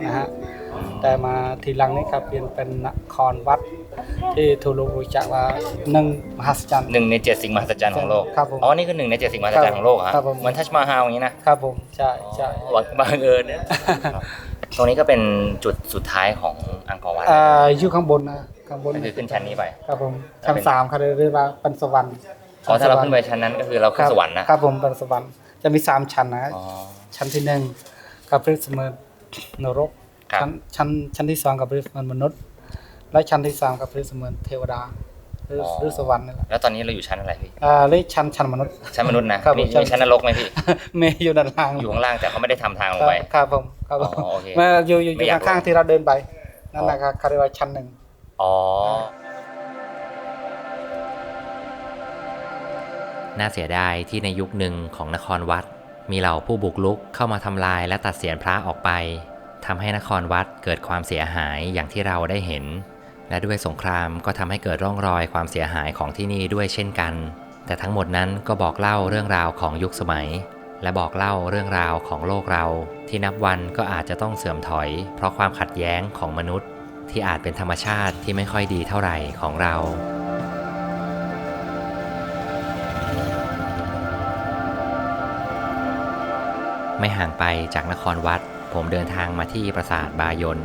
นะฮะแต่มาทีหลังนี้ครับเปลี่ยนเป็นนครวัดที่ทั่วโลกรู้จักว่า1 มหัศจรรย์
1 ใน 7 สิ่งมหัศจรรย์ของโลก
ครับผม
อ๋อนี่คือ1 ใน 7 สิ่งมหัศจรรย์ของโลกครับเหมือนทัชมาฮาลอย่างนี้นะครับ
ผมใช่ใช่
บังเอิญเนี่ยตรงนี้ก็เป็นจุดสุดท้ายของอังกอร์วัด
อยู่ข้างบนนะข้างบน
คือขึ้นชั้นนี้ไป
ครับผมชั้น3เขาเรียกว่าเป็นสวรรค์
ถ้าเราขึ้นไปชั้นนั้นก็คือเราขึ้นสวรรค์นะครับ
ผมเป็นสวรรค์จะมี3ชั้นนะชั้นที่1กับเปรียบเสมือนนรกชั้นที่2กับเปรียบเสมือนมนุษย์และชั้นที่3กับเปรียบเสมือนเทวดาหรือสวรรค์นี่แหละ
แล้วตอนนี้เราอยู่ชั้นอะไรพี่
เลขชั้นมนุษย์
นะมีชั้นนรกไหมพี่
ไม่อยู่ด้านล่าง
อยู่ข้างล่างแต่เขาไม่ได้ทำทางลงไป
ครับผมมาอยู่ข้างๆที่เราเดินไปนั่นแหละครับเขาเรียกว่าชั้น1
น่าเสียดายที่ในยุคหนึ่งของนครวัดมีเหล่าผู้บุกรุกเข้ามาทำลายและตัดเศียรพระออกไปทำให้นครวัดเกิดความเสียหายอย่างที่เราได้เห็นและด้วยสงครามก็ทำให้เกิดร่องรอยความเสียหายของที่นี่ด้วยเช่นกันแต่ทั้งหมดนั้นก็บอกเล่าเรื่องราวของยุคสมัยและบอกเล่าเรื่องราวของโลกเราที่นับวันก็อาจจะต้องเสื่อมถอยเพราะความขัดแย้งของมนุษย์ที่อาจเป็นธรรมชาติที่ไม่ค่อยดีเท่าไหร่ของเราไม่ห่างไปจากนครวัดผมเดินทางมาที่ปราสาทบายน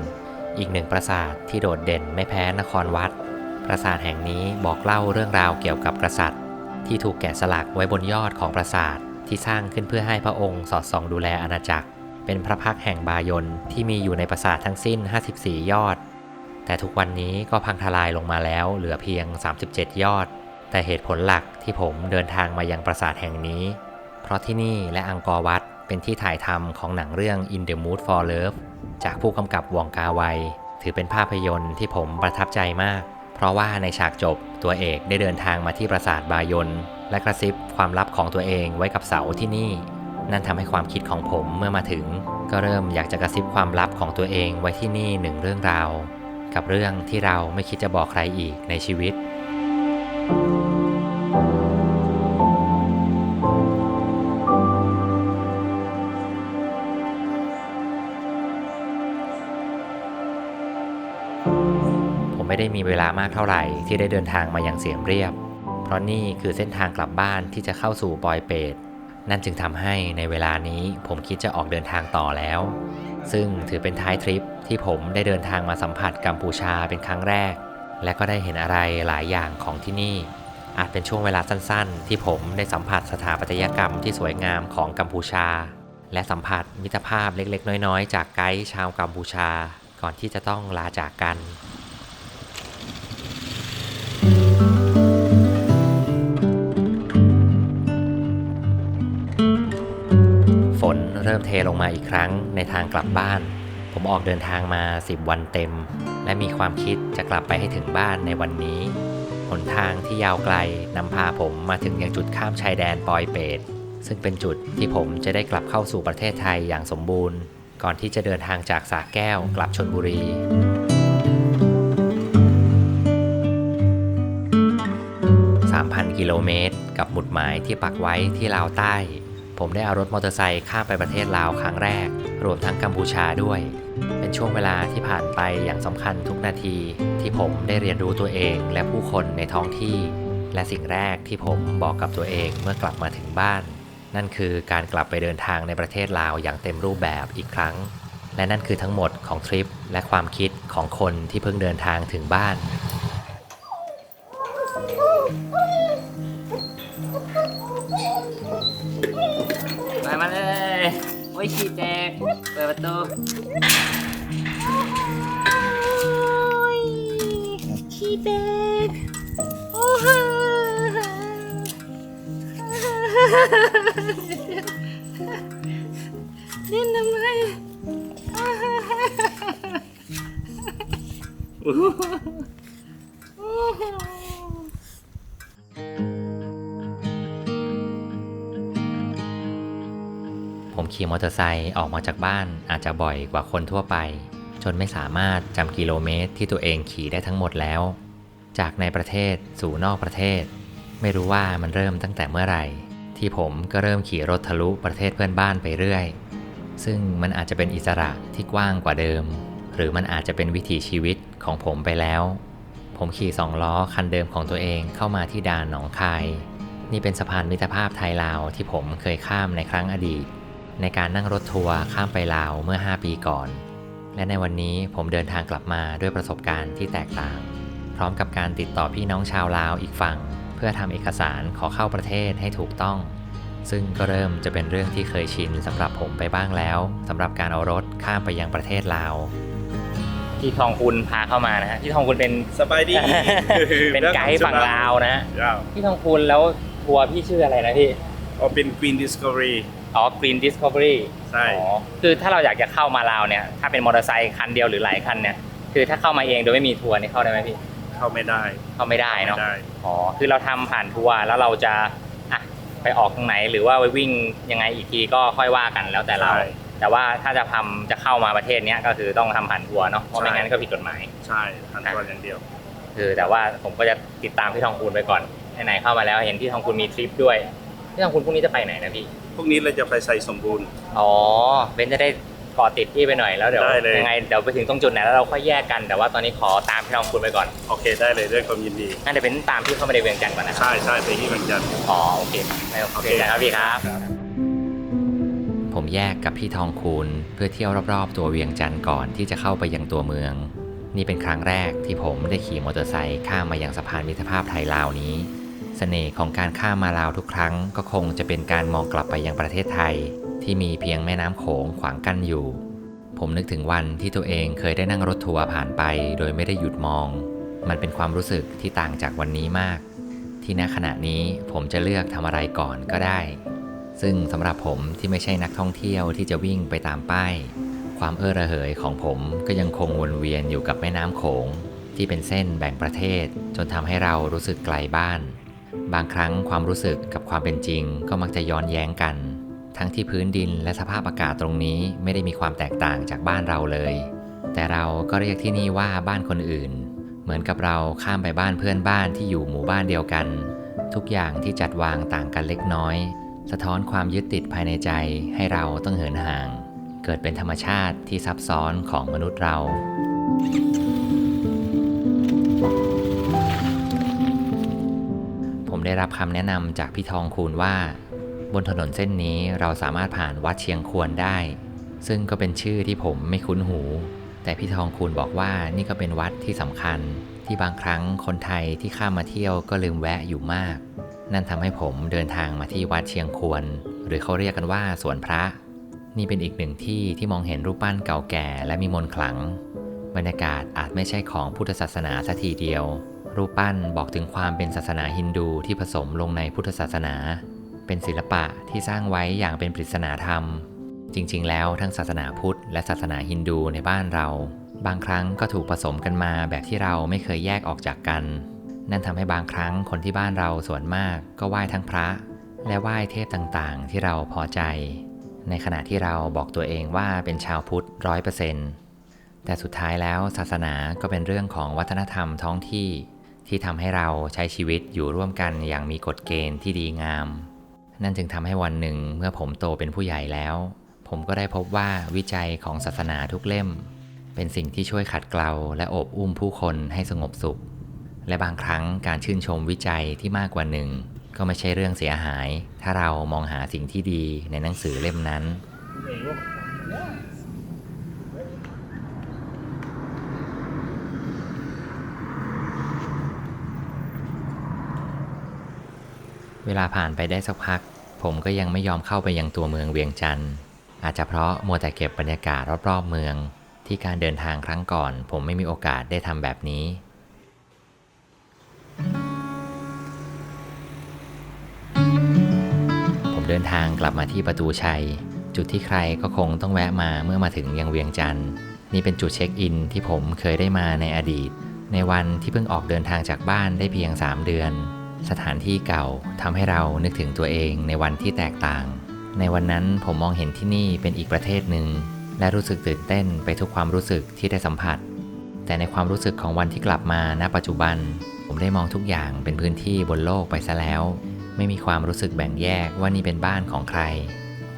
อีกหนึ่งปราสาทที่โดดเด่นไม่แพ้นครวัด ปราสาทแห่งนี้บอกเล่าเรื่องราวเกี่ยวกับกษัตริย์ที่ถูกแกะสลักไว้บนยอดของปราสาทที่สร้างขึ้นเพื่อให้พระองค์สอดส่องดูแลอาณาจักรเป็นพระพักตร์แห่งบายนที่มีอยู่ในปราสาททั้งสิ้น54ยอดแต่ทุกวันนี้ก็พังทลายลงมาแล้วเหลือเพียง37ยอดแต่เหตุผลหลักที่ผมเดินทางมายังปราสาทแห่งนี้เพราะที่นี่และอังกอร์วัตเป็นที่ถ่ายทำของหนังเรื่อง In the Mood for Love จากผู้กำกับวองกาไวถือเป็นภาพยนตร์ที่ผมประทับใจมากเพราะว่าในฉากจบตัวเอกได้เดินทางมาที่ปราสาทบายนและกระซิบความลับของตัวเองไว้กับเสาที่นี่นั่นทำให้ความคิดของผมเมื่อมาถึงก็เริ่มอยากจะกระซิบความลับของตัวเองไว้ที่นี่หนึ่งเรื่องราวกับเรื่องที่เราไม่คิดจะบอกใครอีกในชีวิตผมไม่ได้มีเวลามากเท่าไหร่ที่ได้เดินทางมายังเสียมเรียบเพราะนี่คือเส้นทางกลับบ้านที่จะเข้าสู่ปอยเปตนั่นจึงทำให้ในเวลานี้ผมคิดจะออกเดินทางต่อแล้วซึ่งถือเป็นท้ายทริปที่ผมได้เดินทางมาสัมผัสกัมพูชาเป็นครั้งแรกและก็ได้เห็นอะไรหลายอย่างของที่นี่อาจเป็นช่วงเวลาสั้นๆที่ผมได้สัมผัสสถาปัตยกรรมที่สวยงามของกัมพูชาและสัมผัสมิตรภาพเล็กๆน้อยๆจากไกด์ชาวกัมพูชาก่อนที่จะต้องลาจากกันฝนเริ่มเทลงมาอีกครั้งในทางกลับบ้านผมออกเดินทางมา10วันเต็มและมีความคิดจะกลับไปให้ถึงบ้านในวันนี้หนทางที่ยาวไกลนำพาผมมาถึงยังจุดข้ามชายแดนปอยเปตซึ่งเป็นจุดที่ผมจะได้กลับเข้าสู่ประเทศไทยอย่างสมบูรณ์ก่อนที่จะเดินทางจากสระแก้วกลับชลบุรี 3,000 กิโลเมตรกับหมุดหมายที่ปักไว้ที่ลาวใต้ผมได้เอารถมอเตอร์ไซค์ข้ามไปประเทศลาวครั้งแรกรวมทั้งกัมพูชาด้วยเป็นช่วงเวลาที่ผ่านไปอย่างสำคัญทุกนาทีที่ผมได้เรียนรู้ตัวเองและผู้คนในท้องที่และสิ่งแรกที่ผมบอกกับตัวเองเมื่อกลับมาถึงบ้านนั่นคือการกลับไปเดินทางในประเทศลาวอย่างเต็มรูปแบบอีกครั้งและนั่นคือทั้งหมดของทริปและความคิดของคนที่เพิ่งเดินทางถึงบ้านมาเลยโอ้ยขี้แตกเปิดประตู
ขี้แตกโอ้โหเล่นทำไม
ผมขี่มอเตอร์ไซค์ออกมาจากบ้านอาจจะบ่อยกว่าคนทั่วไปจนไม่สามารถจำกิโลเมตรที่ตัวเองขี่ได้ทั้งหมดแล้วจากในประเทศสู่นอกประเทศไม่รู้ว่ามันเริ่มตั้งแต่เมื่อไหร่ที่ผมก็เริ่มขี่รถทะลุประเทศเพื่อนบ้านไปเรื่อยซึ่งมันอาจจะเป็นอิสระที่กว้างกว่าเดิมหรือมันอาจจะเป็นวิถีชีวิตของผมไปแล้วผมขี่2 ล้อคันเดิมของตัวเองเข้ามาที่ด่านหนองคายนี่เป็นสะพานมิตรภาพไทยลาวที่ผมเคยข้ามในครั้งอดีตในการนั่งรถทัวร์ข้ามไปลาวเมื่อ5 ปีก่อนและในวันนี้ผมเดินทางกลับมาด้วยประสบการณ์ที่แตกต่างพร้อมกับการติดต่อพี่น้องชาวลาวอีกฝั่งเพื่อทำเอกสารขอเข้าประเทศให้ถูกต้องซึ่งก็เริ่มจะเป็นเรื่องที่เคยชินสำหรับผมไปบ้างแล้วสำหรับการเอารถข้ามไปยังประเทศลาวพี่ทองคุณพาเข้ามานะฮะพี่ทองคุณเป็น
สบายดี
เป็นไกด์ฝั่งลาวนะพี่ทองคุณแล้วทัวร์พี่ชื่ออะไรนะพี่
เป็น Green Discovery
Green Discovery
ใช่
คือถ้าเราอยากจะเข้ามาลาวเนี่ยถ้าเป็นมอเตอร์ไซค์คันเดียวหรือหลายคันเนี่ยคือถ้าเข้ามาเองโดยไม่มีทัวร์นี่เข้าได้ไหมพี่
เข้าไม่ได้
เนาะคือเราทำผ่านทัวร์แล้วเราจะไปออกตรงไหนหรือว่าไปวิ่งยังไงอีกทีก็ค่อยว่ากันแล้วแต่เราแต่ว่าถ้าจะเข้ามาประเทศนี้ก็คือต้องทำผ่านทัวร์เนาะเพราะไม่งั้นก็ผิดกฎหมาย
ใช่ผ่านทัวร์อย่างเดียว
คือแต่ว่าผมก็จะติดตามพี่ทองคูณไปก่อนไหนๆเข้ามาแล้วเห็นพี่ทองคูณมีทริปด้วยพี่ทองคูณพรุ่งนี้จะไปไหนนะพี่
พรุ่งนี้เราจะไปไซสมบูรณ์
เบนจะได้เกาะติดพี่ไปหน่อยแล้วเดี๋ยวยังไงเดี๋ยวไปถึงตรงจุดไหนแล้วเราค่อยแยกกันแต่ว่าตอนนี้ขอตามพี่ทองคูณไปก่อน
โอเคได้เลยด้วยความยินดี
งั้นเดี๋ยวเป็นตามพี่เข้ามาในเวียงจันทร์ก่อนนะ
ใช่ไปที่เวียงจันทร์
โอเคครับพี่ครับผมแยกกับพี่ทองคูณเพื่อเที่ยวรอบๆตัวเวียงจันทร์ก่อนที่จะเข้าไปยังตัวเมือง นี่เป็นครั้งแรกที่ผมได้ขี่มอเตอร์ไซค์ข้ามมายังสะพานมิตรภาพไทยลาวนี้เสน่ห์ของการข้ามมาลาวทุกครั้งก็คงจะเป็นการมองกลับไปยังประเทศไทยที่มีเพียงแม่น้ำโขงขวางกั้นอยู่ผมนึกถึงวันที่ตัวเองเคยได้นั่งรถทัวร์ผ่านไปโดยไม่ได้หยุดมองมันเป็นความรู้สึกที่ต่างจากวันนี้มากที่ณขณะนี้ผมจะเลือกทำอะไรก่อนก็ได้ซึ่งสำหรับผมที่ไม่ใช่นักท่องเที่ยวที่จะวิ่งไปตามป้ายความระเหยของผมก็ยังคงวนเวียนอยู่กับแม่น้ำโขงที่เป็นเส้นแบ่งประเทศจนทำให้เรารู้สึกไกลบ้านบางครั้งความรู้สึกกับความเป็นจริงก็มักจะย้อนแย้งกันทั้งที่พื้นดินและสภาพอากาศตรงนี้ไม่ได้มีความแตกต่างจากบ้านเราเลยแต่เราก็เรียกที่นี่ว่าบ้านคนอื่นเหมือนกับเราข้ามไปบ้านเพื่อนบ้านที่อยู่หมู่บ้านเดียวกันทุกอย่างที่จัดวางต่างกันเล็กน้อยสะท้อนความยึดติดภายในใจให้เราต้องเหินห่างเกิดเป็นธรรมชาติที่ซับซ้อนของมนุษย์เราผมได้รับคำแนะนำจากพี่ทองคูณว่าบนถนนเส้นนี้เราสามารถผ่านวัดเชียงควรได้ซึ่งก็เป็นชื่อที่ผมไม่คุ้นหูแต่พี่ทองคูณบอกว่านี่ก็เป็นวัดที่สำคัญที่บางครั้งคนไทยที่ข้ามมาเที่ยวก็ลืมแวะอยู่มากนั่นทำให้ผมเดินทางมาที่วัดเชียงควรหรือเขาเรียกกันว่าสวนพระนี่เป็นอีกหนึ่งที่ที่มองเห็นรูปปั้นเก่าแก่และมีมนต์ขลังบรรยากาศอาจไม่ใช่ของพุทธศาสนาซะทีเดียวรูปปั้นบอกถึงความเป็นศาสนาฮินดูที่ผสมลงในพุทธศาสนาเป็นศิลปะที่สร้างไว้อย่างเป็นปริศนาธรรมจริงๆแล้วทั้งศาสนาพุทธและศาสนาฮินดูในบ้านเราบางครั้งก็ถูกผสมกันมาแบบที่เราไม่เคยแยกออกจากกันนั่นทำให้บางครั้งคนที่บ้านเราส่วนมากก็ไหว้ทั้งพระและไหว้เทพต่างๆที่เราพอใจในขณะที่เราบอกตัวเองว่าเป็นชาวพุทธ 100% แต่สุดท้ายแล้วศาสนาก็เป็นเรื่องของวัฒนธรรมท้องที่ที่ทำให้เราใช้ชีวิตอยู่ร่วมกันอย่างมีกฎเกณฑ์ที่ดีงามนั่นจึงทำให้วันหนึ่งเมื่อผมโตเป็นผู้ใหญ่แล้วผมก็ได้พบว่าวิจัยของศาสนาทุกเล่มเป็นสิ่งที่ช่วยขัดเกลาและโอบอุ้มผู้คนให้สงบสุขและบางครั้งการชื่นชมวิจัยที่มากกว่าหนึ่งก็ไม่ใช่เรื่องเสียหายถ้าเรามองหาสิ่งที่ดีในหนังสือเล่มนั้นเวลาผ่านไปได้สักพักผมก็ยังไม่ยอมเข้าไปยังตัวเมืองเวียงจันทร์อาจจะเพราะมัวแต่เก็บบรรยากาศรอบๆเมืองที่การเดินทางครั้งก่อนผมไม่มีโอกาสได้ทำแบบนี้ผมเดินทางกลับมาที่ประตูชัยจุดที่ใครก็คงต้องแวะมาเมื่อมาถึงยังเวียงจันทร์นี่เป็นจุดเช็คอินที่ผมเคยได้มาในอดีตในวันที่เพิ่งออกเดินทางจากบ้านได้เพียง3 เดือนสถานที่เก่าทำให้เรานึกถึงตัวเองในวันที่แตกต่างในวันนั้นผมมองเห็นที่นี่เป็นอีกประเทศหนึ่งและรู้สึกตื่นเต้นไปทุกความรู้สึกที่ได้สัมผัสแต่ในความรู้สึกของวันที่กลับมาณปัจจุบันผมได้มองทุกอย่างเป็นพื้นที่บนโลกไปซะแล้วไม่มีความรู้สึกแบ่งแยกว่านี่เป็นบ้านของใคร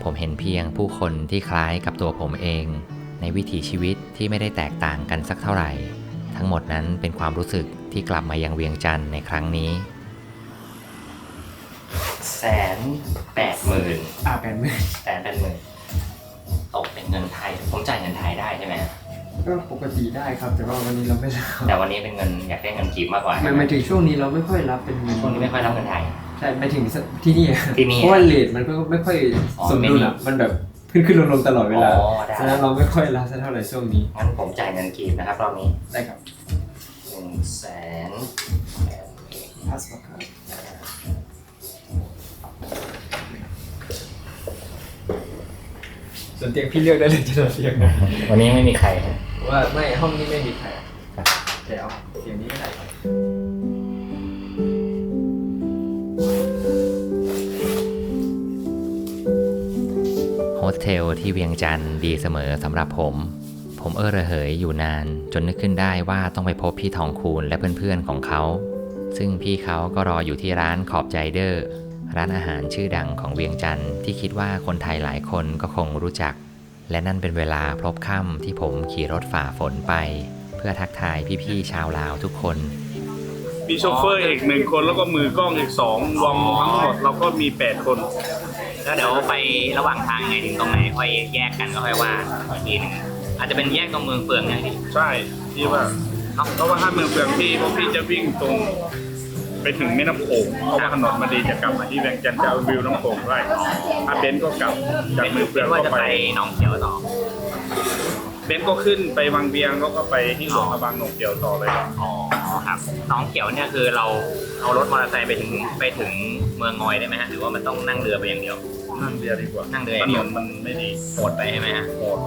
ผมเห็นเพียงผู้คนที่คล้ายกับตัวผมเองในวิถีชีวิตที่ไม่ได้แตกต่างกันสักเท่าไหร่ทั้งหมดนั้นเป็นความรู้สึกที่กลับมายังเวียงจันทร์ในครั้งนี้180,000 180,000ตกเป็นเงินไทยผมจ่ายเงินไทยได้ใช่ไหมก็ปกติได้ครับแต่ว่าวันนี้เราไม่ได้แต่วันนี้เป็นเงินอยากได้เงินกีบมากกว่า
หมายถึงช่วงนี้เราไม่ค่อยรับเป็นเงิน
ช่วงนี้ไม่ค่อยรับเงินไทย
ใช่หมายถึงที่นี่เพราะว่าเรทมันก็ไม่ค่อยสมดุลอ่ะมันแบบขึ้นลงตลอดเวลาฉะนั้นเราไม่ค่อยรับเท่าไหร่ช่วงนี้
งั้นผมจ่ายเงินกีบนะครับรอบนี้
ได้ครับ
100,000
พาสปอร์ตครับส่วนเตียงพี่เลือกได้เลยจะนอนเตียงไหน
วันนี้ไม่มีใคร
ว่าไม่ห้องนี้ไม่มีใครแต่เอาเตียงนี้ก็ได้
โฮสเทลที่เวียงจันทร์ดีเสมอสำหรับผมระเหยอยู่นานจนนึกขึ้นได้ว่าต้องไปพบพี่ทองคูณและเพื่อนๆของเขาซึ่งพี่เขาก็รออยู่ที่ร้านขอบใจเดอร์ร้านอาหารชื่อดังของเวียงจันทร์ที่คิดว่าคนไทยหลายคนก็คงรู้จักและนั่นเป็นเวลาพลบค่ำที่ผมขี่รถฝ่าฝนไปเพื่อทักทายพี่ๆชาวลาวทุกคน
มีโชเฟอร์อีก1 คนแล้วก็มือกล้องอีก2รวมทั้งหมดเราก็มี8 คน
แล้วเดี๋ยวไประหว่างทางไงถึงตรงไหนค่อยแยกกันก็ค่อยว่าอีกทีนึงอาจจะเป็นแยกตรงเมืองเฟืองอย่างนี้
ใช่ ที่ว่าเพราะว่าถ้าเมืองเฟืองพี่พวกพี่จะวิ่งตรงไปถึงแม่น้ำโขงเพราะว่าถนนมันดีจะกลับมาที่เวียงจันทร์จะเอาวิวน้ำโขงได้ถ้าเบนซ์ก็กลับจากเมืองเฟือง
ว่า
ก็
จะ
ไป
ไปหนองเขียวต่อ
เบนซ์ก็ขึ้นไปวังเวียงก็ไปที่หลวงพระบางหนองเขียวต่อเลย
อ๋อครับหนองเขียวเนี่ยคือเราเอารถมอเตอร์ไซค์ไปถึงเมืองงอยได้ไหมฮะหรือว่ามันต้องนั่งเรือไปอย่างเดียว
นั่งเรือดีกว่า
นั่งเรือ
ถ
อย่างเดี
น
ยว
นมันไม่ดี
โหดไปใช่ไหมฮะ
โหด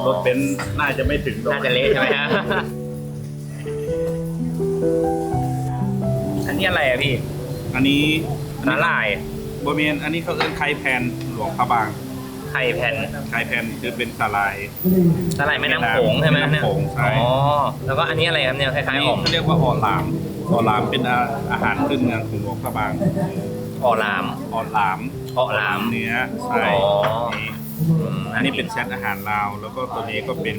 รถเบนซ์น่าจะไม่ถึง
น่าจะเละใช่ไหมฮะ อันนี้อะไรอะพี่
อันนี้
สาหร่าย
บะเมียนอันนี้เขาเอิ้นไข่แพนหลวงพระบาง
ไข่แผ่น
ไข่แพนคือเป็นสาลาย
สาหร่ายแม่น้ำโขงใช่ไหม
แม่น้ำโขงใช่
อ๋อแล้วก็อันนี้อะไรครับเนี่ยค
อัน
ล้ายๆ
นี้
อ่อม
เขาเรียกว่าออลามออลามเป็นอาหารพื้นเมืองของหลวงพระบาง
อ่อลาม
ออลาม
อ่อลาม
เนื้อใช่
อ๋อ
นี่อันนี้เป็นเซตอาหารลาวแล้วก็ตัวนี้ก็เป็น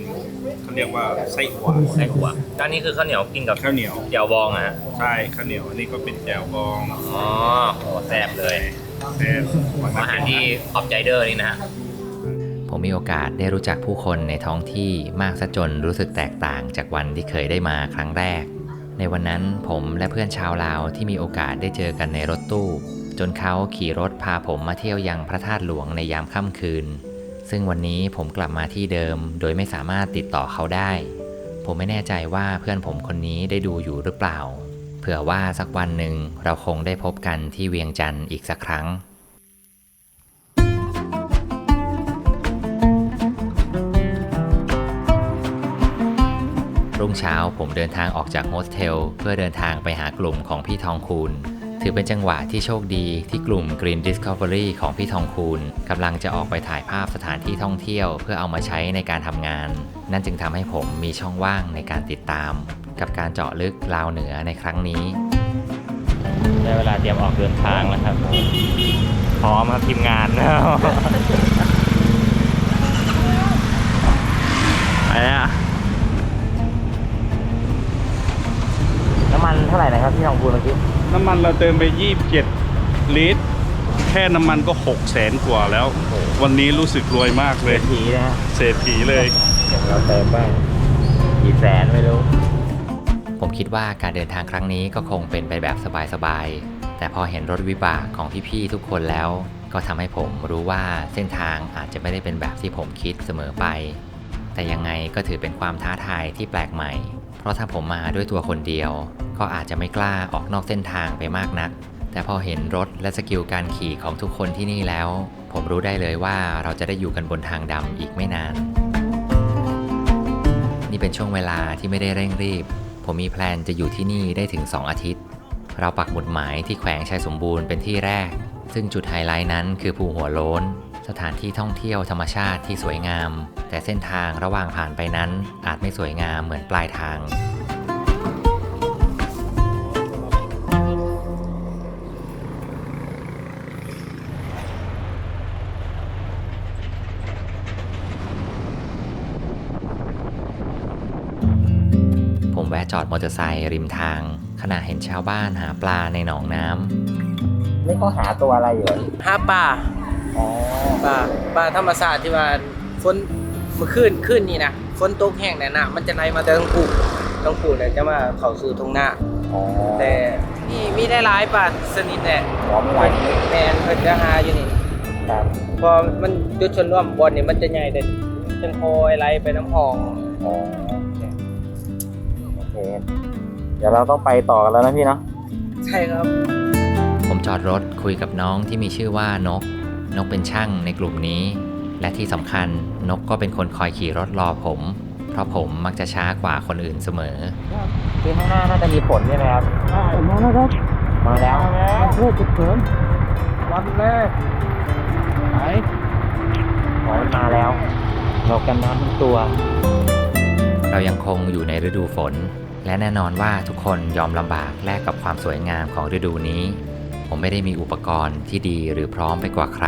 เขาเรียกว่าไส้อั่ว
ไส้อั่วด้านนี้คือข้าวเหนียวกินกับ
ข้าวเหนียว
เจียวบองอะฮะ
ใช่ข้าวเหนียวอันนี้ก็เป็นแจ่วบอง
อ๋อโหแซ่บเลย
แซ่บ
อาหารที่ออฟไจเดอร์นี่นะฮะ
ผมมีโอกาสได้รู้จักผู้คนในท้องที่มากซะจนรู้สึกแตกต่างจากวันที่เคยได้มาครั้งแรก ในวันนั้นผมและเพื่อนชาวลาวที่มีโอกาสได้เจอกันในรถตู้ จนเขาขี่รถพาผมมาเที่ยวยังพระธาตุหลวงในยามค่ำคืน ซึ่งวันนี้ผมกลับมาที่เดิมโดยไม่สามารถติดต่อเขาได้ ผมไม่แน่ใจว่าเพื่อนผมคนนี้ได้ดูอยู่หรือเปล่า เผื่อว่าสักวันหนึ่งเราคงได้พบกันที่เวียงจันทร์อีกสักครั้ง รุ่งเช้าผมเดินทางออกจากโฮสเทลเพื่อเดินทางไปหากลุ่มของพี่ทองคูณถือเป็นจังหวะที่โชคดีที่กลุ่ม Green Discovery ของพี่ทองคูณกำลังจะออกไปถ่ายภาพสถานที่ท่องเที่ยวเพื่อเอามาใช้ในการทำงานนั่นจึงทำให้ผมมีช่องว่างในการติดตามกับการเจาะลึกลาวเหนือในครั้งนี้ได้เวลาเตรียมออกเดินทางแล้วครับพร้อมครับทีมงานไปแล้วน้ำมันเท่าไหร่นะครับที่ทองคูณเมื่อกี้
น้ำมันเราเติมไป27 ลิตร แค่น้ำมันก็600,000 กว่าแล้ว วันนี้รู้สึกรวยมากเลย
ผีนะ
เศรษฐีเลย
เดี๋ยวเราเติมบ้างกี่แสนไม่รู้ ผมคิดว่าการเดินทางครั้งนี้ก็คงเป็นไปแบบสบายๆแต่พอเห็นรถวิบากของพี่ๆทุกคนแล้วก็ทำให้ผมรู้ว่าเส้นทางอาจจะไม่ได้เป็นแบบที่ผมคิดเสมอไปแต่ยังไงก็ถือเป็นความท้าทายที่แปลกใหม่เพราะถ้าผมมาด้วยตัวคนเดียวก็อาจจะไม่กล้าออกนอกเส้นทางไปมากนักแต่พอเห็นรถและสกิลการขี่ของทุกคนที่นี่แล้วผมรู้ได้เลยว่าเราจะได้อยู่กันบนทางดำอีกไม่นานนี่เป็นช่วงเวลาที่ไม่ได้เร่งรีบผมมีแพลนจะอยู่ที่นี่ได้ถึง2 อาทิตย์เราปักหมุดหมายที่แขวงชัยสมบูรณ์เป็นที่แรกซึ่งจุดไฮไลท์นั้นคือภูหัวโล้นสถานที่ท่องเที่ยวธรรมชาติที่สวยงามแต่เส้นทางระหว่างผ่านไปนั้นอาจไม่สวยงามเหมือนปลายทางผมแวะจอดมอเตอร์ไซค์ริมทางขณะเห็นชาวบ้านหาปลาในหนองน้ำนี่เขาหาตัวอะไรอยู่
หาปลาปลาธรรมชาติที่ว่าฝนเมื่อคืนนี่นะฝนตกแห้งเนี่ยนะมันจะไหลมาแต่ทั้งผูเนี่ยจะมาเข้าสู่ทุ่งนาแต่นี่มีได้หลายปลาสนิทแหละแมนเพิ่นจะหาอยู่นี่พอมันจุดชนร่วมบอลนี่มันจะใหญ่แต่จนโคยไหลไปน้ำหอง
โอเคเดี๋ยวเราต้องไปต่อกันแล้วนะพี่เนาะ
ใช่ครับ
ผมจอดรถคุยกับน้องที่มีชื่อว่านกเป็นช่างในกลุ่มนี้และที่สำคัญนกก็เป็นคนคอยขี่รถรอผมเพราะผมมักจะช้ากว่าคนอื่นเสมอคือข้างหน้าน่าจะมีฝนใช่ไหมครับมาแล้วครับมาแล้วเริ่มฉุกเฉินวันแรกไหนมาแล้วเรากันน้ำทั้งตัวเรายังคงอยู่ในฤดูฝนและแน่นอนว่าทุกคนยอมลำบากแลกกับความสวยงามของฤดูนี้ผมไม่ได้มีอุปกรณ์ที่ดีหรือพร้อมไปกว่าใคร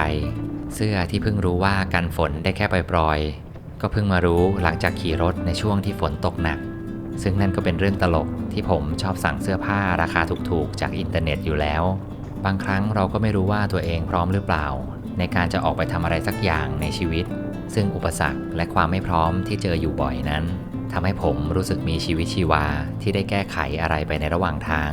เสื้อที่เพิ่งรู้ว่ากันฝนได้แค่ปล่อยๆก็เพิ่งมารู้หลังจากขี่รถในช่วงที่ฝนตกหนักซึ่งนั่นก็เป็นเรื่องตลกที่ผมชอบสั่งเสื้อผ้าราคาถูกๆจากอินเทอร์เน็ตอยู่แล้วบางครั้งเราก็ไม่รู้ว่าตัวเองพร้อมหรือเปล่าในการจะออกไปทำอะไรสักอย่างในชีวิตซึ่งอุปสรรคและความไม่พร้อมที่เจออยู่บ่อยนั้น ทำให้ผมรู้สึกมีชีวิตชีวาที่ได้แก้ไขอะไรไปในระหว่างทาง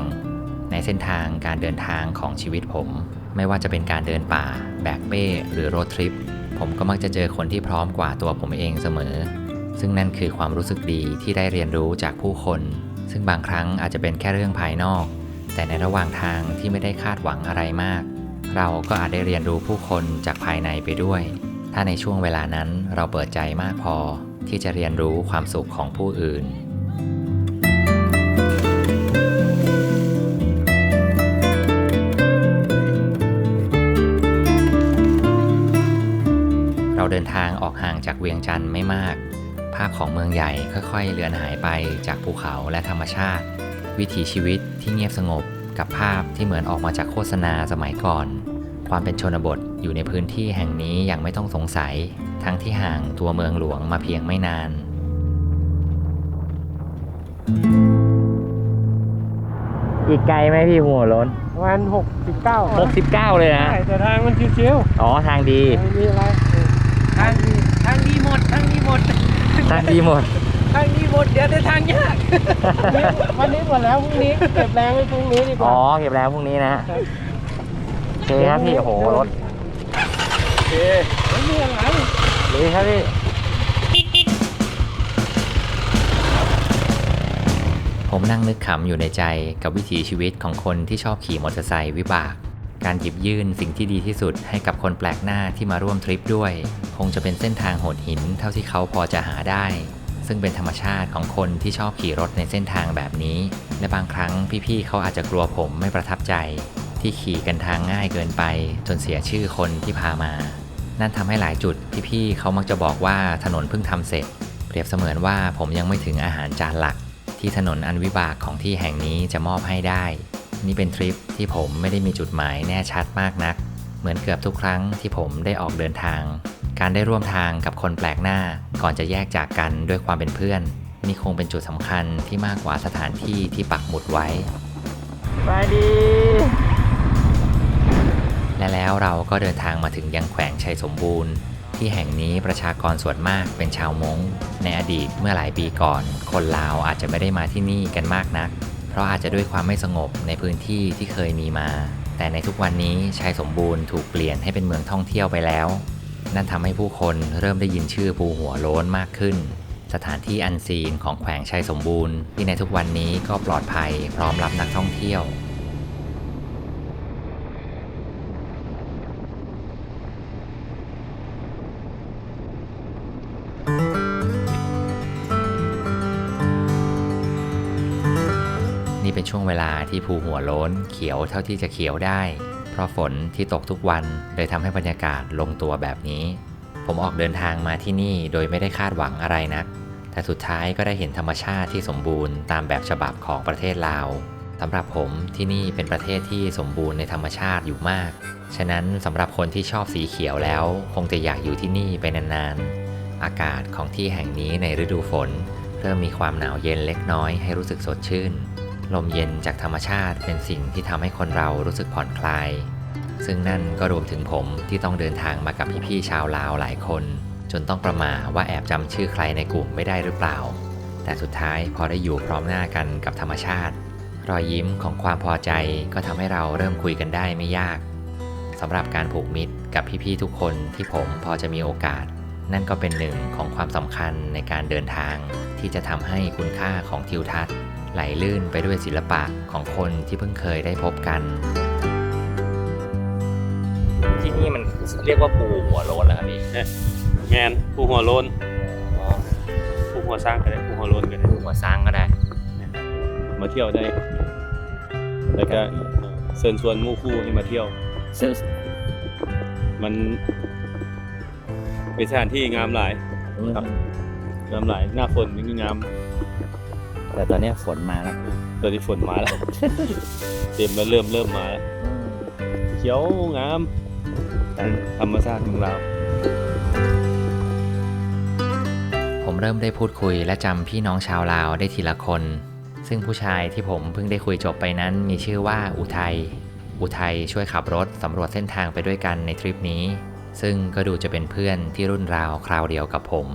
ในเส้นทางการเดินทางของชีวิตผมไม่ว่าจะเป็นการเดินป่าแบกเป้หรือโรดทริปผมก็มักจะเจอคนที่พร้อมกว่าตัวผมเองเสมอซึ่งนั่นคือความรู้สึกดีที่ได้เรียนรู้จากผู้คนซึ่งบางครั้งอาจจะเป็นแค่เรื่องภายนอกแต่ในระหว่างทางที่ไม่ได้คาดหวังอะไรมากเราก็อาจได้เรียนรู้ผู้คนจากภายในไปด้วยถ้าในช่วงเวลานั้นเราเปิดใจมากพอที่จะเรียนรู้ความสุขของผู้อื่นเราเดินทางออกห่างจากเวียงจันทร์ไม่มากภาพของเมืองใหญ่ค่อยๆเลือนหายไปจากภูเขาและธรรมชาติวิถีชีวิตที่เงียบสงบกับภาพที่เหมือนออกมาจากโฆษณาสมัยก่อนความเป็นชนบทอยู่ในพื้นที่แห่งนี้อย่างไม่ต้องสงสัยทั้งที่ห่างตัวเมืองหลวงมาเพียงไม่นานอีกไกลไหมพี่หัวล้น
ประมาณ
69เลยนะ
แต่ทางมันชิว
อ๋อทางดี
ๆไม่มีอะไรทางดีหมดทางดีหมด
ทางดีหมด
ทางดีหมดเดี๋ยวได้ทางยากวันนี้หมดแล้วพรุ่งนี้เก็บแรงไว้พรุ่งนี้ดีกว่า
อ๋อเก็บแรงพรุ่งนี้นะโอเคครับพี่โอ้โหรถ
โอเคไม่มีอะไร
ดีครับพี่ผมนั่งนึกขำอยู่ในใจกับวิถีชีวิตของคนที่ชอบขี่มอเตอร์ไซค์วิบากการหยิบยื่นสิ่งที่ดีที่สุดให้กับคนแปลกหน้าที่มาร่วมทริปด้วยคงจะเป็นเส้นทางโหดหินเท่าที่เขาพอจะหาได้ซึ่งเป็นธรรมชาติของคนที่ชอบขี่รถในเส้นทางแบบนี้และบางครั้งพี่ๆเขาอาจจะกลัวผมไม่ประทับใจที่ขี่กันทางง่ายเกินไปจนเสียชื่อคนที่พามานั่นทำให้หลายจุดพี่ๆเขามักจะบอกว่าถนนเพิ่งทำเสร็จเปรียบเสมือนว่าผมยังไม่ถึงอาหารจานหลักที่ถนนอันวิบากของที่แห่งนี้จะมอบให้ได้นี่เป็นทริปที่ผมไม่ได้มีจุดหมายแน่ชัดมากนักเหมือนเกือบทุกครั้งที่ผมได้ออกเดินทางการได้ร่วมทางกับคนแปลกหน้าก่อนจะแยกจากกันด้วยความเป็นเพื่อนนี่คงเป็นจุดสำคัญที่มากกว่าสถานที่ที่ปักหมุดไว้ไปดีและแล้วเราก็เดินทางมาถึงยังแขวงชัยสมบูรณ์ที่แห่งนี้ประชากรส่วนมากเป็นชาวม้งในอดีตเมื่อหลายปีก่อนคนลาวอาจจะไม่ได้มาที่นี่กันมากนักเพราะอาจจะด้วยความไม่สงบในพื้นที่ที่เคยมีมาแต่ในทุกวันนี้ชัยสมบูรณ์ถูกเปลี่ยนให้เป็นเมืองท่องเที่ยวไปแล้วนั่นทำให้ผู้คนเริ่มได้ยินชื่อภูหัวโล้นมากขึ้นสถานที่อันซีนของแขวงชัยสมบูรณ์ที่ในทุกวันนี้ก็ปลอดภัยพร้อมรับนักท่องเที่ยวนี่เป็นช่วงเวลาที่ภูหัวโล้นเขียวเท่าที่จะเขียวได้เพราะฝนที่ตกทุกวันเลยทำให้บรรยากาศลงตัวแบบนี้ผมออกเดินทางมาที่นี่โดยไม่ได้คาดหวังอะไรนักแต่สุดท้ายก็ได้เห็นธรรมชาติที่สมบูรณ์ตามแบบฉบับของประเทศลาวสำหรับผมที่นี่เป็นประเทศที่สมบูรณ์ในธรรมชาติอยู่มากฉะนั้นสำหรับคนที่ชอบสีเขียวแล้วคงจะอยากอยู่ที่นี่ไปนานๆอากาศของที่แห่งนี้ในฤดูฝนเริ่มมีความหนาวเย็นเล็กน้อยให้รู้สึกสดชื่นลมเย็นจากธรรมชาติเป็นสิ่งที่ทำให้คนเรารู้สึกผ่อนคลายซึ่งนั่นก็รวมถึงผมที่ต้องเดินทางมากับพี่ๆชาวลาวหลายคนจนต้องประหม่าว่าแอบจำชื่อใครในกลุ่มไม่ได้หรือเปล่าแต่สุดท้ายพอได้อยู่พร้อมหน้ากันกับธรรมชาติรอยยิ้มของความพอใจก็ทำให้เราเริ่มคุยกันได้ไม่ยากสำหรับการผูกมิตรกับพี่ๆทุกคนที่ผมพอจะมีโอกาสนั่นก็เป็นหนึ่งของความสำคัญในการเดินทางที่จะทำให้คุณค่าของทิวทัศน์ไหลลื่นไปด้วยศิลปะของคนที่เพิ่งเคยได้พบกันที่นี่มันเรียกว่าภูหัวโล้นเหรอครับพี่
แมนภูหัวโล้นภูหัวสร้างก็ได้ภูหัวโล้นก็ได้
ภูหัวสร้างก็ได้
มาเที่ยวได้แล้วก็เชิญชวนหมู่คู่ให้มาเที่ยวมันเป็นสถานที่งามหลายครับงามหลายหน้าฝนยิ่งงาม
แต่ตอนนี้ฝนมาแล้ว
ตอนนี้ฝนมาแล้วเต็มแล้วเริ่มมาแล้วเขียวงามธรรมชาติของเรา
ผมเริ่มได้พูดคุยและจำพี่น้องชาวลาวได้ทีละคนซึ่งผู้ชายที่ผมเพิ่งได้คุยจบไปนั้นมีชื่อว่าอุทัยช่วยขับรถสำรวจเส้นทางไปด้วยกันในทริปนี้ซึ่งก็ดูจะเป็นเพื่อนที่รุ่นราวคราวเดียวกับผม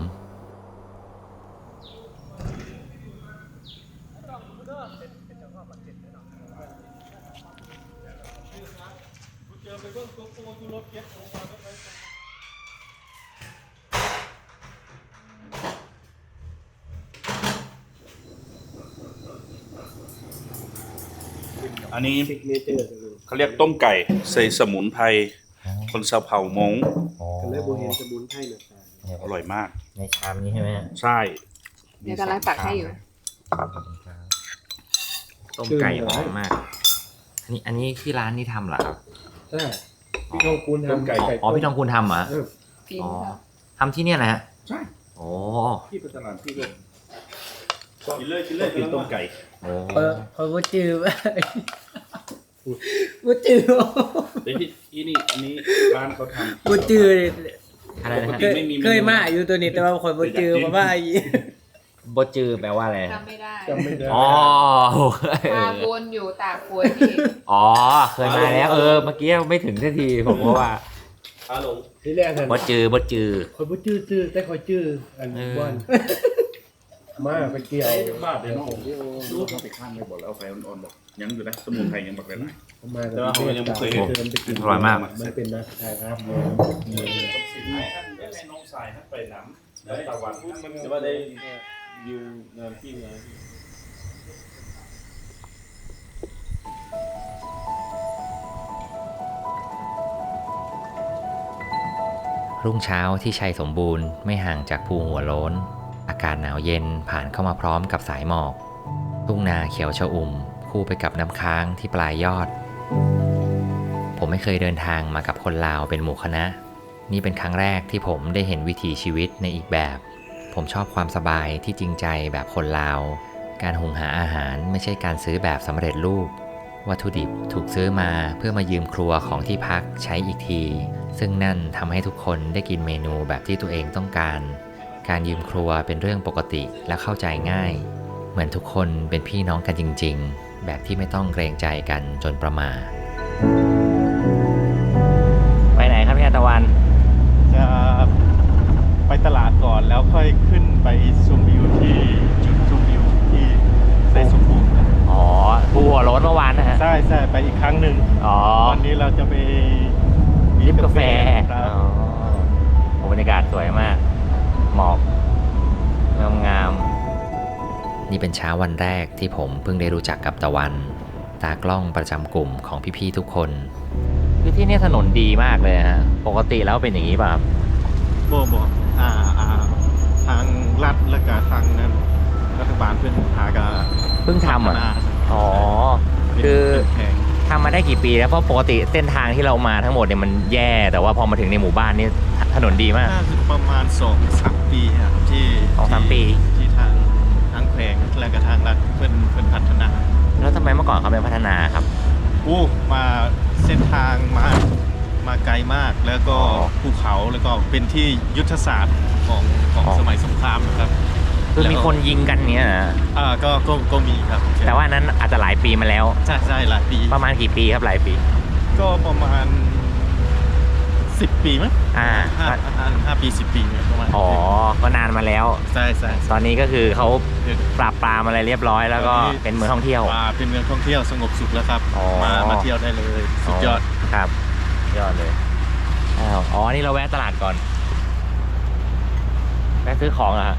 อันนี้เขาเรียกต้มไก่ใส่สมุนไพรคนชาวเผ่ามง
ก็เลยบ่เห็นสมุนไพรหน้าตา
อร่อยมาก
ในชามนี้ใช่ไหม
ใช่
เดี๋ยวกำลังตักให้อยู่
ต้มไก่หอมมากอันนี้ที่ร้านนี่ทำเหรอครับ
ใช่พี่ทองคูณทำไก่
อ๋อพี่ทองคุณทำเหรออ๋อทำที่เนี่ยนะฮะ
ใช่
โอ้
ที่เป็นตลาดที่เลยกินเลยกินต้มไก่
โอ้
พอบ่จือบ่จือ
เดี๋ยวที่นี่อันนี้ร้านเขาทำ
บ่จือ
อะไรนะฮะ
เคยมาอยู่ตัวนี้แต่ว่าคนบ่จือมาว่าอี
บจือแปลว่าอะไร
จำไม่ได้
อ๋อ
ตาบนอยู่ตากบวนที่
อ๋อเคยมาแล้วเมื่อกี้ไม่ถึงสักทีผมก็ว่า
ที่แรกกัน
บจือ
คนบ่จื้อแต่คอยจื้ออันบ้านมาไปเกี่ยว
บ้าเดี๋ยวน้องรู้เขาไปข้างไม่บอกแล้วเอาไฟอ่อนๆบอกยังอยู่นะสมุนไพรยังบอกเลยนะ
มา
แต่ว่าเขายังไม่เคยเห็น
อร่อยมาก
มันเป็นนะใช่ครับ
น้องชายไปน้ำแล้วตะวันมันจะว่าได้อยู่งานที่งาน
รุ่งเช้าที่ชัยสมบูรณ์ไม่ห่างจากภูหัวโล้น อากาศหนาวเย็นผ่านเข้ามาพร้อมกับสายหมอกทุ่งนาเขียวชอุ่มคู่ไปกับน้ำค้างที่ปลายยอด ผมไม่เคยเดินทางมากับคนลาวเป็นหมู่คณะนี่เป็นครั้งแรกที่ผมได้เห็นวิถีชีวิตในอีกแบบ ผมชอบความสบายที่จริงใจแบบคนลาว การหุงหาอาหารไม่ใช่การซื้อแบบสำเร็จรูปวัตถุดิบถูกซื้อมาเพื่อมายืมครัวของที่พักใช้อีกทีซึ่งนั่นทำให้ทุกคนได้กินเมนูแบบที่ตัวเองต้องการการยืมครัวเป็นเรื่องปกติและเข้าใจง่ายเหมือนทุกคนเป็นพี่น้องกันจริงๆแบบที่ไม่ต้องเกรงใจกันจนประมาทไปไหนครับพี่ตะวัน
จะไปตลาดก่อนแล้วค่อยขึ้นไปชมวิวที่จุดชมวิวที่ไซสมบูรณ์
อ๋อภูหัวโล้นเมื่อวานนะฮะ
ใช่ไปอีกครั้งหนึ่ง
อ๋อ
วันนี้เราจะไป
ริบกาแฟ
ครับ
โอ้บรรยากาศสวยมากหมอกงามๆนี่เป็นเช้าวันแรกที่ผมเพิ่งได้รู้จักกับตะวันตากล้องประจำกลุ่มของพี่ๆทุกคนคือที่นี่ถนนดีมากเลยฮะปกติแล้วเป็นอย่างนี้ป่ะครับ
บ่ทางรัฐและก็ทางนั้นรัฐบาลเพิ่งหากะ
เพิ่งทำอ่ะอ๋อคือทำมาได้กี่ปีแล้วเพราะปกติเส้นทางที่เรามาทั้งหมดเนี่ยมันแย่แต่ว่าพอมาถึงในหมู่บ้านนี่ถนนดีมาก
น่าจะประมาณ 2-3 ปีครับที่
2-3 ปี
ที่ทางแขวงและก็ทางรัฐเพิ่นพัฒนา
แล้วทำไมเมื่อก่อนเขาไม่พัฒนาครับ
มาเส้นทางมาไกลมากแล้วก็ภูเขาแล้วก็เป็นที่ยุทธศาสตร์ของสมัยสงครามนะครับ
คือมีคนยิงกันเนี้ยนะ
ก็มีครับ
แต่ว่านั้นอาจจะหลายปีมาแล้ว
ใช่หลายปี
ประมาณกี่ปีครับหลายปี
ก็ประมาณ10 ปีมั้ง5 ปี 10 ปีประมาณ
อ๋อก็นานมาแล้ว
ใช่
ตอนนี้ก็คือเขาปราบปรามอะไรเรียบร้อยแล้วก็เป็นเมืองท่องเที่ยว
เป็นเมืองท่องเที่ยวสงบสุขแล้วครับมาเที่ยวได้เลยสุดยอด
ครับยอดเลยอ๋อนี่เราแวะตลาดก่อนแวะซื้อของอะฮะ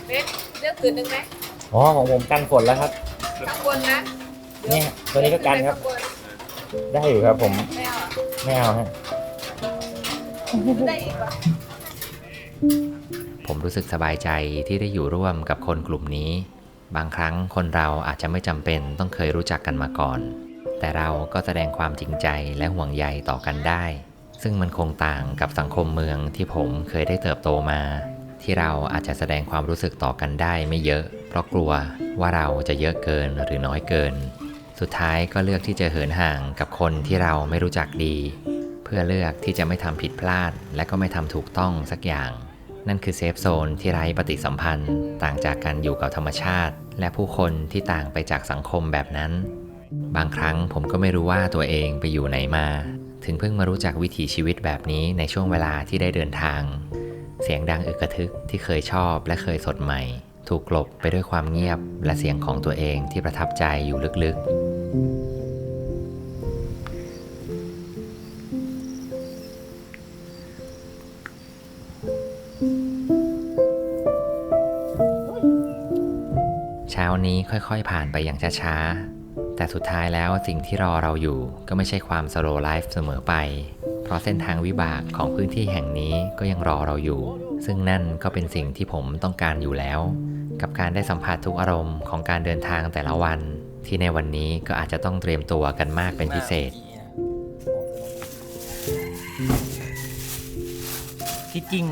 เบ๊เลือกคืนนึงไหม
อ๋อของผมกันฝนแล้วครับ
ข้างบนนะ
เนี่ยตัวนี้ก็กันครับ ได้อยู่ครับผม
ไม่เอา
ไม่เอาฮะ
ได้อีกปะ
ผมรู้สึกสบายใจที่ได้อยู่ร่วมกับคนกลุ่มนี้บางครั้งคนเราอาจจะไม่จำเป็นต้องเคยรู้จักกันมาก่อนแต่เราก็แสดงความจริงใจและห่วงใยต่อกันได้ซึ่งมันคงต่างกับสังคมเมืองที่ผมเคยได้เติบโตมาที่เราอาจจะแสดงความรู้สึกต่อกันได้ไม่เยอะเพราะกลัวว่าเราจะเยอะเกินหรือน้อยเกินสุดท้ายก็เลือกที่จะเหินห่างกับคนที่เราไม่รู้จักดีเพื่อเลือกที่จะไม่ทำผิดพลาดและก็ไม่ทำถูกต้องสักอย่างนั่นคือเซฟโซนที่ไร้ปฏิสัมพันธ์ต่างจากการอยู่กับธรรมชาติและผู้คนที่ต่างไปจากสังคมแบบนั้นบางครั้งผมก็ไม่รู้ว่าตัวเองไปอยู่ไหนมาถึงเพิ่งมารู้จักวิถีชีวิตแบบนี้ในช่วงเวลาที่ได้เดินทางเสียงดังอึกกระทึกที่เคยชอบและเคยสดใหม่ ถูกกลบไปด้วยความเงียบและเสียงของตัวเองที่ประทับใจอยู่ลึกๆเช้านี้ค่อยๆผ่านไปอย่างช้าๆแต่สุดท้ายแล้วสิ่งที่รอเราอยู่ก็ไม่ใช่ความ slow life เสมอไปเพราะเส้นทางวิบากของพื้นที่แห่งนี้ก็ยังรอเราอยู่ซึ่งนั่นก็เป็นสิ่งที่ผมต้องการอยู่แล้วกับการได้สัมผัสทุกอารมณ์ของการเดินทางแต่ละวันที่ในวันนี้ก็อาจจะต้องเตรียมตัวกันมากเป็นพิเศษ
ที่จริง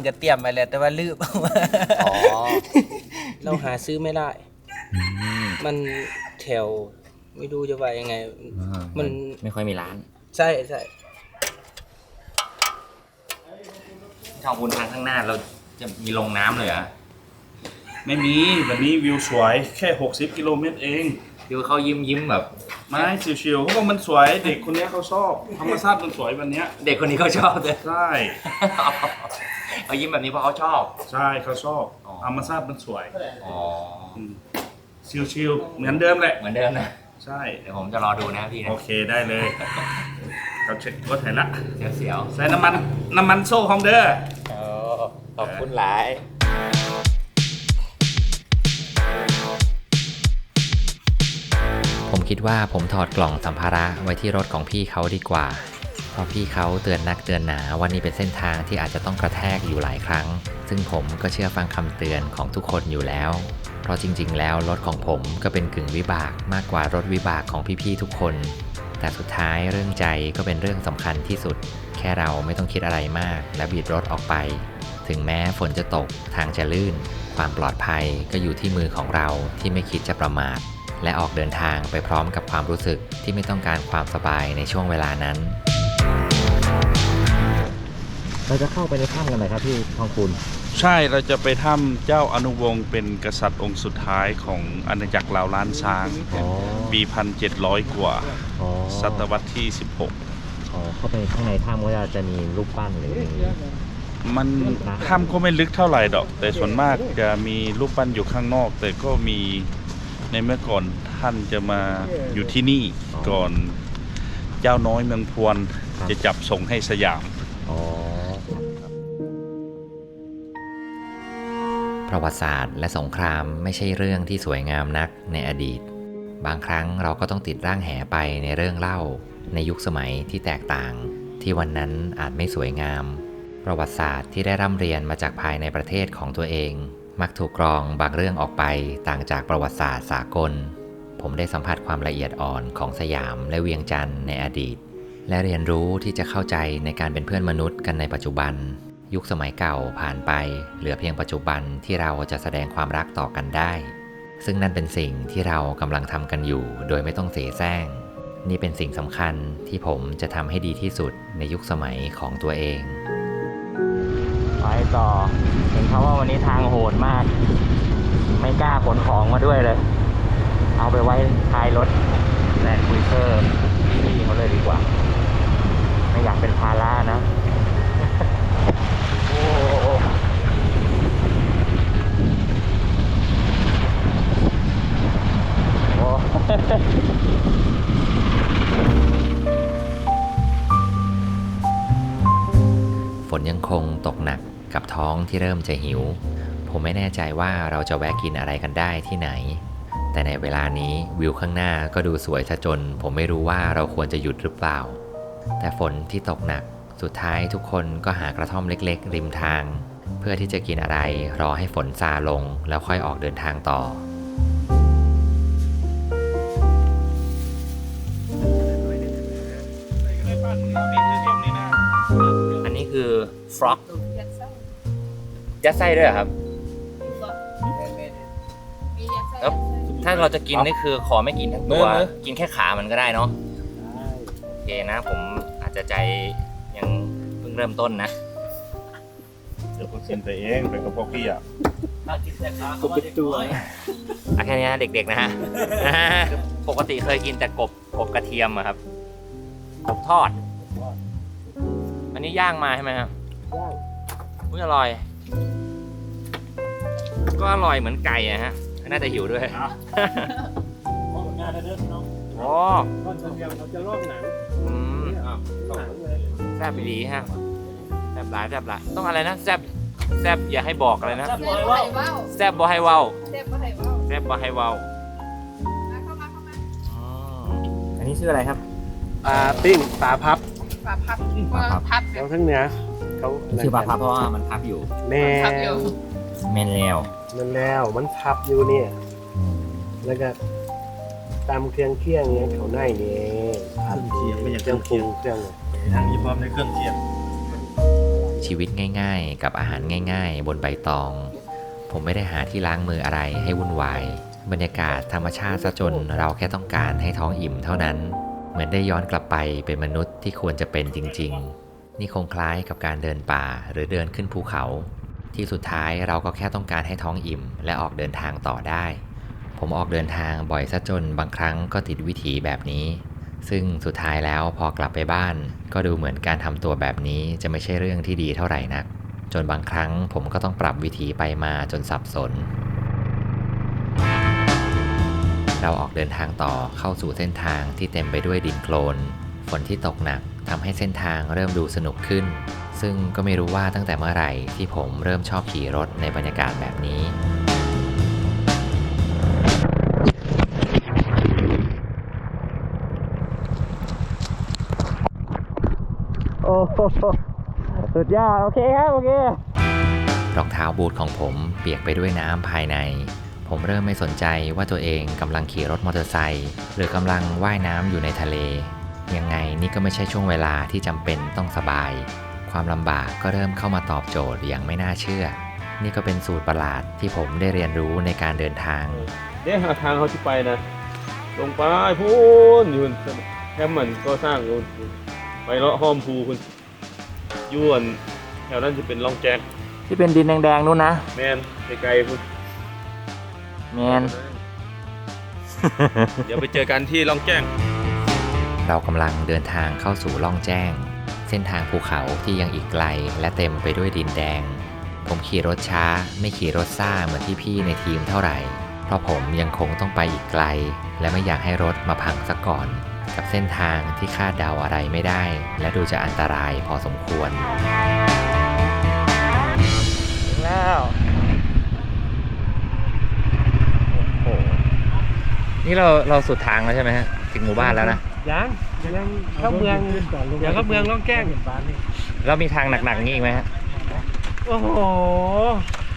ก็เตรียมไปแล้วแต่ว่าลืมเราหาซื้อไม่ได้มันแถวไม่รู้จะว่ายังไงมัน
ไม่ค่อยมีร้าน
ใช่
ทางคุณทางข้างหน้าเราจะมีลงน้ำเลยเหรอ
ไม่มีวันนี้วิวสวยแค่60 กิโลเมตรเอง
วิวเขายิ้มแบบ
ไม่ชิวๆเขาบอกมันสวยเด็กคนนี้เขาชอบธรรมชาติมันสวยวันนี้
เด็กคนนี้เขาชอบเลย
ใช่
เขายิ้มแบบนี้เพราะเขาชอบ
ใช่เขาชอบธรรมชาติมันสวยชิวๆเหมือนเดิมแหละ
เหมือนเดิมนะ
ใช่
เดี๋ยวผมจะรอดูนะพี่นะ
โอเคได้เลยเราเช็ครถเห็นละ
เสียว
ใส่น้ำมันโซ่ของเด้อ
ขอบคุณหลาย
ผมคิดว่าผมถอดกล่องสัมภาระไว้ที่รถของพี่เขาดีกว่าเพราะพี่เขาเตือนนักเตือนหนาว่านี่เป็นเส้นทางที่อาจจะต้องกระแทกอยู่หลายครั้งซึ่งผมก็เชื่อฟังคำเตือนของทุกคนอยู่แล้วเพราะจริงๆแล้วรถของผมก็เป็นกึ่งวิบากมากกว่ารถวิบากของพี่ๆทุกคนแต่สุดท้ายเรื่องใจก็เป็นเรื่องสำคัญที่สุดแค่เราไม่ต้องคิดอะไรมากและบีบรถออกไปถึงแม้ฝนจะตกทางจะลื่นความปลอดภัยก็อยู่ที่มือของเราที่ไม่คิดจะประมาทและออกเดินทางไปพร้อมกับความรู้สึกที่ไม่ต้องการความสบายในช่วงเวลานั้น
เราจะเข้าไปในถ้ำกันไหมครับพี่ทองคุณ
ใช่เราจะไปถ้ำเจ้าอนุวงศ์เป็นกษัตริย์องค์สุดท้ายของอาณาจักรลาวล้านช้างปี1,700 กว่าศตวรรษที่16
เข้าไปข้างในถ้ำก็จะมีรูปปั้นหรือ
มันถ้ำก็ไม่ลึกเท่าไหร่ดอกแต่ส่วนมากจะมีรูปปั้นอยู่ข้างนอกแต่ก็มีในเมื่อก่อนท่านจะมาอยู่ที่นี่ก่อนเจ้าน้อยเมืองพวนจะจับส่งให้สยาม
ประวัติศาสตร์และสงครามไม่ใช่เรื่องที่สวยงามนักในอดีตบางครั้งเราก็ต้องติดร่างแหไปในเรื่องเล่าในยุคสมัยที่แตกต่างที่วันนั้นอาจไม่สวยงามประวัติศาสตร์ที่ได้ร่ำเรียนมาจากภายในประเทศของตัวเองมักถูกกรองบางเรื่องออกไปต่างจากประวัติศาสตร์สากลผมได้สัมผัสความละเอียดอ่อนของสยามและเวียงจันทร์ในอดีตและเรียนรู้ที่จะเข้าใจในการเป็นเพื่อนมนุษย์กันในปัจจุบันยุคสมัยเก่าผ่านไปเหลือเพียงปัจจุบันที่เราจะแสดงความรักต่อกันได้ซึ่งนั่นเป็นสิ่งที่เรากำลังทำกันอยู่โดยไม่ต้องเสแสร้งนี่เป็นสิ่งสำคัญที่ผมจะทำให้ดีที่สุดในยุคสมัยของตัวเอง
ไปต่อเห็นเขาว่าวันนี้ทางโหดมากไม่กล้าขนของมาด้วยเลยเอาไปไว้ท้ายรถแลนด์ครูเซอร์พี่เขาเลยดีกว่าไม่อยากเป็นภาระนะโอ้โห
ฝนยังคงตกหนักกับท้องที่เริ่มจะหิวผมไม่แน่ใจว่าเราจะแวะกินอะไรกันได้ที่ไหนแต่ในเวลานี้วิวข้างหน้าก็ดูสวยซะจนผมไม่รู้ว่าเราควรจะหยุดหรือเปล่าแต่ฝนที่ตกหนักสุดท้ายทุกคนก็หากระท่อมเล็กๆริมทางเพื่อที่จะกินอะไรรอให้ฝนซาลงแล้วค่อยออกเดินทางต่อ
อันนี้คือฟรอกยัดไส้ด้วยครับแล้วถ้าเราจะกินนี่คือขอไม่กินทั้งตัวกินแค่ขามันก็ได้เนาะโอเคนะผมอาจจะใจยังเพิ่งเริ่มต้นนะ
เดี๋ยวผมกินไปเองไปกับพวกพี่อ่ะ
กบเป็นตัวแค่นี้เด็กๆนะฮะปกติเคยกินแต่กบกระเทียมอะครับกบทอดอันนี้ย่างมาใช่ไหมครับอุ้ยอร่อย ก็อร่อยเหมือนไก่อะฮะ น่าจะหิวด้วย โอ้เราจะลอกหนังแซ่บดีฮะแซ่บหลายต้องอะไรนะแซ่บอย่าให้บอกอะไรนะแซ่บบ่ให้เว้าอันนี้ชื่ออะไรครับ
ปลาปิ้งปลาพับ
ปลาพับ
แล้วทั้งเนื้อเขา
ชื่อปลาพับเพราะว่ามันพับอยู่
แม่
เมนแล้ว
มันพับอยู่เนี่ยแล้วก็ตามเครื่องเคียงเนี่ยเขาในนี่ผัดเคียงไม่ใช่เครื่องปรุงเครื่องทางนี้พร้อมในเครื่องเคียง
ชีวิตง่ายๆ กับอาหารง่ายๆ บนใบตอง ผมไม่ได้หาที่ล้างมืออะไรให้วุ่นวายบรรยากาศธรรมชาติซะจนเราแค่ต้องการให้ท้องอิ่มเท่านั้น เหมือนได้ย้อนกลับไปเป็นมนุษย์ที่ควรจะเป็นจริงๆนี่คงคล้ายกับการเดินป่าหรือเดินขึ้นภูเขาที่สุดท้ายเราก็แค่ต้องการให้ท้องอิ่มและออกเดินทางต่อได้ผมออกเดินทางบ่อยซะจนบางครั้งก็ติดวิถีแบบนี้ซึ่งสุดท้ายแล้วพอกลับไปบ้านก็ดูเหมือนการทำตัวแบบนี้จะไม่ใช่เรื่องที่ดีเท่าไหร่นักจนบางครั้งผมก็ต้องปรับวิถีไปมาจนสับสนเราออกเดินทางต่อเข้าสู่เส้นทางที่เต็มไปด้วยดินโคลนฝนที่ตกหนักทำให้เส้นทางเริ่มดูสนุกขึ้นซึ่งก็ไม่รู้ว่าตั้งแต่เมื่อไหร่ที่ผมเริ่มชอบขี่รถในบรรยากาศแบบนี้
โอ้สุดยอดโอเคครับโอเค
รองเท้าบูทของผมเปียกไปด้วยน้ำภายในผมเริ่มไม่สนใจว่าตัวเองกำลังขี่รถมอเตอร์ไซค์หรือกำลังว่ายน้ำอยู่ในทะเลยังไงนี่ก็ไม่ใช่ช่วงเวลาที่จำเป็นต้องสบายความลำบากก็เริ่มเข้ามาตอบโจทย์อย่างไม่น่าเชื่อนี่ก็เป็นสูตรประหลาดที่ผมได้เรียนรู้ในการเดินทาง
เดี๋ยวหาทางเขาที่ไปนะลงไปพูนอยู่แคมป์มันก็สร้างไปเลาะห้อมภูคุณยวนแถวนั้นจะเป็นร่องแจ็ค
ที่เป็นดินแดงๆนู่นนะ
แมนไกลๆคุณ
แมน
เดี๋ยวไปเจอกันที่ร่องแจ้ง
เรากำลังเดินทางเข้าสู่ร่องแจ้งเส้นทางภูเขาที่ยังอีกไกลและเต็มไปด้วยดินแดงผมขี่รถช้าไม่ขี่รถซ่าเหมือนที่พี่ในทีมเท่าไหร่เพราะผมยังคงต้องไปอีกไกลและไม่อยากให้รถมาพังซะก่อนกับเส้นทางที่คาดเดาอะไรไม่ได้และดูจะอันตรายพอสมควร
ถึงแล้วโอ้โหนี่เราสุดทางแล้วใช่ไหมฮะถึงหมู่บ้านแล้วนะ
ยังเข้าเมืองเดี๋ยวเข้าเมืองร่องแก้ง
แล้วมีทางหนักๆงี้อีกไหมฮะ
โอ้โห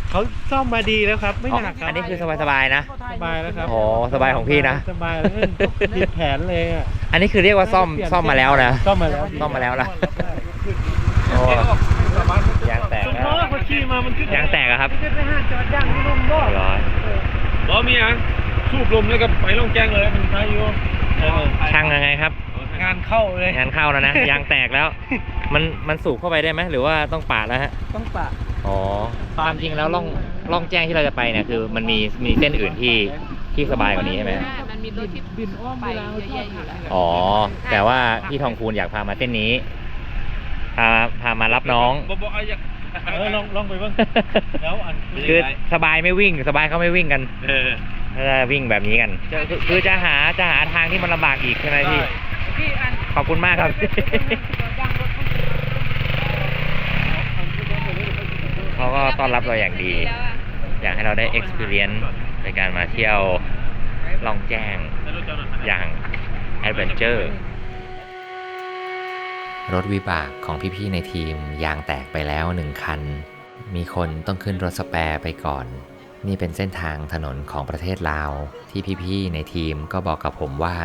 เขาซ่อมมาดีแล้วครับไม่หนักครับ
อันนี้คือสบายๆนะ
สบายแล้วครับ
โอ้สบายของพี่นะ
สบายแล้วผิดแผนเลยอ่ะ
อันนี้คือเรียกว่าซ่อมมาแล้วนะ
ซ่อมมาแล้ว
นะโอ้ยางแตกแล้วยางแตกครับ
จะไปหาจอดย่างที่ลมบ่
บ่มีอ่ะสูบลมแล้วก็ไปร่องแจ้งเลยมันใช้อยู่
ช่างยังไงครับ
งานเข้าเลย
งานเข้าแล้วนะ ยางแตกแล้วมันสูบเข้าไปได้ไหมหรือว่าต้องปาดแล้วฮะ
ต้องปาด
อ๋อความจริงแล้วร่องแจ้งที่เราจะไปเนี่ยคือมันมีเส้นอื่นที่สบายกว่านี้ใช่ไหม
มันมีรถที่บินอ้อมไปเยอะแยะอยู่แล้ว
อ๋อแต่ว่าพี่ทองคูณอยากพามาเส้นนี้พามารับน้อง
ลองไปบ้าง
แล้วคือสบายไม่วิ่งสบายเขาไม่วิ่งกันจะวิ่งแบบนี้กันคือจะหาทางที่มันลำบากอีกใช่ไหมพี่ขอบคุณมากครับเขาก็ต้อนรับเราอย่างดีอยากให้เราได้ experience ในการมาเที่ยวล่องแจ้งอย่าง adventure
รถวิบากของพี่ๆในทีมยางแตกไปแล้ว1คันมีคนต้องขึ้นรถสแปร์ไปก่อนนี่เป็นเส้นทางถนนของประเทศลาวที่พี่ๆในทีมก็บอกกับผมว่า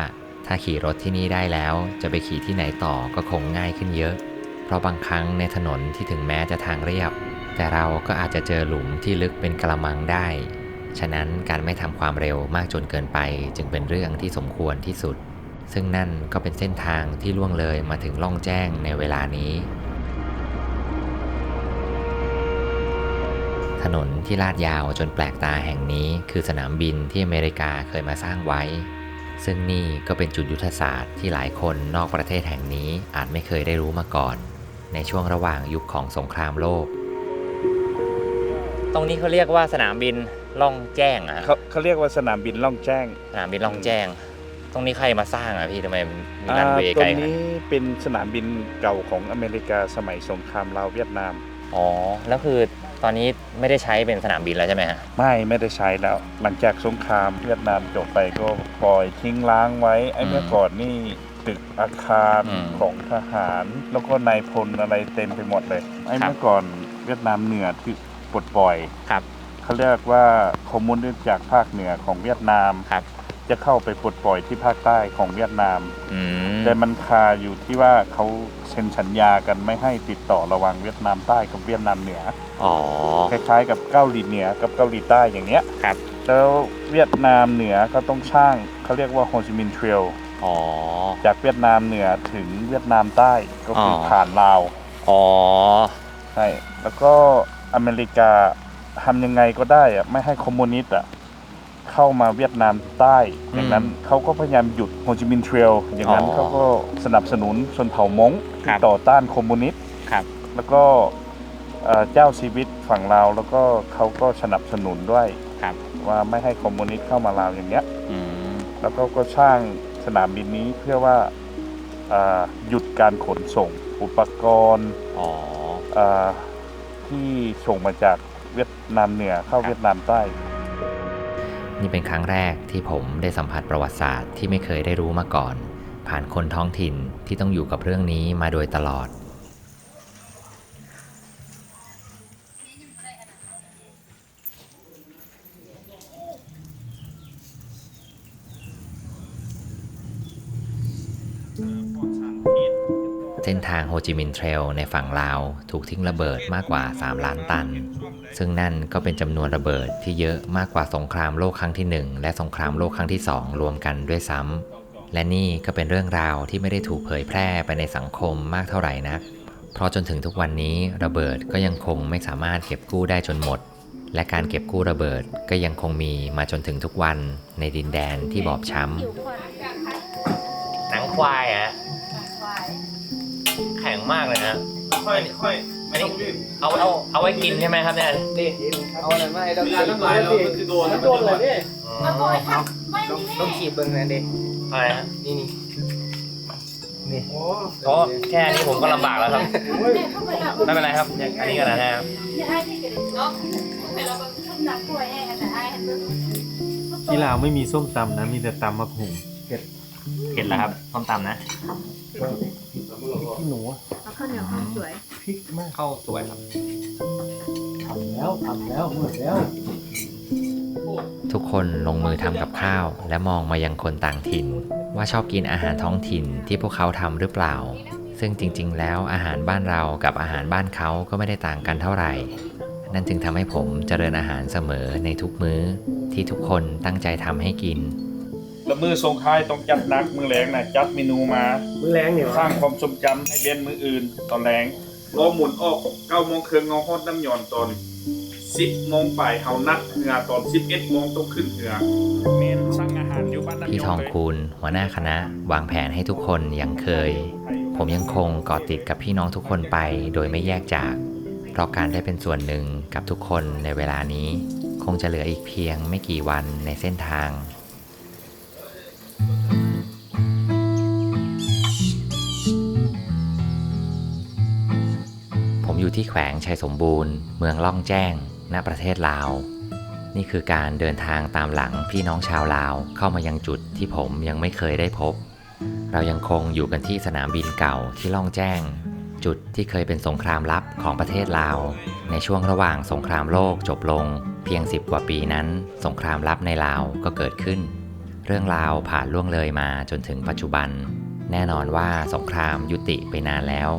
ถ้าขี่รถที่นี่ได้แล้วจะไปขี่ที่ไหนต่อก็คงง่ายขึ้นเยอะเพราะบางครั้งในถนนที่ถึงแม้จะทางเรียบแต่เราก็อาจจะเจอหลุมที่ลึกเป็นกระมังได้ฉะนั้นการไม่ทำความเร็วมากจนเกินไปจึงเป็นเรื่องที่สมควรที่สุดซึ่งนั่นก็เป็นเส้นทางที่ล่วงเลยมาถึงล่องแจ้งในเวลานี้ถนนที่ลาดยาวจนแปลกตาแห่งนี้คือสนามบินที่อเมริกาเคยมาสร้างไว้ซึ่งนี่ก็เป็นจุดยุทธศาสตร์ที่หลายคนนอกประเทศแห่งนี้อาจไม่เคยได้รู้มาก่อนในช่วงระหว่างยุคของสงครามโลก
ตรงนี้เขาเรียกว่าสนามบินล่องแจ้งอะ
เขาเรียกว่าสนามบินล่องแจ้ง
สนามบินล่องแจ้ง ตรงนี้ใครมาสร้างอะพี่ทำไมมีรันเวย์
ต
ไก
ร
ล
ง
ขนาด
นี้เป็นสนามบินเก่าของอเมริกาสมัยสงครามลาวเวียดนาม
อ๋อแล้วคือตอนนี้ไม่ได้ใช้เป็นสนามบินแล้วใช่ไหมฮะ
ไม่ได้ใช้แล้ว หลังจากสงครามเวียดนามจบไปก็ปล่อยทิ้งร้างไว้ไอ้เมื่อก่อนนี่ตึกอาคารของทหาร แล้วก็นายพลอะไรเต็มไปหมดเลยไอ้เมื่อก่อนเวียดนามเหนือที่ปลดปล่อยเขาเรียกว่าคอมมิวนิสต์จากภาคเหนือของเวียดนามจะเข้าไปปลดปล่อยที่ภาคใต้ของเวียดนามแต่มันคาอยู่ที่ว่าเขาเซ็นสัญญากันไม่ให้ติดต่อระหว่างเวียดนามใต้กับเวียดนามเหนือคล้ายๆกับเกาหลีเหนือกับเกาหลีใต้อย่างเนี้ยแล้วเวียดนามเหนือก็ต้องสร้างเขาเรียกว่าโฮจิมินห์เทรลจากเวียดนามเหนือถึงเวียดนามใต้ก็คือผ่านลาวใช่แล้วก็อเมริกาทำยังไงก็ได้อะไม่ให้คอมมิวนิสต์อะเข้ามาเวียดนามใต้อย่างนั้นเขาก็พยายามหยุดโฮจิมินห์เทรลอย่างนั้นเขาก็สนับสนุนชนเผ่ามงที่ต่อต้านคอมมิวนิสต์แล้วก็เจ้าชีวิตฝั่งลาวแล้วก็เขาก็สนับสนุนด้วยว่าไม่ให้คอมมิวนิสต์เข้ามาลาวอย่างเงี้ยแล้วก็สร้างสนามบินนี้เพื่อว่าหยุดการขนส่งอุปกรณ์ที่ส่งมาจากเวียดนามเหนือเข้าเวียดนามใต้
นี่เป็นครั้งแรกที่ผมได้สัมผัสประวัติศาสตร์ที่ไม่เคยได้รู้มาก่อน ผ่านคนท้องถิ่นที่ต้องอยู่กับเรื่องนี้มาโดยตลอดเส้นทางโฮจิมินห์เทรลในฝั่งลาวถูกทิ้งระเบิดมากกว่า3 ล้านตันซึ่งนั่นก็เป็นจำนวนระเบิดที่เยอะมากกว่าสงครามโลกครั้งที่1และสงครามโลกครั้งที่2รวมกันด้วยซ้ำและนี่ก็เป็นเรื่องราวที่ไม่ได้ถูกเผยแพร่ไปในสังคมมากเท่าไหร่นักเพราะจนถึงทุกวันนี้ระเบิดก็ยังคงไม่สามารถเก็บกู้ได้จนหมดและการเก็บกู้ระเบิดก็ยังคงมีมาจนถึงทุกวันในดินแดนที่บอบช้
ำหนังควายอะแข็งมากเลยนะอันนี้เอาไว้กินใช่ไหมครับเนี่ย
นี่เอาอะไรมาให้เราทานน้ำลายเราคือโดนเลยดิต้องขีดเบิ้งนั่นดิ
อะไรฮะ
นี่
โอ้แค่นี้ผมก็ลำบากแล้วครับไม่เป็นไรครับอันนี้กันนะครับ
ที่ลาวไม่มีส้มตำนะมีแต่ตำมะหุ่ง
เผ็ดแล้วครับส้มตำนะ
พี่หนู
เอาข้าวเหนียวข้าวสวย
พริกมาก
ข้าวสวยครับ
ทำแล้วหมดแล้ว
ทุกคนลงมือทำกับข้าวและมองมายังคนต่างถิ่นว่าชอบกินอาหารท้องถิ่นที่พวกเขาทำหรือเปล่าซึ่งจริงๆแล้วอาหารบ้านเรากับอาหารบ้านเขาก็ไม่ได้ต่างกันเท่าไหร่นั่นจึงทำให้ผมเจริญอาหารเสมอในทุกมื้อที่ทุกคนตั้งใจทำให้กิน
แล้วมือส่งท้ายต้องจัดหนักมือแรงนะจัดเมนูมา
มือแรงเนี่ย
สร้างความทรงจำให้เบนมืออื่นตอนแรงรอหมุนออก9 โมงครึ่งงอฮอดน้ำหย่อนตอน10 โมงป่ายเฮานัดเหือตอน11 โมงต้องขึ้นเหือเมนสั่งอาหารอยู่บ้านน้ำหย่อน
พี่ทองคูณหัวหน้าคณะวางแผนให้ทุกคนอย่างเคยผมยังคงเกาะติดกับพี่น้องทุกคนไปโดยไม่แยกจากเพราะการได้เป็นส่วนหนึ่งกับทุกคนในเวลานี้คงจะเหลืออีกเพียงไม่กี่วันในเส้นทางผมอยู่ที่แขวงชัยสมบูรณ์เมืองล่องแจ้งณประเทศลาวนี่คือการเดินทางตามหลังพี่น้องชาวลาวเข้ามายังจุดที่ผมยังไม่เคยได้พบเรายังคงอยู่กันที่สนามบินเก่าที่ล่องแจ้งจุดที่เคยเป็นสงครามลับของประเทศลาวในช่วงระหว่างสงครามโลกจบลงเพียง10 กว่าปีนั้นสงครามลับในลาวก็เกิดขึ้นเรื่องราวผ่านล่วงเลยมาจนถึงปัจจุบันแน่นอนว่าสงครามยุติไปนานแล้ว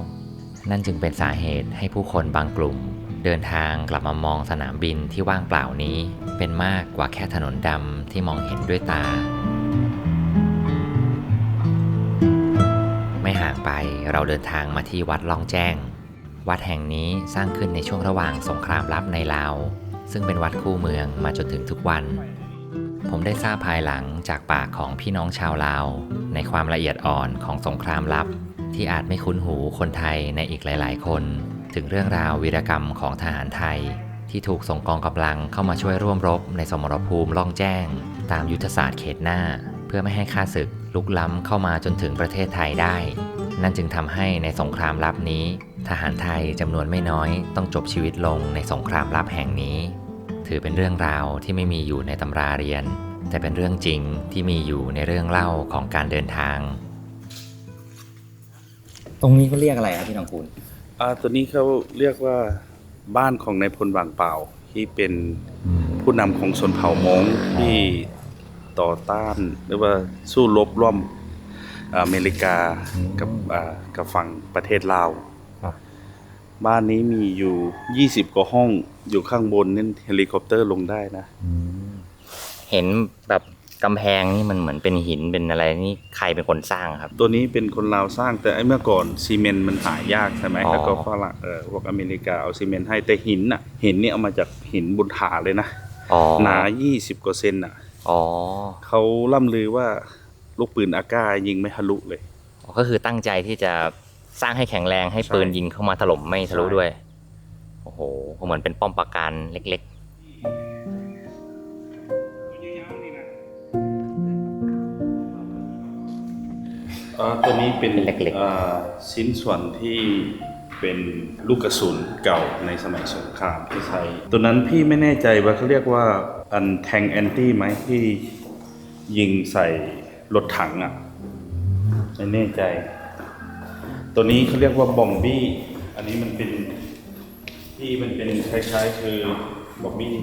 นั่นจึงเป็นสาเหตุให้ผู้คนบางกลุ่มเดินทางกลับมามองสนามบินที่ว่างเปล่านี้เป็นมากกว่าแค่ถนนดำที่มองเห็นด้วยตาไม่ห่างไปเราเดินทางมาที่วัดล่องแจ้งวัดแห่งนี้สร้างขึ้นในช่วงระหว่างสงครามลับในลาวซึ่งเป็นวัดคู่เมืองมาจนถึงทุกวันผมได้ทราบภายหลังจากปากของพี่น้องชาวลาวในความละเอียดอ่อนของสงครามลับที่อาจไม่คุ้นหูคนไทยในอีกหลายๆคนถึงเรื่องราววีรกรรมของทหารไทยที่ ที่ถูกส่งกองกำลังเข้ามาช่วยร่วมรบในสมรภูมิล่องแจ้งตามยุทธศาสตร์เขตหน้าเพื่อไม่ให้ข้าศึกลุกล้ำเข้ามาจนถึงประเทศไทยได้นั่นจึงทำให้ในสงครามลับนี้ทหารไทยจำนวนไม่น้อยต้องจบชีวิตลงในสงครามลับแห่งนี้ถือเป็นเรื่องราวที่ไม่มีอยู่ในตำราเรียนแต่เป็นเรื่องจริงที่มีอยู่ในเรื่องเล่าของการเดินทางตรงนี้เขาเรียกอะไรครับพี่ทองคูณ
ตัวนี้เขาเรียกว่าบ้านของนายพลบางเป่าที่เป็นผู้นำของชนเผ่ามงที่ต่อต้านหรือว่าสู้รบร่วมอเมริกากับฝั่งประเทศลาวบ้านนี้มีอยู่20กว่าห้องอยู่ข้างบนนี่เฮลิคอปเตอร์ลงได้นะ
เห็นแบบกำแพงนี่มันเหมือนเป็นหินเป็นอะไรนี่ใครเป็นคนสร้างครับ
ตัวนี้เป็นคนลาวสร้างแต่เมื่อก่อนซีเมนต์มันหายากใช่ไหมแล้วก็ฝรั่งพวกอเมริกาเอาซีเมนต์ให้แต่หินนี่เอามาจากหินบนผาเลยนะหนา20กว่าเซนเขาล่ำลือว่าลูกปืนอากายิงไม่ทะลุเลย
ก็คือตั้งใจที่จะสร้างให้แข็งแรงให้ปืนยิงเข้ามาถล่มไม่ทะลุด้วยโอ้โหเหมือนเป็นป้อมปราการเล็ก
ตัวนี้เป็นชิ้นส่วนที่เป็นลูกกระสุนเก่าในสมัยสงครามที่ใช้ตัวนั้นพี่ไม่แน่ใจว่าเขาเรียกว่าแทงแอนตี้ไหมที่ยิงใส่รถถังไม่แน่ใจตัวนี้เขาเรียกว่าบอมบี้อันนี้มันเป็นที่มันเป็นคล้ายๆคือบอมบี้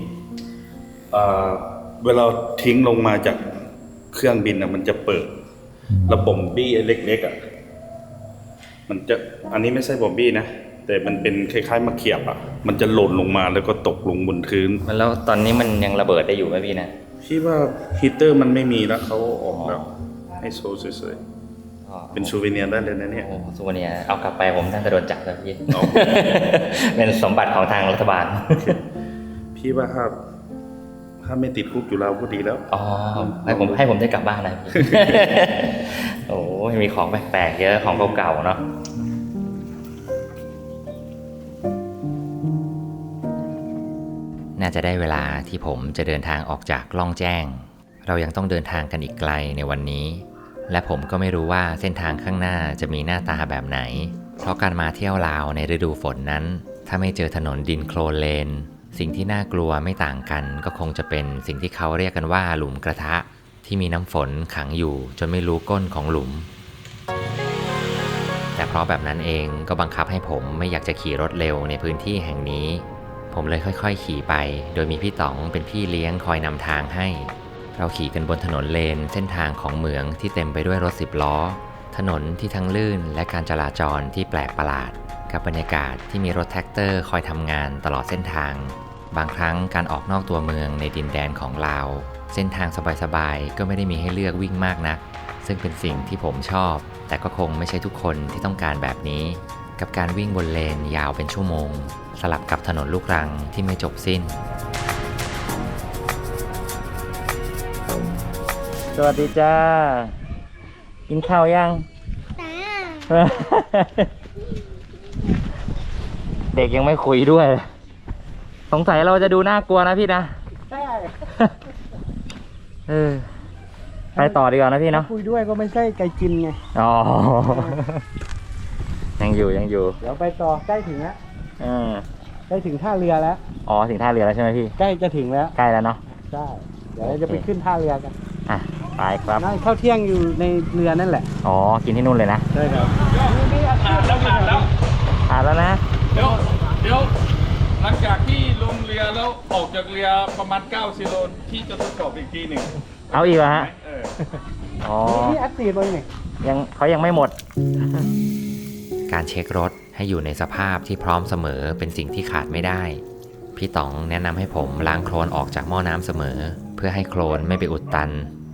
เวลาทิ้งลงมาจากเครื่องบินมันจะเปิดแล้วบอมบี้เล็กๆมันจะอันนี้ไม่ใช่บอมบี้นะแต่มันเป็นคล้ายๆมะเขียบมันจะหล่นลงมาแล้วก็ตกลงบนพื้น
แล้วตอนนี้มันยังระเบิดได้อยู่ไหมพี่นะ
พี่ว่าฮีเตอร์มันไม่มีแล้วเขาออกแล้วให้โชว์สวยๆเป็นซูเวเนียร์ได้เลยนะเนี่ย
ซูเวเนียร์เอากลับไปผมน่าจะโดนจับแล้วพี่ เป็นสมบัติของทางรัฐบาล
พี่ว่าถ้าไม่ติดคุกอยู่แล้วก็ดีแล้ว
ให้ผมได้กลับบ้านนะพี่ โอ้มีของแปลกๆเยอะของเก่าๆเนาะ
น่าจะได้เวลาที่ผมจะเดินทางออกจากล่องแจ้งเรายังต้องเดินทางกันอีกไกลในวันนี้และผมก็ไม่รู้ว่าเส้นทางข้างหน้าจะมีหน้าตาแบบไหนเพราะการมาเที่ยวลาวในฤดูฝนนั้นถ้าไม่เจอถนนดินโคลนเลนสิ่งที่น่ากลัวไม่ต่างกันก็คงจะเป็นสิ่งที่เขาเรียกกันว่าหลุมกระทะที่มีน้ำฝนขังอยู่จนไม่รู้ก้นของหลุมแต่เพราะแบบนั้นเองก็บังคับให้ผมไม่อยากจะขี่รถเร็วในพื้นที่แห่งนี้ผมเลยค่อยๆขี่ไปโดยมีพี่ต๋องเป็นพี่เลี้ยงคอยนำทางให้เราขี่กันบนถนนเลนเส้นทางของเหมืองที่เต็มไปด้วยรถ10ล้อถนนที่ทั้งลื่นและการจราจรที่แปลกประหลาดกับบรรยากาศที่มีรถแท็กเตอร์คอยทำงานตลอดเส้นทางบางครั้งการออกนอกตัวเมืองในดินแดนของลาวเส้นทางสบายๆก็ไม่ได้มีให้เลือกวิ่งมากนักซึ่งเป็นสิ่งที่ผมชอบแต่ก็คงไม่ใช่ทุกคนที่ต้องการแบบนี้กับการวิ่งบนเลนยาวเป็นชั่วโมงสลับกับถนนลูกรังที่ไม่จบสิ้น
สวัสดีจ้ากินข้าวยัง เด็กยังไม่คุยด้วยสงสัยเราจะดูน่ากลัวนะพี่นะใช่ไปต่อดีกว่านะพี่เนาะ
คุยด้วยก็ไม่ใช่ไก่กินไง
ยังอยู่
เดี๋ยวไปต่อใกล้ถึงแล้วใกล้ถึงท่าเรือแล้ว
ถึงท่าเรือแล้วใช่ไหมพี่
ใกล้จะถึงแล้ว
ใกล้แล้วเนาะ
ใช่เดี๋ยวจะไปขึ้นท่าเรือกัน
ไปครับ
นั่งเข้าเที่ยงอยู่ในเรือนั่นแหละ
กินที่นู่นเลยนะ
ใช่ครับ
ผ่านแล้ว
นะ
เดี๋ยวหลังจากที่ลงเรือแล้วออกจากเรือประมาณ9กิโลที่จะทดสอบอีกทีหนึ่ง
เอาอีกเหรอฮะ
นี่อัดสีดเลยนี่
เขายังไม่หมด การเช็ครถให้อยู่ในสภาพที่พร้อมเสมอเป็นสิ่งที่ขาดไม่ได้พี่ต๋องแนะนำให้ผมล้างโคลนออกจากหม้อน้ำเสมอเพื่อให้โคลนไม่ไปอุดตัน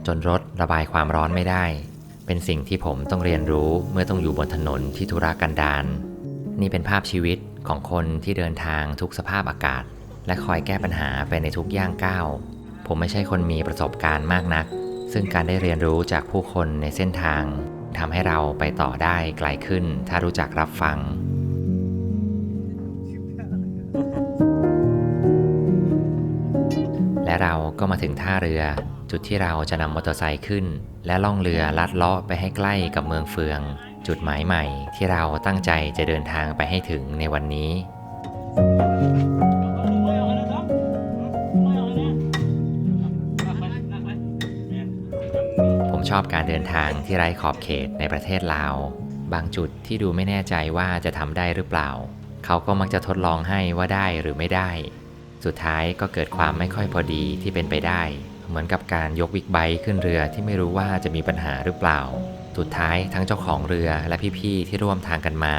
จนรถระบายความร้อนไม่ได้เป็นสิ่งที่ผมต้องเรียนรู้เมื่อต้องอยู่บนถนนที่ทุรกันดารนี่เป็นภาพชีวิตของคนที่เดินทางทุกสภาพอากาศและคอยแก้ปัญหาไปในทุกย่างก้าวผมไม่ใช่คนมีประสบการณ์มากนักซึ่งการได้เรียนรู้จากผู้คนในเส้นทางทำให้เราไปต่อได้ไกลขึ้นถ้ารู้จักรับฟัง และเราก็มาถึงท่าเรือจุดที่เราจะนำมอเตอร์ไซค์ขึ้นและล่องเรือลัดเลาะไปให้ใกล้กับเมืองเฟืองจุดหมายใหม่ที่เราตั้งใจจะเดินทางไปให้ถึงในวันนี้ผมชอบการเดินทางที่ไร้ขอบเขตในประเทศลาวบางจุดที่ดูไม่แน่ใจว่าจะทำได้หรือเปล่าเขาก็มักจะทดลองให้ว่าได้หรือไม่ได้สุดท้ายก็เกิดความไม่ค่อยพอดีที่เป็นไปได้เหมือนกับการยกบิ๊กไบค์ขึ้นเรือที่ไม่รู้ว่าจะมีปัญหาหรือเปล่าสุดท้ายทั้งเจ้าของเรือและพี่ๆที่ร่วมทางกันมา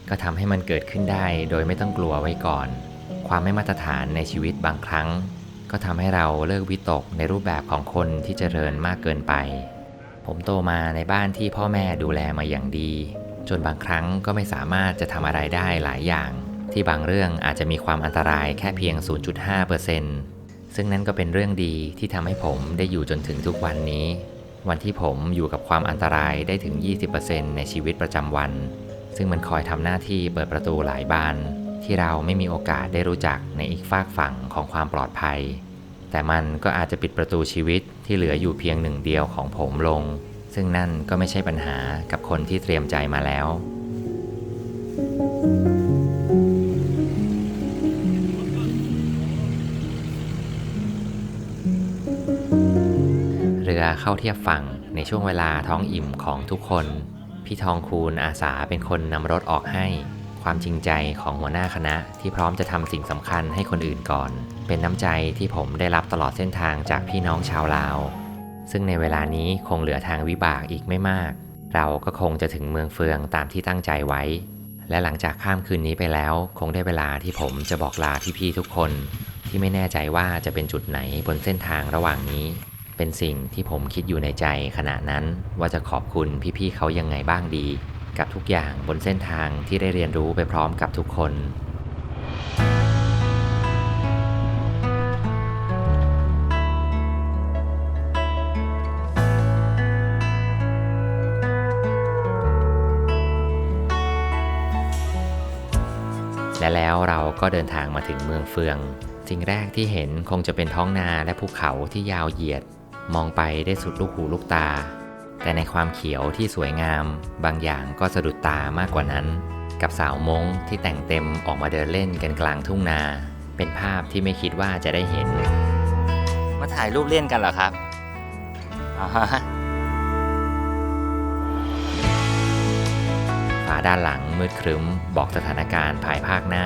ก็ทำให้มันเกิดขึ้นได้โดยไม่ต้องกลัวไว้ก่อนความไม่มาตรฐานในชีวิตบางครั้งก็ทำให้เราเลิกวิตกในรูปแบบของคนที่เจริญมากเกินไปผมโตมาในบ้านที่พ่อแม่ดูแลมาอย่างดีจนบางครั้งก็ไม่สามารถจะทำอะไรได้หลายอย่างที่บางเรื่องอาจจะมีความอันตรายแค่เพียง 0.5% ซึ่งนั่นก็เป็นเรื่องดีที่ทำให้ผมได้อยู่จนถึงทุกวันนี้วันที่ผมอยู่กับความอันตรายได้ถึง 20% ในชีวิตประจำวันซึ่งมันคอยทำหน้าที่เปิดประตูหลายบานที่เราไม่มีโอกาสได้รู้จักในอีกฝากฝั่งของความปลอดภัยแต่มันก็อาจจะปิดประตูชีวิตที่เหลืออยู่เพียงหนึ่งเดียวของผมลงซึ่งนั่นก็ไม่ใช่ปัญหากับคนที่เตรียมใจมาแล้วเรือเข้าเทียบฝั่งในช่วงเวลาท้องอิ่มของทุกคนพี่ทองคูณอาสาเป็นคนนำรถออกให้ความจริงใจของหัวหน้าคณะที่พร้อมจะทำสิ่งสำคัญให้คนอื่นก่อนเป็นน้ำใจที่ผมได้รับตลอดเส้นทางจากพี่น้องชาวลาวซึ่งในเวลานี้คงเหลือทางวิบากอีกไม่มากเราก็คงจะถึงเมืองเฟืองตามที่ตั้งใจไว้และหลังจากข้ามคืนนี้ไปแล้วคงได้เวลาที่ผมจะบอกลาพี่ๆทุกคนที่ไม่แน่ใจว่าจะเป็นจุดไหนบนเส้นทางระหว่างนี้เป็นสิ่งที่ผมคิดอยู่ในใจขณะนั้นว่าจะขอบคุณพี่ๆเขายังไงบ้างดีกับทุกอย่างบนเส้นทางที่ได้เรียนรู้ไปพร้อมกับทุกคนและแล้วเราก็เดินทางมาถึงเมืองเฟืองสิ่งแรกที่เห็นคงจะเป็นท้องนาและภูเขาที่ยาวเหยียดมองไปได้สุดลูกหูลูกตาแต่ในความเขียวที่สวยงามบางอย่างก็สะดุดตามากกว่านั้นกับสาวมงที่แต่งเต็มออกมาเดินเล่นกันกลางทุ่งนาเป็นภาพที่ไม่คิดว่าจะได้เห็นมาถ่ายรูปเล่นกันเหรอครับฝาด้านหลังมืดครึ้มบอกสถานการณ์ภายภาคหน้า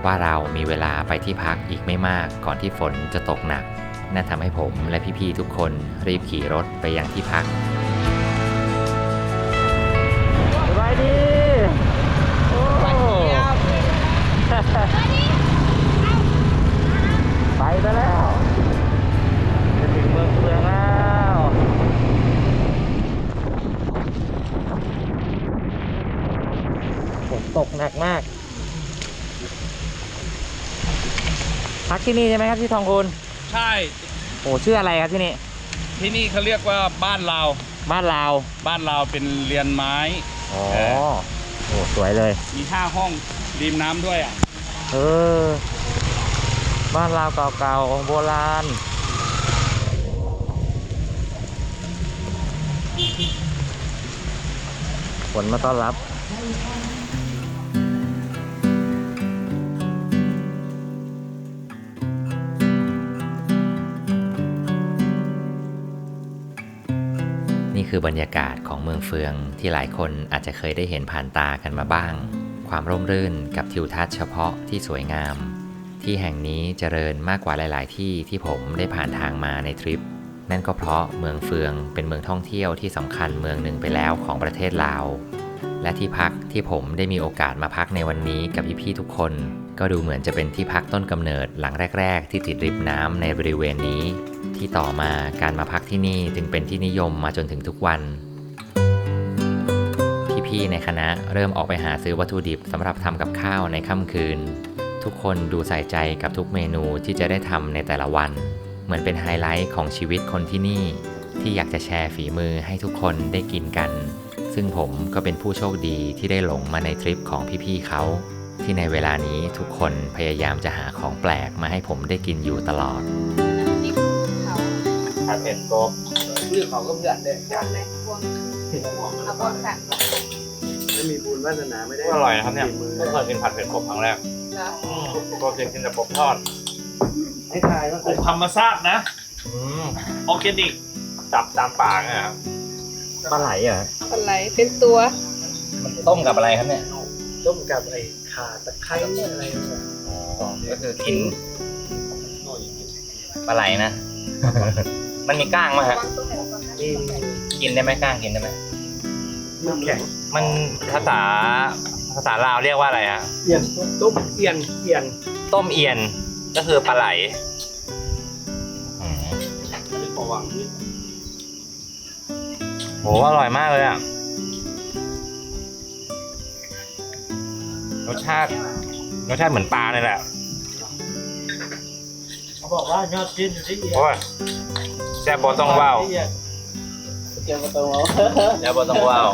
ว่าเรามีเวลาไปที่พักอีกไม่มากก่อนที่ฝนจะตกหนักนั่นทำให้ผมและพี่ๆทุกคนรีบขี่รถไปยังที่พักสบายดีโอ้ไปซะแล้วจะถึงเมืองเฟืองแล้วฝนตกหนักมากพักที่นี่ใช่ไหมครับที่ทองคูณ
ใช่
โอ้ชื่ออะไรครับที่นี่
ที่นี่เขาเรียกว่าบ้านลาว
บ้านลาว
เป็นเรือนไม้
อ๋อโอ้สวยเลย
มี5 ห้องริมน้ำด้วย
บ้านลาวเก่าๆโบราณฝนมาต้อนรับนี่คือบรรยากาศของเมืองเฟืองที่หลายคนอาจจะเคยได้เห็นผ่านตากันมาบ้างความร่มรื่นกับทิวทัศน์เฉพาะที่สวยงามที่แห่งนี้เจริญมากกว่าหลายๆที่ที่ผมได้ผ่านทางมาในทริปนั่นก็เพราะเมืองเฟืองเป็นเมืองท่องเที่ยวที่สำคัญเมืองหนึ่งไปแล้วของประเทศลาวและที่พักที่ผมได้มีโอกาสมาพักในวันนี้กับพี่ๆทุกคนก็ดูเหมือนจะเป็นที่พักต้นกำเนิดหลังแรกๆที่ติดริมน้ำในบริเวณนี้ที่ต่อมาการมาพักที่นี่จึงเป็นที่นิยมมาจนถึงทุกวันพี่ๆในคณะเริ่มออกไปหาซื้อวัตถุดิบสำหรับทำกับข้าวในค่ำคืนทุกคนดูใส่ใจกับทุกเมนูที่จะได้ทำในแต่ละวันเหมือนเป็นไฮไลท์ของชีวิตคนที่นี่ที่อยากจะแชร์ฝีมือให้ทุกคนได้กินกันซึ่งผมก็เป็นผู้โชคดีที่ได้หลงมาในทริปของพี่ๆเขาที่ในเวลานี้ทุกคนพยายามจะหาของแปลกมาให้ผมได้กินอยู่ตลอด
ผัดเผ็ดกบ
เรื่องของก็เพื่อนเด้กันเลย
เอาบนแบบ
ไม่มีบุญวาสนาไม่ได้
อร่อยนะครับเนี่ยไม่เคยกินผัดเผ็ดกบครั้งแรกปกติกินแต่กบทอด
ให้ทายว่า
ผมธรรมชาตินะออร์แกนิก
จับตามปากอ่ะปลาไหลเหรอ
อะไรเป็นตัว
มันต้มกับอะไรครับเนี่ย
ต้มกับไอ้ข่าตะไคร้อะไรเนี่ย
อ๋อก็คือกินปลาไหลนะ มันมีก้างไหมฮะ
นี่
กินได้ไหมก้างกินได้ไหม
มันแข็ง
มันภาษาลาวเรียกว่าอะไรฮะ
เอียนต้มเอียน
ต้มเอียนก็คือปลาไหลโหอร่อยมากเลยอ่ะรสชาติเหมือนปลาเลยแหละ
เขาบอกว่ายอดจิ้นอยู่ที่เอียน
โอ้ยแซ่บบ่ต้องว้าว
เจียวประตูเอา
แซ่บบ่ต้องว้าว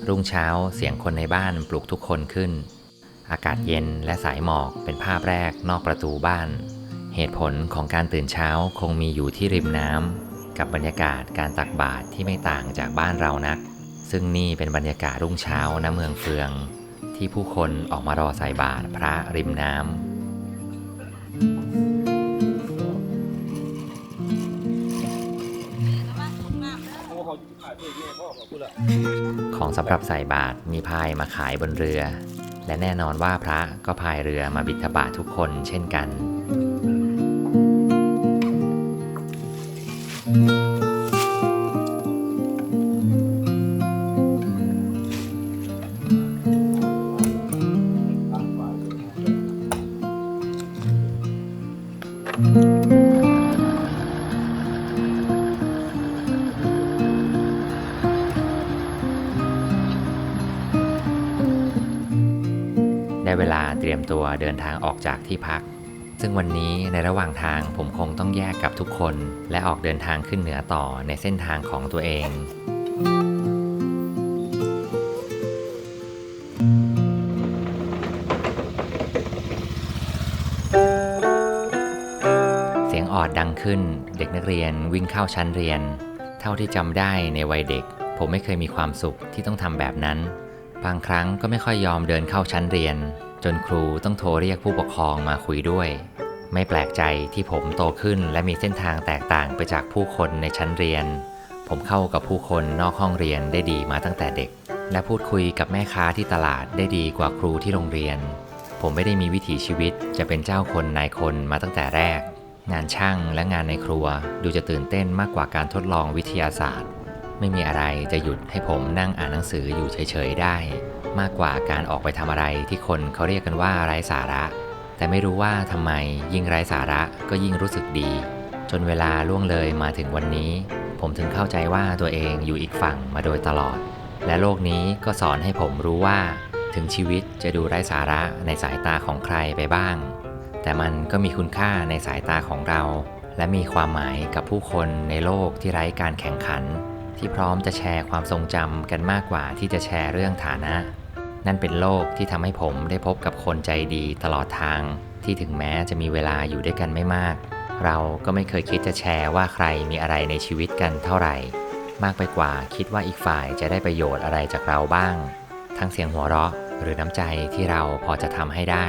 รุ่งเช้าเสียงคนในบ้านปลุกทุกคนขึ้น อากาศเย็นและสายหมอกเป็นภาพแรกนอกประตูบ้าน เหตุผลของการตื่นเช้าคงมีอยู่ที่ริมน้ำกับบรรยากาศการตักบาตรที่ไม่ต่างจากบ้านเรานัก ซึ่งนี่เป็นบรรยากาศรุ่งเช้าณเมืองเฟือง ที่ผู้คนออกมารอใส่บาตรพระริมน้ำของสำหรับใส่บาตรมีพายมาขายบนเรือ และแน่นอนว่าพระก็พายเรือมาบิณฑบาตทุกคนเช่นกัน ได้เวลาเตรียมตัวเดินทางออกจากที่พัก ซึ่งวันนี้ในระหว่างทางผมคงต้องแยกกับทุกคนและออกเดินทางขึ้นเหนือต่อในเส้นทางของตัวเอง เสียงออดดังขึ้นเด็กนักเรียนวิ่งเข้าชั้นเรียน เท่าที่จำได้ในวัยเด็กผมไม่เคยมีความสุขที่ต้องทำแบบนั้น บางครั้งก็ไม่ค่อยยอมเดินเข้าชั้นเรียนจนครูต้องโทรเรียกผู้ปกครองมาคุยด้วยไม่แปลกใจที่ผมโตขึ้นและมีเส้นทางแตกต่างไปจากผู้คนในชั้นเรียนผมเข้ากับผู้คนนอกห้องเรียนได้ดีมาตั้งแต่เด็กและพูดคุยกับแม่ค้าที่ตลาดได้ดีกว่าครูที่โรงเรียนผมไม่ได้มีวิถีชีวิตจะเป็นเจ้าคนนายคนมาตั้งแต่แรกงานช่างและงานในครัวดูจะตื่นเต้นมากกว่าการทดลองวิทยาศาสตร์ไม่มีอะไรจะหยุดให้ผมนั่งอ่านหนังสืออยู่เฉยๆได้มากกว่าการออกไปทำอะไรที่คนเขาเรียกกันว่าไร้สาระแต่ไม่รู้ว่าทำไมยิ่งไร้สาระก็ยิ่งรู้สึกดีจนเวลาล่วงเลยมาถึงวันนี้ผมถึงเข้าใจว่าตัวเองอยู่อีกฝั่งมาโดยตลอดและโลกนี้ก็สอนให้ผมรู้ว่าถึงชีวิตจะดูไร้สาระในสายตาของใครไปบ้างแต่มันก็มีคุณค่าในสายตาของเราและมีความหมายกับผู้คนในโลกที่ไร้การแข่งขันที่พร้อมจะแชร์ความทรงจำกันมากกว่าที่จะแชร์เรื่องฐานะนั่นเป็นโลกที่ทำให้ผมได้พบกับคนใจดีตลอดทางที่ถึงแม้จะมีเวลาอยู่ด้วยกันไม่มากเราก็ไม่เคยคิดจะแชร์ว่าใครมีอะไรในชีวิตกันเท่าไหร่มากไปกว่าคิดว่าอีกฝ่ายจะได้ประโยชน์อะไรจากเราบ้างทั้งเสียงหัวเราะหรือน้ำใจที่เราพอจะทำให้ได้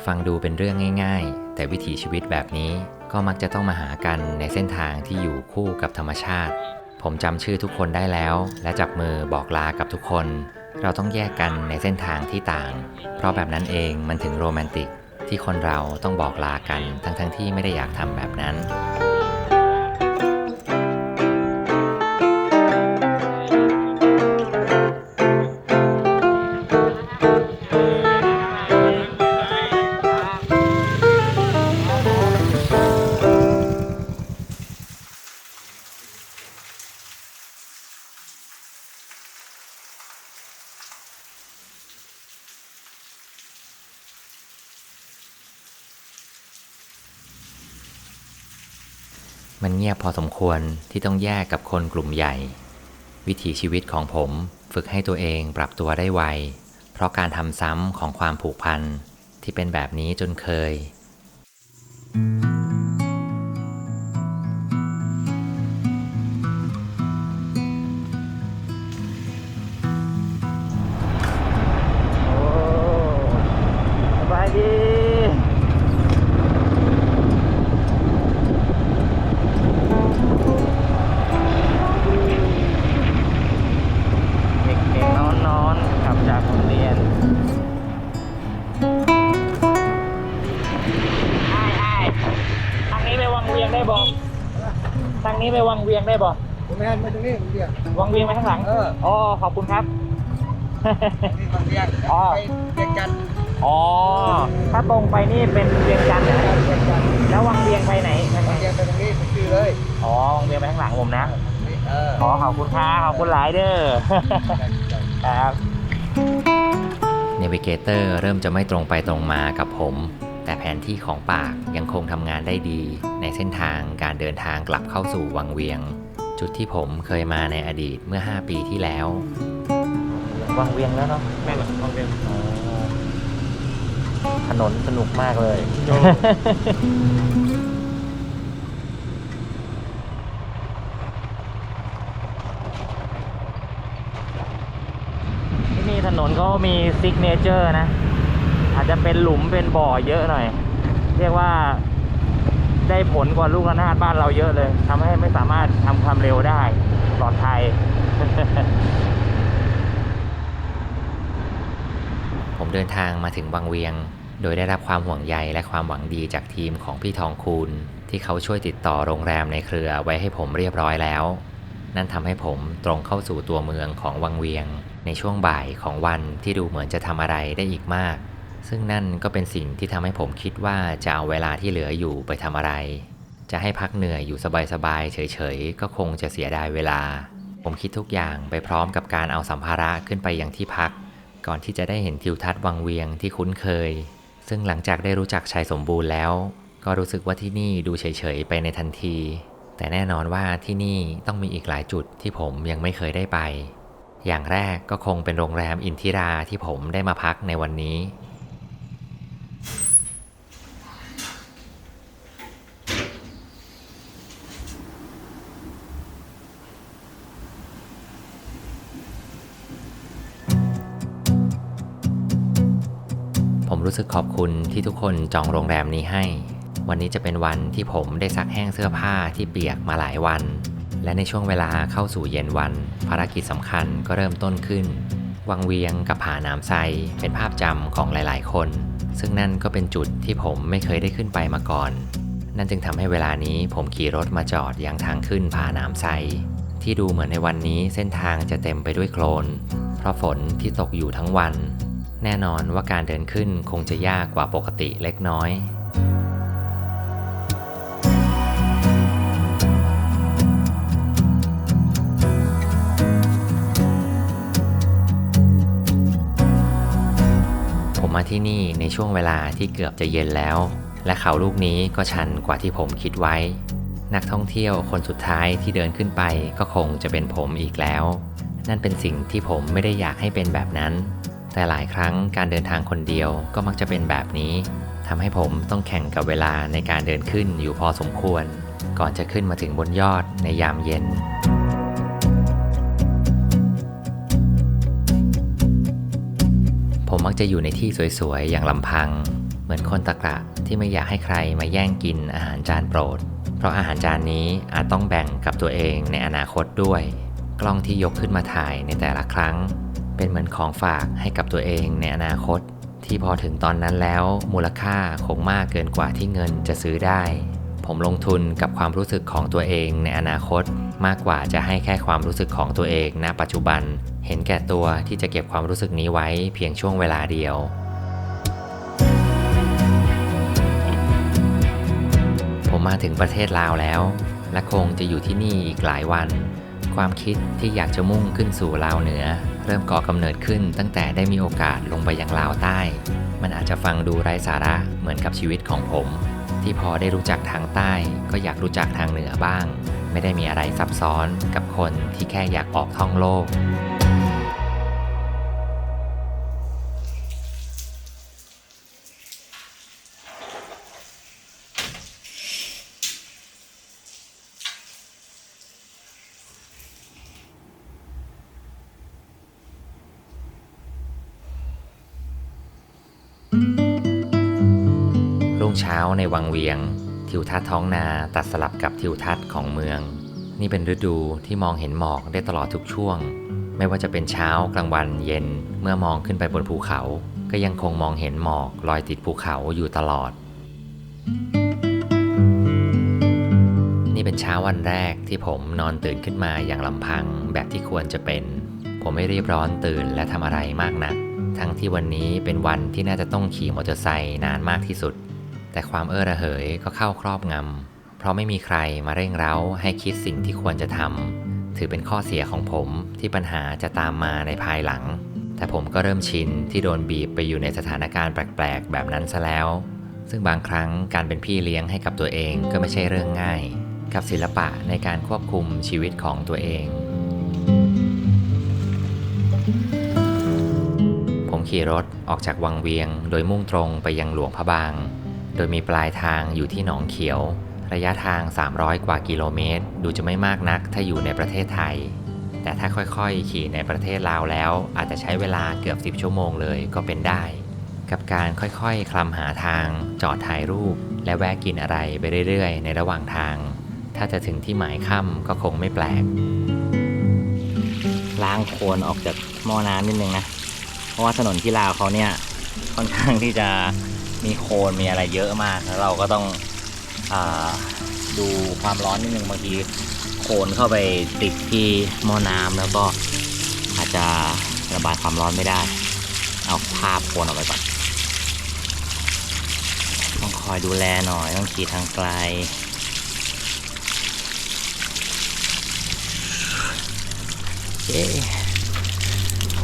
ฟังดูเป็นเรื่องง่ายๆแต่วิถีชีวิตแบบนี้ก็มักจะต้องมาหากันในเส้นทางที่อยู่คู่กับธรรมชาติผมจำชื่อทุกคนได้แล้วและจับมือบอกลากับทุกคนเราต้องแยกกันในเส้นทางที่ต่างเพราะแบบนั้นเองมันถึงโรแมนติกที่คนเราต้องบอกลากันทั้งที่ไม่ได้อยากทำแบบนั้น
มันเงียบพอสมควรที่ต้องแยกกับคนกลุ่มใหญ่ วิถีชีวิตของผมฝึกให้ตัวเองปรับตัวได้ไวเพราะการทำซ้ำของความผูกพันที่เป็นแบบนี้จนเคย
สบายดีเด็กๆนอนๆกลับจากโรงเรียนทางนี้ไปวังเวียงได้บ่ทางนี้ไปวังเวียงได้บ่ไม่ให้มาตรงนี้วังเวียงไปข้างหลังอ๋อขอบคุณครับวังเวียงอ๋อเวียงจันทร์อ๋อถ้าตรงไปนี่เป็นเวียงจันทร์นะแล้ววังเวียงไปไหนวังเวียงไปตรงนี้เป็นชื่อเลยอ๋อวังเวียงไปข้างหลังผมนะขอขอบคุณครับขอบคุณหลายเด้อครับ
เนวิเกเตอร์เริ่มจะไม่ตรงไปตรงมากับผมแต่แผนที่ของปากยังคงทำงานได้ดีในเส้นทางการเดินทางกลับเข้าสู่วังเวียงจุดที่ผมเคยมาในอดีตเมื่อ5 ปีที่แล้ว
วังเวียงแล้วเนาะแม่หรอวังเวียงถนนสนุกมากเลยที่นี่ถนนเขามีซิกเนเจอร์นะอาจจะเป็นหลุมเป็นบ่อเยอะหน่อยเรียกว่าได้ผลกว่าลูกระนาดบ้านเราเยอะเลยทำให้ไม่สามารถทำความเร็วได้ปลอดภัย
ผมเดินทางมาถึงวังเวียงโดยได้รับความห่วงใยและความหวังดีจากทีมของพี่ทองคูณที่เขาช่วยติดต่อโรงแรมในเครือไว้ให้ผมเรียบร้อยแล้วนั่นทำให้ผมตรงเข้าสู่ตัวเมืองของวังเวียงในช่วงบ่ายของวันที่ดูเหมือนจะทำอะไรได้อีกมากซึ่งนั่นก็เป็นสิ่งที่ทำให้ผมคิดว่าจะเอาเวลาที่เหลืออยู่ไปทำอะไรจะให้พักเหนื่อยอยู่สบายๆเฉยๆก็คงจะเสียดายเวลาผมคิดทุกอย่างไปพร้อมกับการเอาสัมภาระขึ้นไปยังที่พักก่อนที่จะได้เห็นทิวทัศน์วังเวียงที่คุ้นเคยซึ่งหลังจากได้รู้จักชายสมบูรณ์แล้วก็รู้สึกว่าที่นี่ดูเฉยๆไปในทันทีแต่แน่นอนว่าที่นี่ต้องมีอีกหลายจุดที่ผมยังไม่เคยได้ไปอย่างแรกก็คงเป็นโรงแรมอินทิราที่ผมได้มาพักในวันนี้ผมรู้สึกขอบคุณที่ทุกคนจองโรงแรมนี้ให้วันนี้จะเป็นวันที่ผมได้ซักแห้งเสื้อผ้าที่เปียกมาหลายวันและในช่วงเวลาเข้าสู่เย็นวันภารกิจสำคัญก็เริ่มต้นขึ้นวังเวียงกับผาน้ำไซเป็นภาพจำของหลายๆคนซึ่งนั่นก็เป็นจุดที่ผมไม่เคยได้ขึ้นไปมาก่อนนั่นจึงทำให้เวลานี้ผมขี่รถมาจอดยังทางขึ้นผาน้ำไซที่ดูเหมือนในวันนี้เส้นทางจะเต็มไปด้วยโคลนเพราะฝนที่ตกอยู่ทั้งวันแน่นอนว่าการเดินขึ้นคงจะยากกว่าปกติเล็กน้อยผมมาที่นี่ในช่วงเวลาที่เกือบจะเย็นแล้วและเขาลูกนี้ก็ชันกว่าที่ผมคิดไว้นักท่องเที่ยวคนสุดท้ายที่เดินขึ้นไปก็คงจะเป็นผมอีกแล้วนั่นเป็นสิ่งที่ผมไม่ได้อยากให้เป็นแบบนั้นแต่หลายครั้งการเดินทางคนเดียวก็มักจะเป็นแบบนี้ทำให้ผมต้องแข่งกับเวลาในการเดินขึ้นอยู่พอสมควรก่อนจะขึ้นมาถึงบนยอดในยามเย็นผมมักจะอยู่ในที่สวยๆอย่างลำพังเหมือนคนตะกระที่ไม่อยากให้ใครมาแย่งกินอาหารจานโปรดเพราะอาหารจานนี้อาจต้องแบ่งกับตัวเองในอนาคตด้วยกล้องที่ยกขึ้นมาถ่ายในแต่ละครั้งเป็นเหมือนของฝากให้กับตัวเองในอนาคตที่พอถึงตอนนั้นแล้วมูลค่าคงมากเกินกว่าที่เงินจะซื้อได้ผมลงทุนกับความรู้สึกของตัวเองในอนาคตมากกว่าจะให้แค่ความรู้สึกของตัวเองณปัจจุบันเห็นแก่ตัวที่จะเก็บความรู้สึกนี้ไว้เพียงช่วงเวลาเดียวผมมาถึงประเทศลาวแล้วและคงจะอยู่ที่นี่อีกหลายวันความคิดที่อยากจะมุ่งขึ้นสู่ลาวเหนือเริ่มก่อกำเนิดขึ้นตั้งแต่ได้มีโอกาสลงไปยังลาวใต้มันอาจจะฟังดูไร้สาระเหมือนกับชีวิตของผม ที่พอได้รู้จักทางใต้ก็อยากรู้จักทางเหนือบ้าง ไม่ได้มีอะไรซับซ้อนกับคนที่แค่อยากออกท่องโลกรุ่งเช้าในวังเวียงทิวทัศน์ท้องนาตัดสลับกับทิวทัศน์ของเมืองนี่เป็นฤดูที่มองเห็นหมอกได้ตลอดทุกช่วงไม่ว่าจะเป็นเช้ากลางวันเย็นเมื่อมองขึ้นไปบนภูเขาก็ยังคงมองเห็นหมอกลอยติดภูเขาอยู่ตลอดนี่เป็นเช้าวันแรกที่ผมนอนตื่นขึ้นมาอย่างลำพังแบบที่ควรจะเป็นผมไม่รีบร้อนตื่นและทำอะไรมากนักทั้งที่วันนี้เป็นวันที่น่าจะต้องขี่มอเตอร์ไซค์นานมากที่สุดแต่ความระเหยก็เข้าครอบงำเพราะไม่มีใครมาเร่งเร้าให้คิดสิ่งที่ควรจะทำถือเป็นข้อเสียของผมที่ปัญหาจะตามมาในภายหลังแต่ผมก็เริ่มชินที่โดนบีบไปอยู่ในสถานการณ์แปลกๆแบบนั้นซะแล้วซึ่งบางครั้งการเป็นพี่เลี้ยงให้กับตัวเองก็ไม่ใช่เรื่องง่ายกับศิลปะในการควบคุมชีวิตของตัวเองผมขี่รถออกจากวังเวียงโดยมุ่งตรงไปยังหลวงพระบางโดยมีปลายทางอยู่ที่หนองเขียวระยะทาง300กว่ากิโลเมตรดูจะไม่มากนักถ้าอยู่ในประเทศไทยแต่ถ้าค่อยๆขี่ในประเทศลาวแล้วอาจจะใช้เวลาเกือบ10ชั่วโมงเลยก็เป็นได้กับการค่อยๆคลำหาทางจอดถ่ายรูปและแวะกินอะไรไปเรื่อยๆในระหว่างทางถ้าจะถึงที่หมายค่ำก็คงไม่แปลกล้างโคลนออกจากหม้อน้ำนิดนึงนะเพราะว่าถนนที่ลาวเขาเนี่ยค่อนข้างที่จะมีโคลนมีอะไรเยอะมากแล้วเราก็ต้องดูความร้อนนิดนึงบางทีโคลนเข้าไปติดที่หม้อน้ำแล้วก็อาจจะระบายความร้อนไม่ได้เอาภาพโคลนออกไปก่อนต้องคอยดูแลหน่อยต้องขี่ทางไกล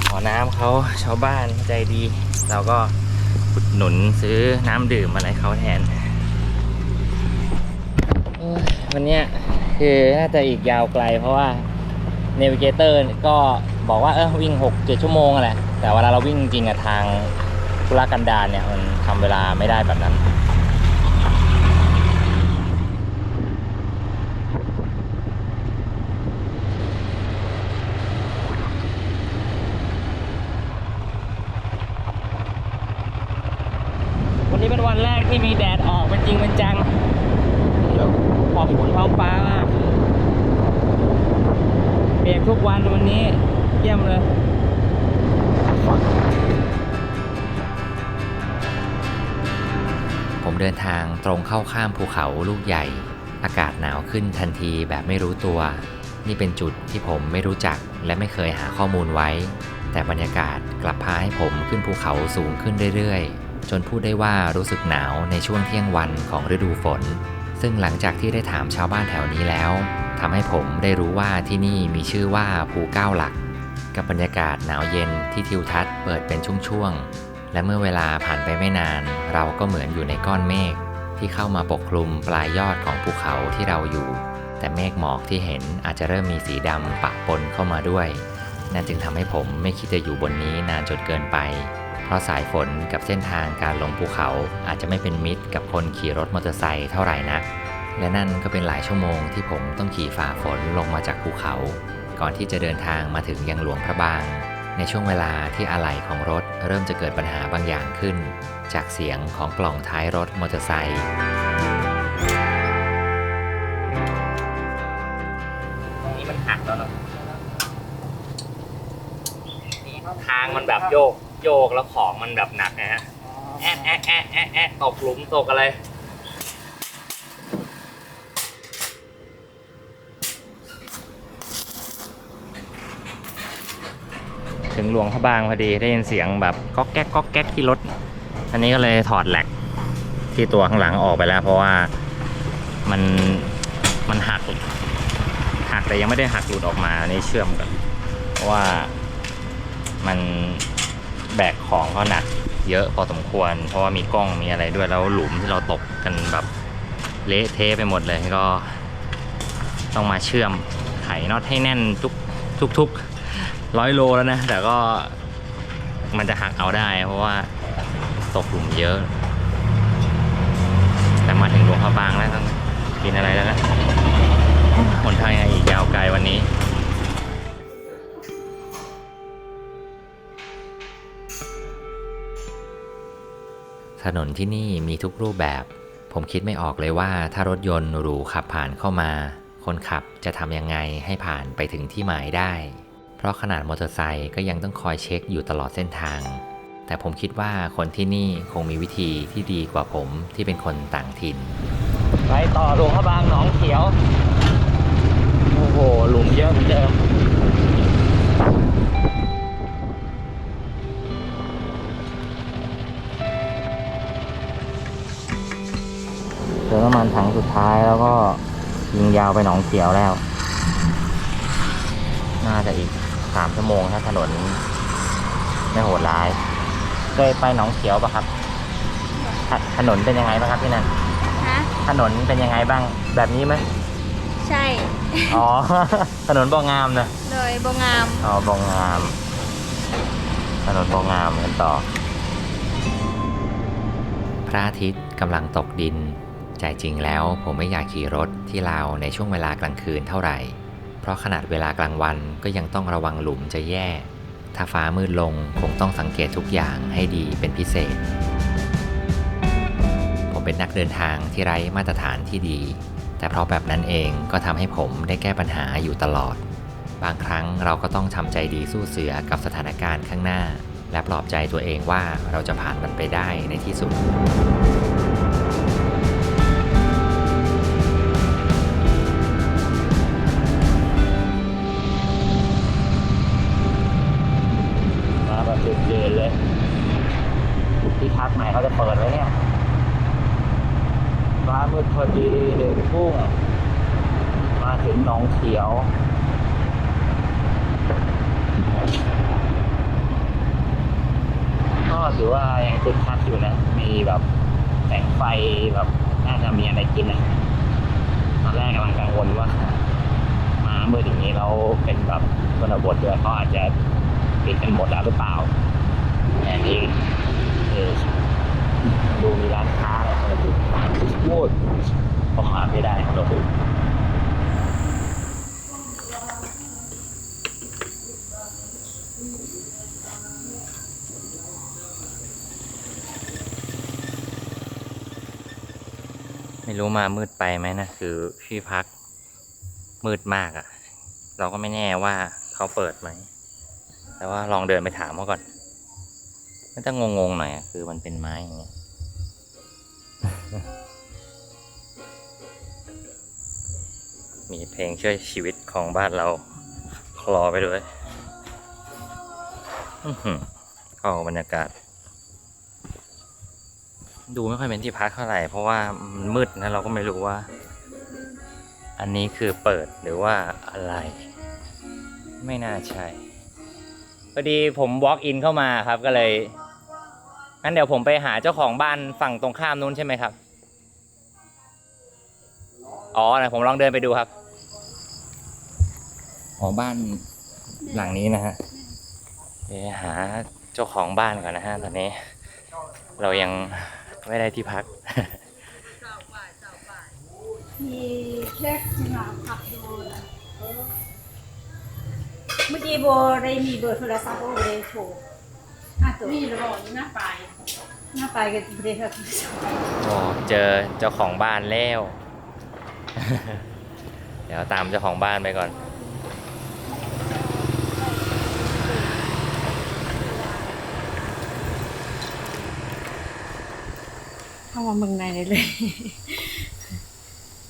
ขอน้ำเขาชาวบ้านใจดีเราก็อุดหนุนซื้อน้ำดื่มอะไรเขาแทนวันนี้คือน่าจะอีกยาวไกลเพราะว่าเนวิเกเตอร์ก็บอกว่าวิ่ง 6-7 ชั่วโมงแหละแต่เวลาเราวิ่งจริงๆทางธุรกันดารเนี่ยมันทำเวลาไม่ได้แบบนั้นวันนี้เป็นวันแรกที่มีแดดออกเป็นจริงเป็นจังขอบคุณท้องฟ้ามากเปียกทุกวันวันนี้เยี่ยมเลยผมเดินทางตรงเข้าข้ามภูเขาลูกใหญ่อากาศหนาวขึ้นทันทีแบบไม่รู้ตัวนี่เป็นจุดที่ผมไม่รู้จักและไม่เคยหาข้อมูลไว้แต่บรรยากาศกลับพาให้ผมขึ้นภูเขาสูงขึ้นเรื่อยๆจนพูดได้ว่ารู้สึกหนาวในช่วงเที่ยงวันของฤดูฝนซึ่งหลังจากที่ได้ถามชาวบ้านแถวนี้แล้วทำให้ผมได้รู้ว่าที่นี่มีชื่อว่าภูเก้าหลักกับบรรยากาศหนาวเย็นที่ทิวทัศน์เปิดเป็นช่วงๆและเมื่อเวลาผ่านไปไม่นานเราก็เหมือนอยู่ในก้อนเมฆที่เข้ามาปกคลุมปลายยอดของภูเขาที่เราอยู่แต่เมฆหมอกที่เห็นอาจจะเริ่มมีสีดำปะปนเข้ามาด้วยนั่นจึงทำให้ผมไม่คิดจะอยู่บนนี้นานจนเกินไปเพราะสายฝนกับเส้นทางการลงภูเขาอาจจะไม่เป็นมิตรกับคนขี่รถมอเตอร์ไซค์เท่าไหร่นักและนั่นก็เป็นหลายชั่วโมงที่ผมต้องขี่ฝ่าฝนลงมาจากภูเขาก่อนที่จะเดินทางมาถึงยังหลวงพระบางในช่วงเวลาที่อะไหล่ของรถเริ่มจะเกิดปัญหาบางอย่างขึ้นจากเสียงของกล่องท้ายรถมอเตอร์ไซค์ตรงนี้มันหักแล้วเนาะทางมันแบบโยกแล้วของมันแบบหนักนะฮะแอะตกหลุมตกอะไรถึงหลวงพระบางพอดีได้ยินเสียงแบบก๊อกแก๊กที่รถอันนี้ก็เลยถอดแหลกที่ตัวข้างหลังออกไปแล้วเพราะว่ามันหักแต่ยังไม่ได้หักหลุดออกมานี่เชื่อมกันเพราะว่ามันแบกของเขาหนักเยอะพอสมควรเพราะว่ามีกล้องมีอะไรด้วยแล้วหลุมที่เราตกกันแบบ เละเทะไปหมดเลยก็ต้องมาเชื่อมไขน็อตให้แน่นทุก100 โลแล้วนะ แต่ก็มันจะหักเอาได้เพราะว่าตกหลุมเยอะ แต่มาถึงหลวงพระบางแล้วต้องกินอะไรแล้วนะหนทางยังอีกยาวไกลวันนี้ถนนที่นี่มีทุกรูปแบบผมคิดไม่ออกเลยว่าถ้ารถยนต์หรูขับผ่านเข้ามาคนขับจะทำยังไงให้ผ่านไปถึงที่หมายได้เพราะขนาดมอเตอร์ไซค์ก็ยังต้องคอยเช็คอยู่ตลอดเส้นทางแต่ผมคิดว่าคนที่นี่คงมีวิธีที่ดีกว่าผมที่เป็นคนต่างถิ่นไปต่อหลวงพระบางหนองเขียวโอ้โหหลุมเยอะเหมือนเดิมเติมน้ำมันถังสุดท้ายแล้วก็ยิงยาวไปหนองเขียวแล้วน่าจะอีก3 ชั่วโมงถ้าถนนไม่โหดร้ายเคยไปหนองเขียวป่ะครับถนนเป็นยังไงบ้างครับที่นั่นถนนเป็นยังไงบ้างแบบนี้ไหม
ใช่
อ๋อ ถนนบ่งามนะ
โดยบ่งาม
อ๋อบ่งามถนนบ่งามกันต่อพระอาทิตย์กำลังตกดินใจจริงแล้วผมไม่อยากขี่รถที่ลาวในช่วงเวลากลางคืนเท่าไหร่เพราะขนาดเวลากลางวันก็ยังต้องระวังหลุมจะแย่ถ้าฟ้ามืดลงคงต้องสังเกตทุกอย่างให้ดีเป็นพิเศษผมเป็นนักเดินทางที่ไร้มาตรฐานที่ดีแต่เพราะแบบนั้นเองก็ทำให้ผมได้แก้ปัญหาอยู่ตลอดบางครั้งเราก็ต้องทำใจดีสู้เสือกับสถานการณ์ข้างหน้าและปลอบใจตัวเองว่าเราจะผ่านมันไปได้ในที่สุดมาแบบเย็นเลยที่พักใหม่เขาจะเปิดไว้เนี่ยฟ้ามืดพอดีเด็กพุ่งมาถึงหนองเขียวก็ถือว่ายังคึกคักอยู่นะมีแบบแสงไฟแบบน่าจะมีอะไรกินนะตอนแรกกำลังกังวลว่ามาเมื่อถึงนี้เราเป็นแบบชนบทด้วยเขาอาจจะปิดกันหมดแล้วหรือเปล่าแต่นี่ดูมีร้านค้าอะไรพูดผมหาไม่ได้เราดูไม่รู้มามืดไปไหมนะคือที่พักมืดมากอ่ะเราก็ไม่แน่ว่าเขาเปิดไหมแต่ว่าลองเดินไปถามเขาก่อนมันจะงงๆหน่อยคือมันเป็นไม้อย่างเงี้ย มีเพลงช่วยชีวิตของบ้านเราคลอไปด้วยเข้าบรรยากาศดูไม่ค่อยเป็นที่พักเท่าไหร่เพราะว่ามันมืดนะเราก็ไม่รู้ว่าอันนี้คือเปิดหรือว่าอะไรไม่น่าใช่พอดีผม walk in เข้ามาครับก็เลยงั้นเดี๋ยวผมไปหาเจ้าของบ้านฝั่งตรงข้ามนู้นใช่ไหมครับอ๋อนะผมลองเดินไปดูครับอ๋อบ้านหลังนี้นะฮะไปหาเจ้าของบ้านก่อนนะฮะตอนนี้เรายังไม่ได้ที่พัก
มีเช็คหาผักดูเมื่อกี้โบได้มีเบอร์โทรศัพท์โบได้โทรตัวนี่เราบอกหน้าไปกันประเดี๋ยว
อ๋อเจอเจ้าของบ้านแล้ว เดี๋ยวตามเจ้าของบ้านไปก่อน
เข้ามาเมืองในเลย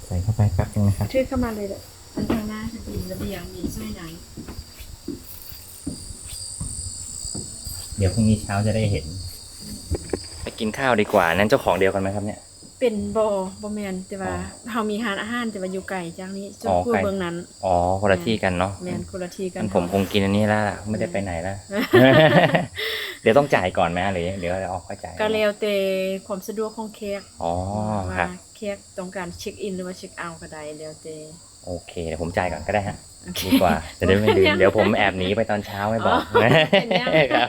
ใส่เข้าไปแป๊บนึงนะครับ
ชื่อเข้ามาเลยเลยอันข้างหน้าจะมีระเบียงมีไส้ใน
เดี๋ยวพรุ่งนี้เช้าจะได้เห็นไปกินข้าวดีกว่านั้นเจ้าของเดียวกันไหมครับเนี่ย
เป็นบแมนแต่ว่าเขามีร้านอาหารแต่ว่าอยู่ไกลจากนี้จนคู่เมืองนั้น
อ๋อคนละที่กันเนาะ
แมนคนละที่กัน
ผมคงกินอันนี้แล้วไม่ได้ไปไหนแล้ว เดี๋ยวต้องจ่ายก่อนไหมหรือเดี๋ยวเราค่อยจ่าย
ก็แล้วแต่ความสะดวกของแขก
อ๋อครับ
แ
แค่ต้องการเช็คอินหรือว่าเช็คเอาท์ก็ได้แล้วแต่
โอเคเดี๋ยวผมจ่ายก่อนก็ได้ฮะดีกว่าจะได้ไม่ลืมเดี๋ยวผมแอบหนีไปตอนเช้าไม่บอกครับ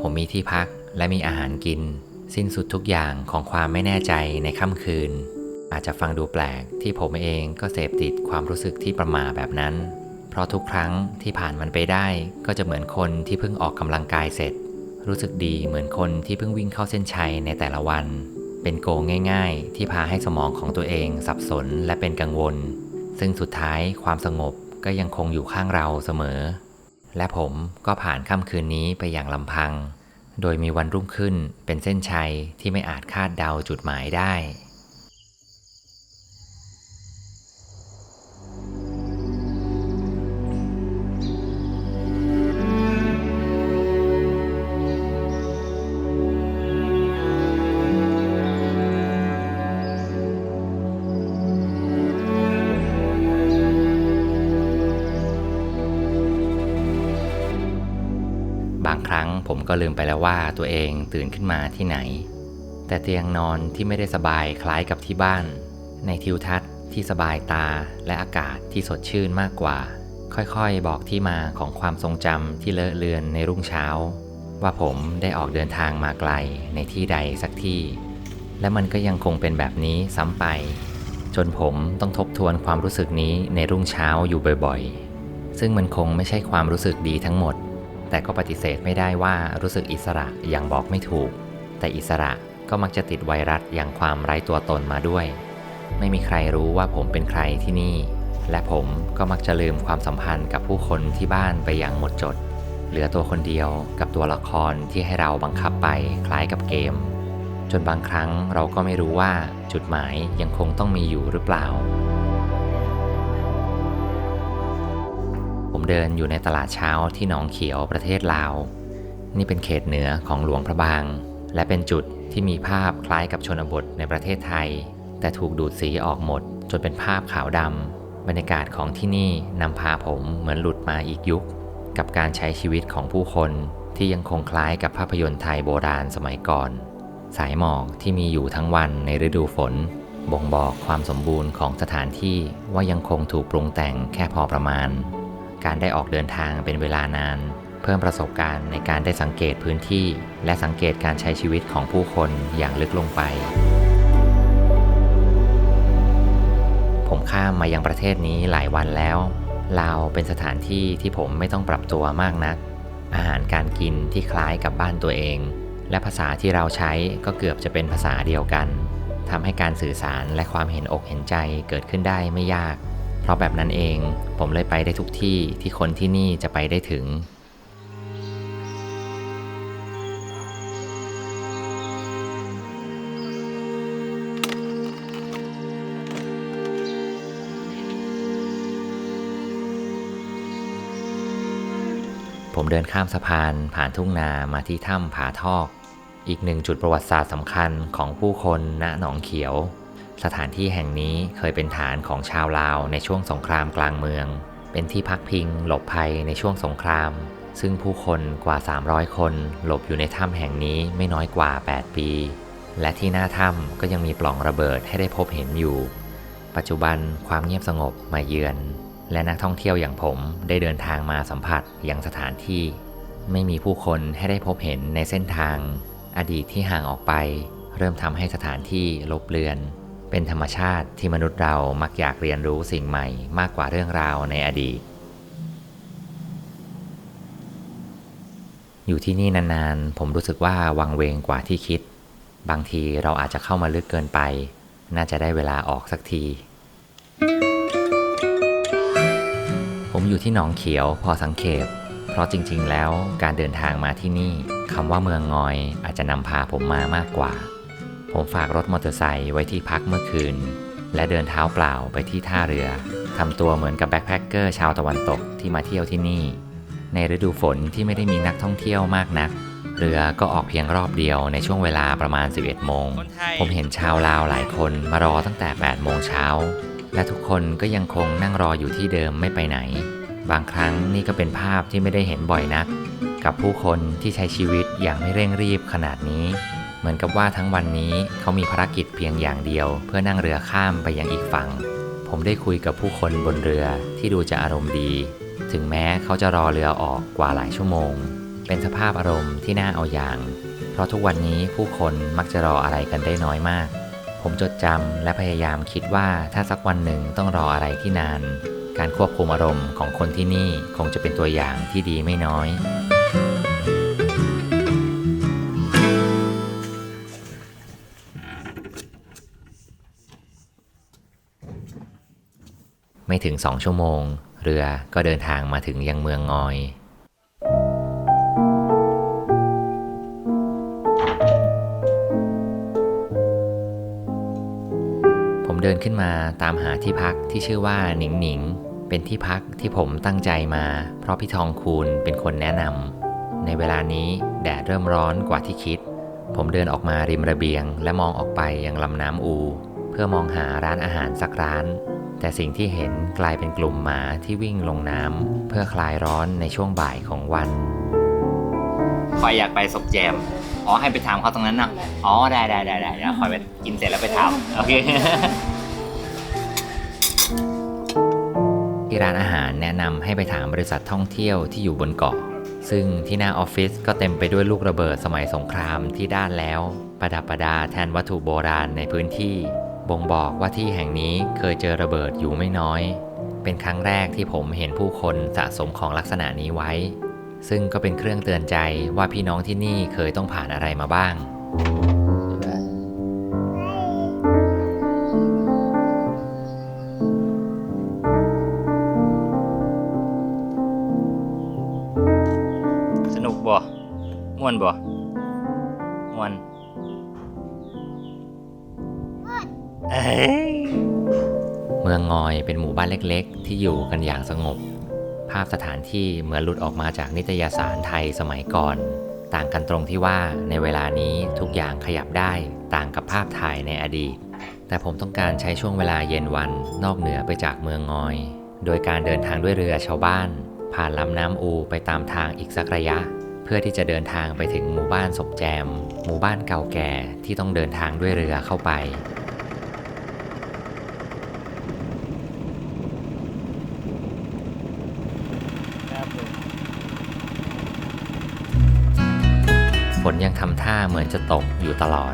ผมมีที่พักและมีอาหารกินสิ้นสุดทุกอย่างของความไม่แน่ใจในค่ำคืนอาจจะฟังดูแปลกที่ผมเองก็เสพติดความรู้สึกที่ประหม่าแบบนั้นเพราะทุกครั้งที่ผ่านมันไปได้ก็จะเหมือนคนที่เพิ่งออกกำลังกายเสร็จรู้สึกดีเหมือนคนที่เพิ่งวิ่งเข้าเส้นชัยในแต่ละวันเป็นโกง่ายๆที่พาให้สมองของตัวเองสับสนและเป็นกังวลซึ่งสุดท้ายความสงบก็ยังคงอยู่ข้างเราเสมอและผมก็ผ่านค่ำคืนนี้ไปอย่างลำพังโดยมีวันรุ่งขึ้นเป็นเส้นชัยที่ไม่อาจคาดเดาจุดหมายได้บางครั้งผมก็ลืมไปแล้วว่าตัวเองตื่นขึ้นมาที่ไหนแต่เตียงนอนที่ไม่ได้สบายคล้ายกับที่บ้านในทิวทัศน์ที่สบายตาและอากาศที่สดชื่นมากกว่าค่อยๆบอกที่มาของความทรงจำที่เลอะเลือนในรุ่งเช้าว่าผมได้ออกเดินทางมาไกลในที่ใดสักที่และมันก็ยังคงเป็นแบบนี้ซ้ำไปจนผมต้องทบทวนความรู้สึกนี้ในรุ่งเช้าอยู่บ่อยๆซึ่งมันคงไม่ใช่ความรู้สึกดีทั้งหมดแต่ก็ปฏิเสธไม่ได้ว่ารู้สึกอิสระอย่างบอกไม่ถูกแต่อิสระก็มักจะติดไวรัสอย่างความไร้ตัวตนมาด้วยไม่มีใครรู้ว่าผมเป็นใครที่นี่และผมก็มักจะลืมความสัมพันธ์กับผู้คนที่บ้านไปอย่างหมดจดเหลือตัวคนเดียวกับตัวละครที่ให้เราบังคับไปคล้ายกับเกมจนบางครั้งเราก็ไม่รู้ว่าจุดหมายยังคงต้องมีอยู่หรือเปล่าผมเดินอยู่ในตลาดเช้าที่หนองเขียวประเทศลาวนี่เป็นเขตเหนือของหลวงพระบางและเป็นจุดที่มีภาพคล้ายกับชนบทในประเทศไทยแต่ถูกดูดสีออกหมดจนเป็นภาพขาวดำบรรยากาศของที่นี่นำพาผมเหมือนหลุดมาอีกยุคกับการใช้ชีวิตของผู้คนที่ยังคงคล้ายกับภาพยนตร์ไทยโบราณสมัยก่อนสายหมอกที่มีอยู่ทั้งวันในฤดูฝนบ่งบอกความสมบูรณ์ของสถานที่ว่ายังคงถูกปรุงแต่งแค่พอประมาณการได้ออกเดินทางเป็นเวลานานเพิ่มประสบการณ์ในการได้สังเกตพื้นที่และสังเกตการใช้ชีวิตของผู้คนอย่างลึกลงไปผมข้ามมายังประเทศนี้หลายวันแล้วลาวเป็นสถานที่ที่ผมไม่ต้องปรับตัวมากนักอาหารการกินที่คล้ายกับบ้านตัวเองและภาษาที่เราใช้ก็เกือบจะเป็นภาษาเดียวกันทำให้การสื่อสารและความเห็นอกเห็นใจเกิดขึ้นได้ไม่ยากเพราะแบบนั้นเองผมเลยไปได้ทุกที่ที่คนที่นี่จะไปได้ถึงผมเดินข้ามสะพานผ่านทุ่งนามาที่ถ้ำผาทอกอีกหนึ่งจุดประวัติศาสตร์สำคัญของผู้คนณหนองเขียวสถานที่แห่งนี้เคยเป็นฐานของชาวลาวในช่วงสงครามกลางเมืองเป็นที่พักพิงหลบภัยในช่วงสงครามซึ่งผู้คนกว่า300คนหลบอยู่ในถ้ำแห่งนี้ไม่น้อยกว่า8ปีและที่หน้าถ้ำก็ยังมีปล่องระเบิดให้ได้พบเห็นอยู่ปัจจุบันความเงียบสงบมาเยือนและนักท่องเที่ยวอย่างผมได้เดินทางมาสัมผัสยังสถานที่ไม่มีผู้คนให้ได้พบเห็นในเส้นทางอดีตที่ห่างออกไปเริ่มทำให้สถานที่ลบเลือนเป็นธรรมชาติที่มนุษย์เรามักอยากเรียนรู้สิ่งใหม่มากกว่าเรื่องราวในอดีตอยู่ที่นี่นานๆผมรู้สึกว่าวังเวงกว่าที่คิดบางทีเราอาจจะเข้ามาลึกเกินไปน่าจะได้เวลาออกสักทีผมอยู่ที่หนองเขียวพอสังเขปเพราะจริงๆแล้วการเดินทางมาที่นี่คำว่าเมืองงอยอาจจะนำพาผมมามากกว่าผมฝากรถมอเตอร์ไซค์ไว้ที่พักเมื่อคืนและเดินเท้าเปล่าไปที่ท่าเรือทำตัวเหมือนกับแบ็คแพคเกอร์ชาวตะวันตกที่มาเที่ยวที่นี่ในฤดูฝนที่ไม่ได้มีนักท่องเที่ยวมากนัก
เรือก็ออกเพียงรอบเดียวในช่วงเวลาประมาณ 11 โมง ผมเห็นชาวลาวหลายคนมารอตั้งแต่ 8 โมงเช้า และทุกคนก็ยังคงนั่งรออยู่ที่เดิมไม่ไปไหน บางครั้งนี่ก็เป็นภาพที่ไม่ได้เห็นบ่อยนัก กับผู้คนที่ใช้ชีวิตอย่างไม่เร่งรีบขนาดนี้ เหมือนกับว่าทั้งวันนี้เขามีภารกิจเพียงอย่างเดียวเพื่อนั่งเรือข้ามไปยังอีกฝั่ง ผมได้คุยกับผู้คนบนเรือที่ดูจะอารมณ์ดี ถึงแม้เขาจะรอเรือออกกว่าหลายชั่วโมง เป็นสภาพอารมณ์ที่น่าเอาอย่าง เพราะทุกวันนี้ผู้คนมักจะรออะไรกันได้น้อยมาก ผมจดจำและพยายามคิดว่าถ้าสักวันหนึ่งต้องรออะไรที่นาน การควบคุมอารมณ์ของคนที่นี่คงจะเป็นตัวอย่างที่ดีไม่น้อย ไม่ถึง2 ชั่วโมงเรือก็เดินทางมาถึงยังเมืองงอย ผมเดินขึ้นมาตามหาที่พักที่ชื่อว่าหนิงหนิงเป็นที่พักที่ผมตั้งใจมาเพราะพี่ทองคูณเป็นคนแนะนำในเวลานี้แดดเริ่มร้อนกว่าที่คิดผมเดินออกมาริมระเบียงและมองออกไปยังลำน้ำอูเพื่อมองหาร้านอาหารสักร้านแต่สิ่งที่เห็นกลายเป็นกลุ่มหมาที่วิ่งลงน้ำเพื่อคลายร้อนในช่วงบ่ายของวันคอยอยากไปศพแจมอ๋อให้ไปถามเขาตรงนั้นนะอ๋อได้เดี๋ยวคอยไปกินเสร็จแล้วไปถามโอเค ที่ร้านอาหารแนะนำให้ไปถามบริษัทท่องเที่ยวที่อยู่บนเกาะซึ่งที่หน้าออฟฟิศก็เต็มไปด้วยลูกระเบิดสมัยสงครามที่ด้านแล้วประดับประดาแทนวัตถุโบราณในพื้นที่บ่งบอกว่าที่แห่งนี้เคยเจอระเบิดอยู่ไม่น้อยเป็นครั้งแรกที่ผมเห็นผู้คนสะสมของลักษณะนี้ไว้ซึ่งก็เป็นเครื่องเตือนใจว่าพี่น้องที่นี่เคยต้องผ่านอะไรมาบ้างสนุกบ่ม่วนบ่ม่วนเมืองงอยเป็นหมู่บ้านเล็กๆที่อยู่กันอย่างสงบภาพสถานที่เหมือนหลุดออกมาจากนิตยสารไทยสมัยก่อนต่างกันตรงที่ว่าในเวลานี้ทุกอย่างขยับได้ต่างกับภาพถ่ายในอดีตแต่ผมต้องการใช้ช่วงเวลาเย็นวันนอกเหนือไปจากเมืองงอยโดยการเดินทางด้วยเรือชาวบ้านผ่านลำน้ำอูไปตามทางอีกสักระยะเพื่อที่จะเดินทางไปถึงหมู่บ้านศพแจมหมู่บ้านเก่าแก่ที่ต้องเดินทางด้วยเรือเข้าไปฝนยังทำท่าเหมือนจะตกอยู่ตลอด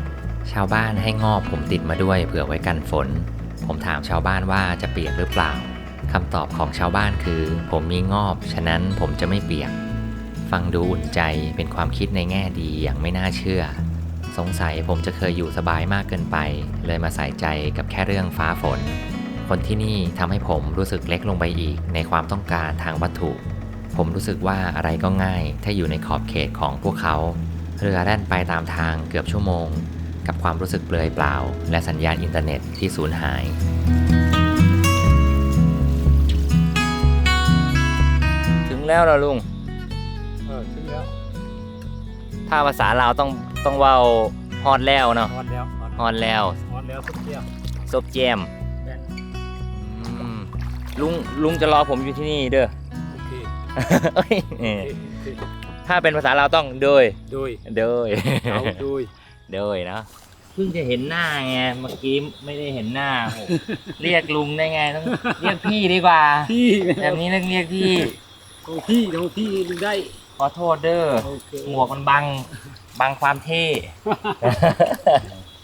ชาวบ้านให้งอบผมติดมาด้วยเผื่อไว้กันฝนผมถามชาวบ้านว่าจะเปียกหรือเปล่าคำตอบของชาวบ้านคือผมมีงอบฉะนั้นผมจะไม่เปียกฟังดูอุ่นใจเป็นความคิดในแง่ดีอย่างไม่น่าเชื่อสงสัยผมจะเคยอยู่สบายมากเกินไปเลยมาใส่ใจกับแค่เรื่องฟ้าฝนคนที่นี่ทำให้ผมรู้สึกเล็กลงไปอีกในความต้องการทางวัตถุผมรู้สึกว่าอะไรก็ง่ายถ้าอยู่ในขอบเขตของพวกเขาเรือแล่นไปตามทางเกือบชั่วโมงกับความรู้สึกเปลือยเปล่าและสัญญาณอินเทอร์เน็ตที่สูญหายถึงแล้วเหรอลุง
ถึงแล้ว
ถ้าภาษาลาวต้องเว้าฮอดแล้วเนาะ
ฮอดแล้วสุดเที่ยว
ซบแจมลุงจะรอผมอยู่ที่นี่เด้อ
โอเค
ถ้าเป็นภาษาลาวต้องโดย
เอาโดย
นะเพิ่งจะเห็นหน้าไงเมื่อกี้ไม่ได้เห็นหน้าเรียกลุงได้ไงต้องเรียกพี่ดีกว่า
พี่
แบบนี้เรียกพี่
พี่ได้
ขอโทษเด้อหมวกมันบังความเท่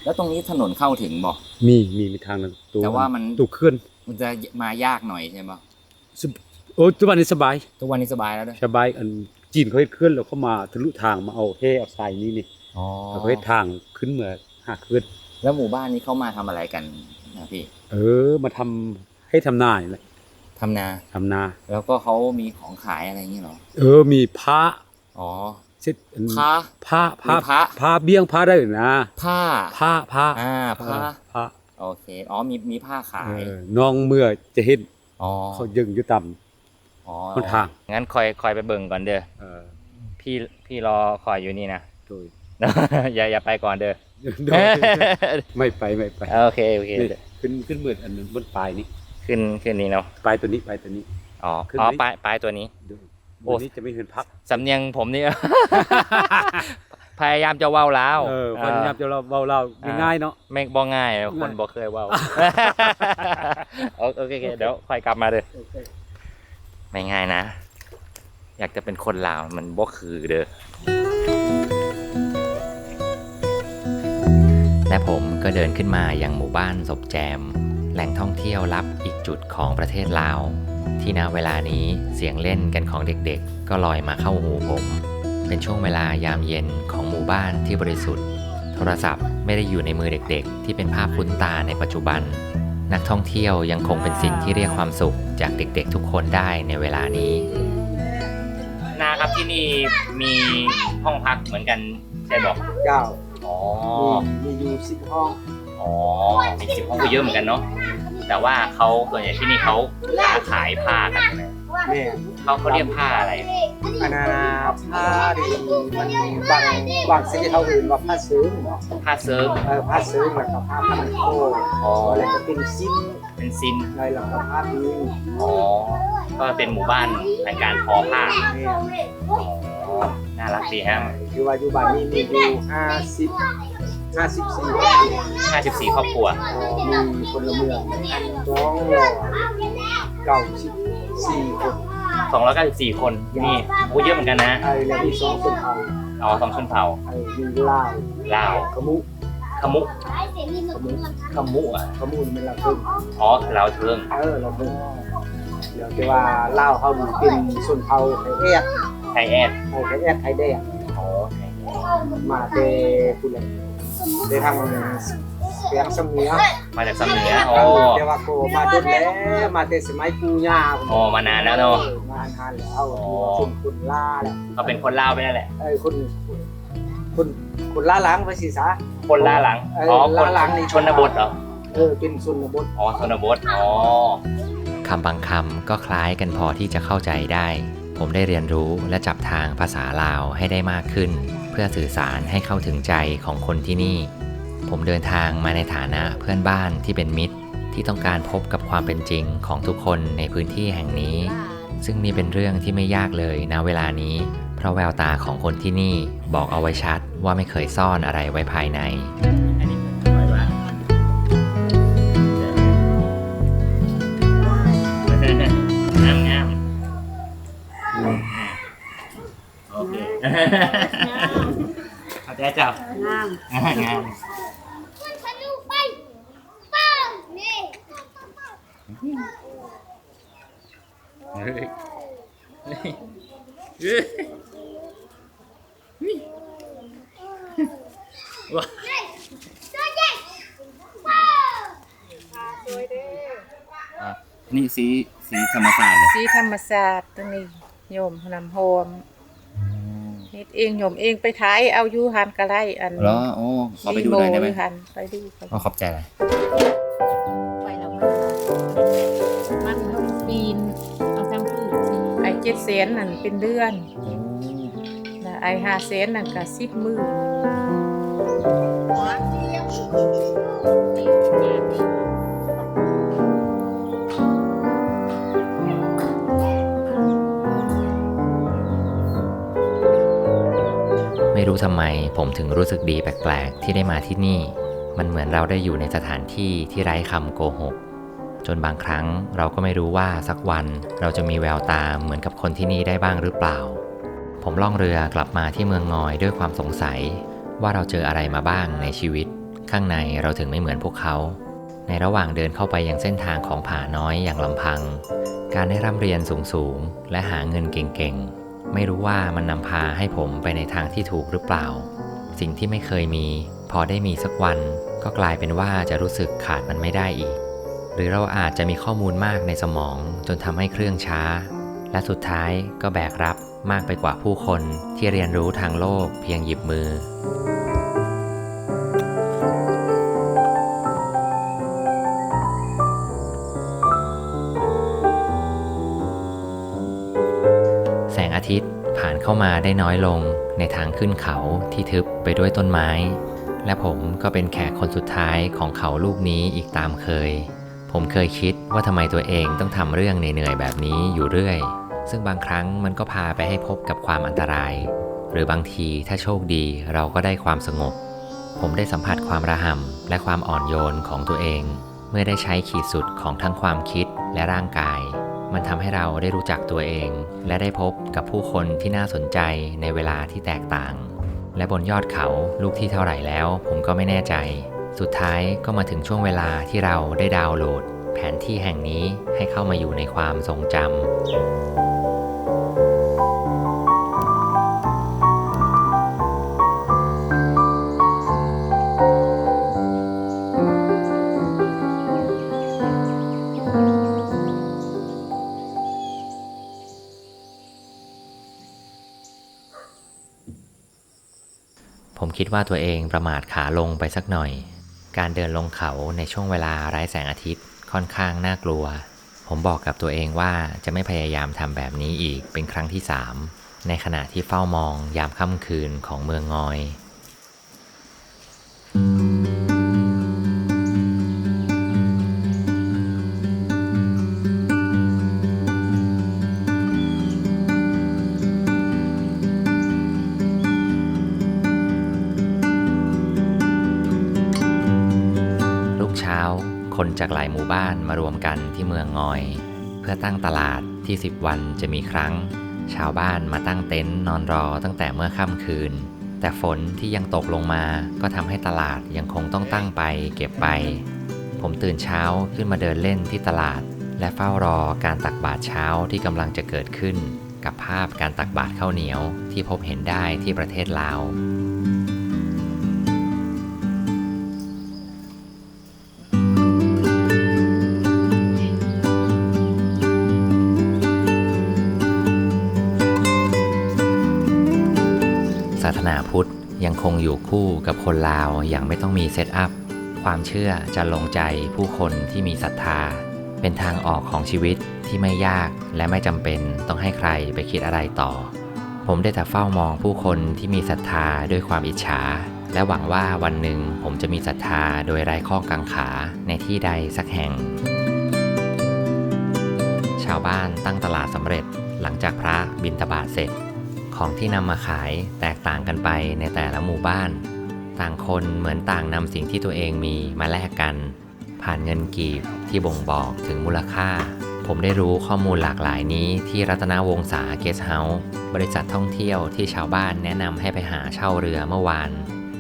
แล้วตรงนี้ถนนเข้าถึงบ่
มีทางนั้น
แต่ว่ามัน
ตุกขึ้น
มันจะมายากหน่อยใช่ป่ะ
โอ้ทุกวันนี้สบาย
แล้วด้วย
สบายอันจีนเขาให้ขึ้นแล้วเขามาทะลุทางมาเอาเอาทรายนี่เขาให้ทางขึ้นเมื่อหักขึ้น
แล้วหมู่บ้านนี้เขามาทำอะไรกันนะพี่
มาทำให้ทำนาเลย
ทำนาแล้วก็เขามีของขายอะไรอย่างนี้เหรอ
มีพระผ้าเบี้ยงผ้าได้นะ
ผ้าโอเคมีผ้าขาย
น้องเมื่อจะเห็นเขายึงอยู่ต่ำ
ค่อนทางงั้นคอยไปเบิ่งก่อนเด้อพี่รอคอยอยู่นี่นะ
ดย
อย่าไปก่อนเด้อ
ไม่ไป
โอเค
ขึ้นเหมือนอันนั้นบนปลายนี้
ขึ้นนี้เนาะ
ปลายตัวนี้
อ๋อปลายตัวนี้
โอ้นี้จะไม่เห็นพัก
สำเนียงผมนี่ พยายามจะเว้าลาว
พยายามจะเว้าลาวง่ายเนาะ
ไม่บ่ง่ายคนบ่เคยเว้าโอเคเดี๋ยวค่อยกลับมาเด้อไม่ง่ายนะ อยากจะเป็นคนลาวมันบ่คือเด้อและผมก็เดินขึ้นมายังหมู่บ้านศพแจมแหล่งท่องเที่ยวลับอีกจุดของประเทศลาวที่ณเวลานี้เสียงเล่นกันของเด็กๆก็ลอยมาเข้าหูผมเป็นช่วงเวลายามเย็นของหมู่บ้านที่บริสุทธิ์โทรศัพท์ไม่ได้อยู่ในมือเด็กๆที่เป็นภาพคุ้นตาในปัจจุบันนักท่องเที่ยวยังคงเป็นสิ่งที่เรียกความสุขจากเด็กๆทุกคนได้ในเวลานี้นะครับที่นี่มีห้องพักเหมือนกันใช่บอก
มีอยู่10 ห้อง
มี10 ห้องก็เยอะเหมือนกันเนาะแต่ว่าเขาส่วนใหญ่ที่นี่เขาขายผ้ากันใช่ไหมเขาเรียกผ้าอะไร
อันนั้นผ้าดีมันบางสิ่งที่เขาอื่นว่าผ้าเสื้อเนาะ
ผ้าเสื้อ
แล้วก็ผ้าพันโคแล้วก็เป็นซินแล้วก็ผ้าดี
ก็เป็นหมู่บ้านในการทอผ้าน่ารักดีฮะ
คือว่าอยู่บ้านนี้มีอยู่54
ครอบครัว
มีคนละเมือง
294 คนนี่โอ้เยอะเหมือนกันนะ
แล้วมี2 ชนเผ่า
2 ชนเผ่า
มีลาวขมุเป็นลาวเทิง
ลาวเทิง
ลาวเทิงเดี๋ยวจะว่าลาวเขาเป็นชนเผ่าไทยแอดไทยแดงมาเตคุณเลยได้ทำเสียงสำเนียง
มาจากสำเนียง
เดี๋ยวว่าโกมาดุแล้วมาเตสมัยปูย่าม
านานแล้วเนาะ
มานานแล้วคนล่าแหละ
ก็เป็นคนลาวไปนั่นแหละ
คนล่าหลังภาษา
คนล่าหลัง
ล่าหลังนี่
ชนบทเหรอ
เป็นชนบท
ชนบท
คำบางคำก็คล้ายกันพอที่จะเข้าใจได้ผมได้เรียนรู้และจับทางภาษาลาวให้ได้มากขึ้นเพื่อสื่อสารให้เข้าถึงใจของคนที่นี่ผมเดินทางมาในฐานะเพื่อนบ้านที่เป็นมิตรที่ต้องการพบกับความเป็นจริงของทุกคนในพื้นที่แห่งนี้ซึ่งนี่เป็นเรื่องที่ไม่ยากเลยณเวลานี้เพราะแววตาของคนที่นี่บอกเอาไว้ชัดว่าไม่เคยซ่อนอะไรไว้ภายใน
งามโอเคเอาใจจับงามนี่สีธรรมศาสตร์เลย
สีธรรมศาสตร์ตรงนี้โยมนำโฮมเฮ็ดเองโยมเองไปถ่ายเอาอยู่หันก็ได้อัน
แล้วขอไปดูหน่อยได้ไหม
ไปดู
ขอบใจเลย
ไปแล้วมันปีนเอาทั้งพืช
ไอ้7 เซนนั่นเป็นเดือนแล้วไอ้5 เซนนั่นก็10 มื้อ
ไม่รู้ทำไมผมถึงรู้สึกดีแปลกๆที่ได้มาที่นี่มันเหมือนเราได้อยู่ในสถานที่ที่ไร้คำโกหกจนบางครั้งเราก็ไม่รู้ว่าสักวันเราจะมีแววตาเหมือนกับคนที่นี่ได้บ้างหรือเปล่าผมล่องเรือกลับมาที่เมืองงอยด้วยความสงสัยว่าเราเจออะไรมาบ้างในชีวิตข้างในเราถึงไม่เหมือนพวกเขาในระหว่างเดินเข้าไปยังเส้นทางของผาน้อยอย่างลำพังการได้ร่ำเรียนสูงๆและหาเงินเก่งๆไม่รู้ว่ามันนำพาให้ผมไปในทางที่ถูกหรือเปล่าสิ่งที่ไม่เคยมีพอได้มีสักวันก็กลายเป็นว่าจะรู้สึกขาดมันไม่ได้อีกหรือเราอาจจะมีข้อมูลมากในสมองจนทำให้เครื่องช้าและสุดท้ายก็แบกรับมากไปกว่าผู้คนที่เรียนรู้ทางโลกเพียงหยิบมือแสงอาทิตย์ผ่าน เข้ามาได้น้อยลงในทางขึ้นเขาที่ทึบไปด้วยต้นไม้และผมก็เป็นแขกคนสุดท้ายของเขาลูกนี้อีกตามเคยผมเคยคิดว่าทำไมตัวเองต้องทำเรื่องเหนื่อยๆแบบนี้อยู่เรื่อยซึ่งบางครั้งมันก็พาไปให้พบกับความอันตรายหรือบางทีถ้าโชคดีเราก็ได้ความสงบผมได้สัมผัสความระห่ำและความอ่อนโยนของตัวเองเมื่อได้ใช้ขีดสุดของทั้งความคิดและร่างกายมันทำให้เราได้รู้จักตัวเองและได้พบกับผู้คนที่น่าสนใจในเวลาที่แตกต่างและบนยอดเขาลูกที่เท่าไหร่แล้วผมก็ไม่แน่ใจสุดท้ายก็มาถึงช่วงเวลาที่เราได้ดาวน์โหลดแผนที่แห่งนี้ให้เข้ามาอยู่ในความทรงจำผมคิดว่าตัวเองประมาทขาลงไปสักหน่อยการเดินลงเขาในช่วงเวลาไร้แสงอาทิตย์ค่อนข้างน่ากลัวผมบอกกับตัวเองว่าจะไม่พยายามทำแบบนี้อีกเป็นครั้งที่3ในขณะที่เฝ้ามองยามค่ำคืนของเมืองงอยคนจากหลายหมู่บ้านมารวมกันที่เมืองงอยเพื่อตั้งตลาดที่10 วันจะมีครั้งชาวบ้านมาตั้งเต็นท์นอนรอตั้งแต่เมื่อค่ำคืนแต่ฝนที่ยังตกลงมาก็ทำให้ตลาดยังคงต้องตั้งไปเก็บไปผมตื่นเช้าขึ้นมาเดินเล่นที่ตลาดและเฝ้ารอการตักบาตรเช้าที่กำลังจะเกิดขึ้นกับภาพการตักบาตรข้าวเหนียวที่พบเห็นได้ที่ประเทศลาวศาสนาพุทธยังคงอยู่คู่กับคนลาวอย่างไม่ต้องมีเซตอัพความเชื่อจะลงใจผู้คนที่มีศรัทธาเป็นทางออกของชีวิตที่ไม่ยากและไม่จำเป็นต้องให้ใครไปคิดอะไรต่อผมได้แต่เฝ้ามองผู้คนที่มีศรัทธาด้วยความอิจฉาและหวังว่าวันหนึ่งผมจะมีศรัทธาโดยไร้ข้อกังขาในที่ใดสักแห่งชาวบ้านตั้งตลาดสำเร็จหลังจากพระบิณฑบาตเสร็จของที่นำมาขายแตกต่างกันไปในแต่ละหมู่บ้านต่างคนเหมือนต่างนำสิ่งที่ตัวเองมีมาแลกกันผ่านเงินกีบที่บ่งบอกถึงมูลค่าผมได้รู้ข้อมูลหลากหลายนี้ที่รัตนวงศาเกสต์เฮาส์บริษัทท่องเที่ยวที่ชาวบ้านแนะนำให้ไปหาเช่าเรือเมื่อวาน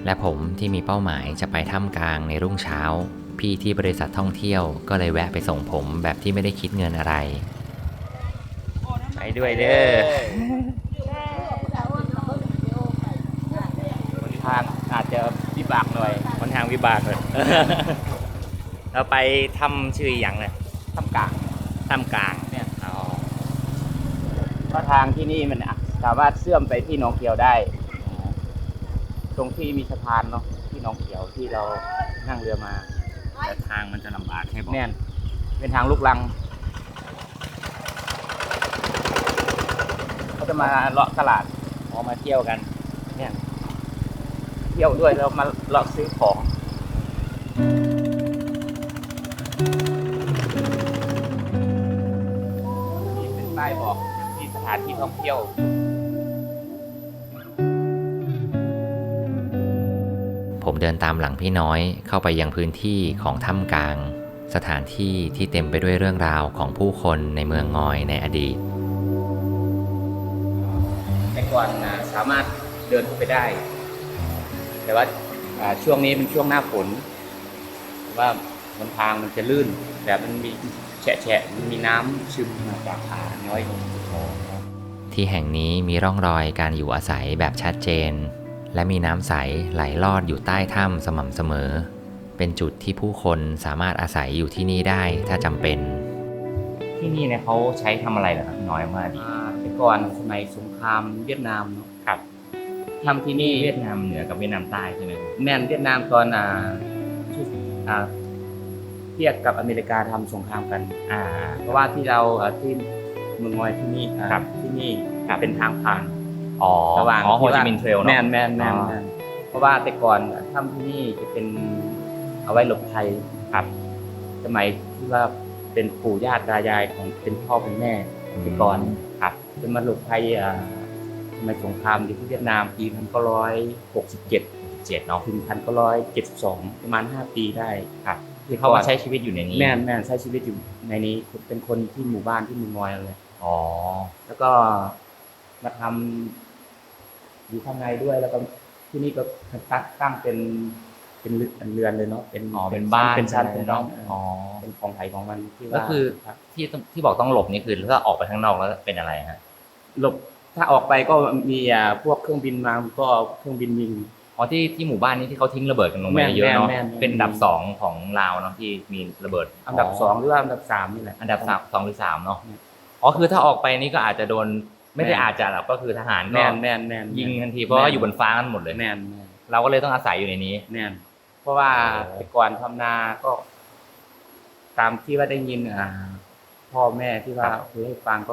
และผมที่มีเป้าหมายจะไปถ้ำกลางในรุ่งเช้าพี่ที่บริษัทท่องเที่ยวก็เลยแวะไปส่งผมแบบที่ไม่ได้คิดเงินอะไรไปด้วยเด้อทางอาจจะวิบากหน่อยคนทางวิบากเลย เราไปทำชื่ออย่างเลยทำกลางเนี่ย
เพราะทางที่นี่มันสามารถเชื่อมไปที่หนองเขียวได้ตรงที่มีสะพานเนาะที่หนองเขียวที่เรานั่งเรือมาแต่ทางมันจะลำบากใช่ไหมเนี่ยเป็นทางลูกรังเขาจะมาเลาะตลาดมาเที่ยวกันเนี่ยเที่ยวด้วยแล้วมาเลาะซื้อของนี่เป็นป้ายบอกที่สถานที่ท่องเที่ยวผมเดินตามหลังพี่น้อยเข้าไปยังพื้นที่ของถ้ำกลางสถานที่ที่เต็มไปด้วยเรื่องราวของผู้คนในเมืองงอยในอดีตแต่ก่อนสามารถเดินเข้าไปได้แต่ว่าช่วงนี้เป็นช่วงหน้าฝนว่าบนทางมันจะลื่นแบบมันมีแฉะมันมีน้ำซึมมาจากผาน้อยลงที่แห่งนี้มีร่องรอยการอยู่อาศัยแบบชัดเจนและมีน้ำใสไหลลอดอยู่ใต้ถ้ำสม่ำเสมอเป็นจุดที่ผู้คนสามารถอาศัยอยู่ที่นี่ได้ถ้าจำเป็นที่นี่เนี่ยเขาใช้ทำอะไรเหรอครับน้อยมากแต่ก่อนสมัยสงครามเวียดนามเนาะครับทำที่นี่เวียดนามเหนือกับเวียดนามใต้ใช่ไหมแม่นเวียดนามตอนเทียบกับอเมริกาทำสงครามกันเพราะว่าที่เราที่เมืองงอยที่นี่ที่นี่เป็นทางผ่าน อ๋อ
ระหว่าง
โฮจิมินห์เทรลเนาะ
แม่นเพราะว่าแต่ก่อนถ้ำที่นี่จะเป็นเอาไว้หลบภัยครับสมัยที่ว่าเป็นปู่ย่าตายายของเป็นพ่อเป็นแม่แต่ก่อนครับเป็นมาหลบภัยสมัยสงครามอยู่ที่เวียดนามปี1967เนาะถึง1972ประมาณ5 ปีได้ครับ
ที่เขามาใช้ชีวิตอยู่ในนี้
แม่นใช้ชีวิตอยู่ในนี้เป็นคนที่หมู่บ้านที่เมืองงอยเลย
อ๋อ
แล้วก็มาทำอยู่ข้างในด้วยแล้วก็ที่นี่ก็ตั้งเป็นเรือนเลยเนาะเป็น
เป็นบ้าน
เป็นชั้น
เป็
เป็น น
น้
น้
อ
อง ง
อ๋อ
เป็นของไทยของมันที่
ก็
ว่า
คือที่บอกต้องหลบนี่คือถ้าออกไปข้างนอกแล้วเป็นอะไรฮะ
หลบถ้าออกไปก็มีพวกเครื่องบินมาก็เครื่องบินยิง
อ๋อที่หมู่บ้านนี้ที่เขาทิ้งระเบิดกันลงไปเยอะเนาะ
แม่น
เป็นอันดับ2ของลาวเนาะที่มีระเบิด
อันดับ2หรือว่าอันดับ3นี่แหละ
อันดับ2หรือ3เนาะอ๋อคือถ้าออกไปนี่ก็อาจจะโดนไม่ได้อาจจะหรอกก็คือทหารก็
แม่น
ยิงทันทีเพราะว่าอยู่บนฟ้ากันหมดเลย
แม่น
เราก็เลยต้องอาศัยอยู่ในนี้
แม่นเพราะว่าแต่ก่อนทำนาก็ ตามที่ว่าได้ยินพ่อแม่ที่ว่าคุยให้ฟังก็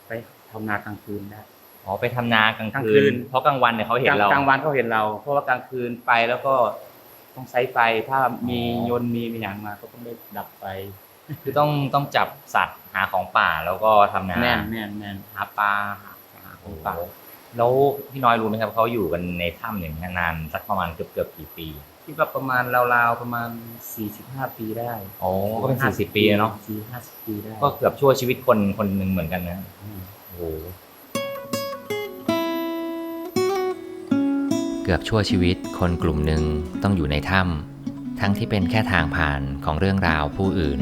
ไปทำนากลางคืนได้
อ๋อไปทำนากลาง
กลาง
คื
คื
น
น
เพราะกลางวันเนี่ยเขาเห็นเรา
กลางวันเขาเห็นเรา เพราะว่ากลางคืนไปแล้วก็ต้องใช้ไฟถ้ามียนต์มีอย่างมาก็ต้องได้ดับไฟ
คือต้องจับสัตว์หาของป่าแล้วก็ทำนา
แม่นหาปลาหาของป่า
แล้วพี่น้อยรู้ไหมครับเขาอยู่กันในถ้ำอย่างนี้นานสักประมาณเกือบกี่ปี
คิดว่าประมาณราวๆประมาณ45 ปีได้
อ๋อก็เป็น40 ปีเนาะ
50 ปีได้
ก็เกือบชั่วชีวิตคนหนึ่งเหมือนกันนะโอ้โหเกือบชั่วชีวิตคนกลุ่มหนึ่งต้องอยู่ในถ้ำทั้งที่เป็นแค่ทางผ่านของเรื่องราวผู้อื่น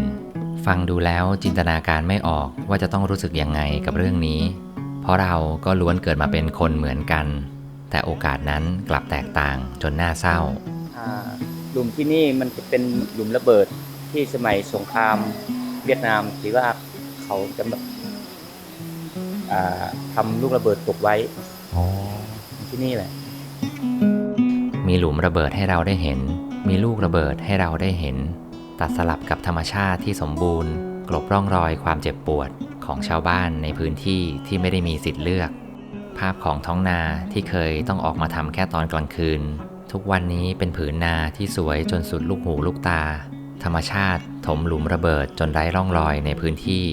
ฟังดูแล้วจินตนาการไม่ออกว่าจะต้องรู้สึกยังไงกับเรื่องนี้เพราะเราก็ล้วนเกิดมาเป็นคนเหมือนกันแต่โอกาสนั้นกลับแตกต่างจนน่าเศร้า
หลุมที่นี่มันจะเป็นหลุมระเบิดที่สมัยสงครามเวียดนามที่ว่าเขาจะแบบทำลูกระเบิดตกไว้ที่นี่แหละ
มีหลุมระเบิดให้เราได้เห็นมีลูกระเบิดให้เราได้เห็นตัดสลับกับธรรมชาติที่สมบูรณ์กลบร่องรอยความเจ็บปวดของชาวบ้านในพื้นที่ที่ไม่ได้มีสิทธิ์เลือกภาพของท้องนาที่เคยต้องออกมาทำแค่ตอนกลางคืนทุกวันนี้เป็นผืนนาที่สวยจนสุดลูกหูลูกตาธรรมชาติถมหลุมระเบิดจนไร้ร่องรอยในพื้นที่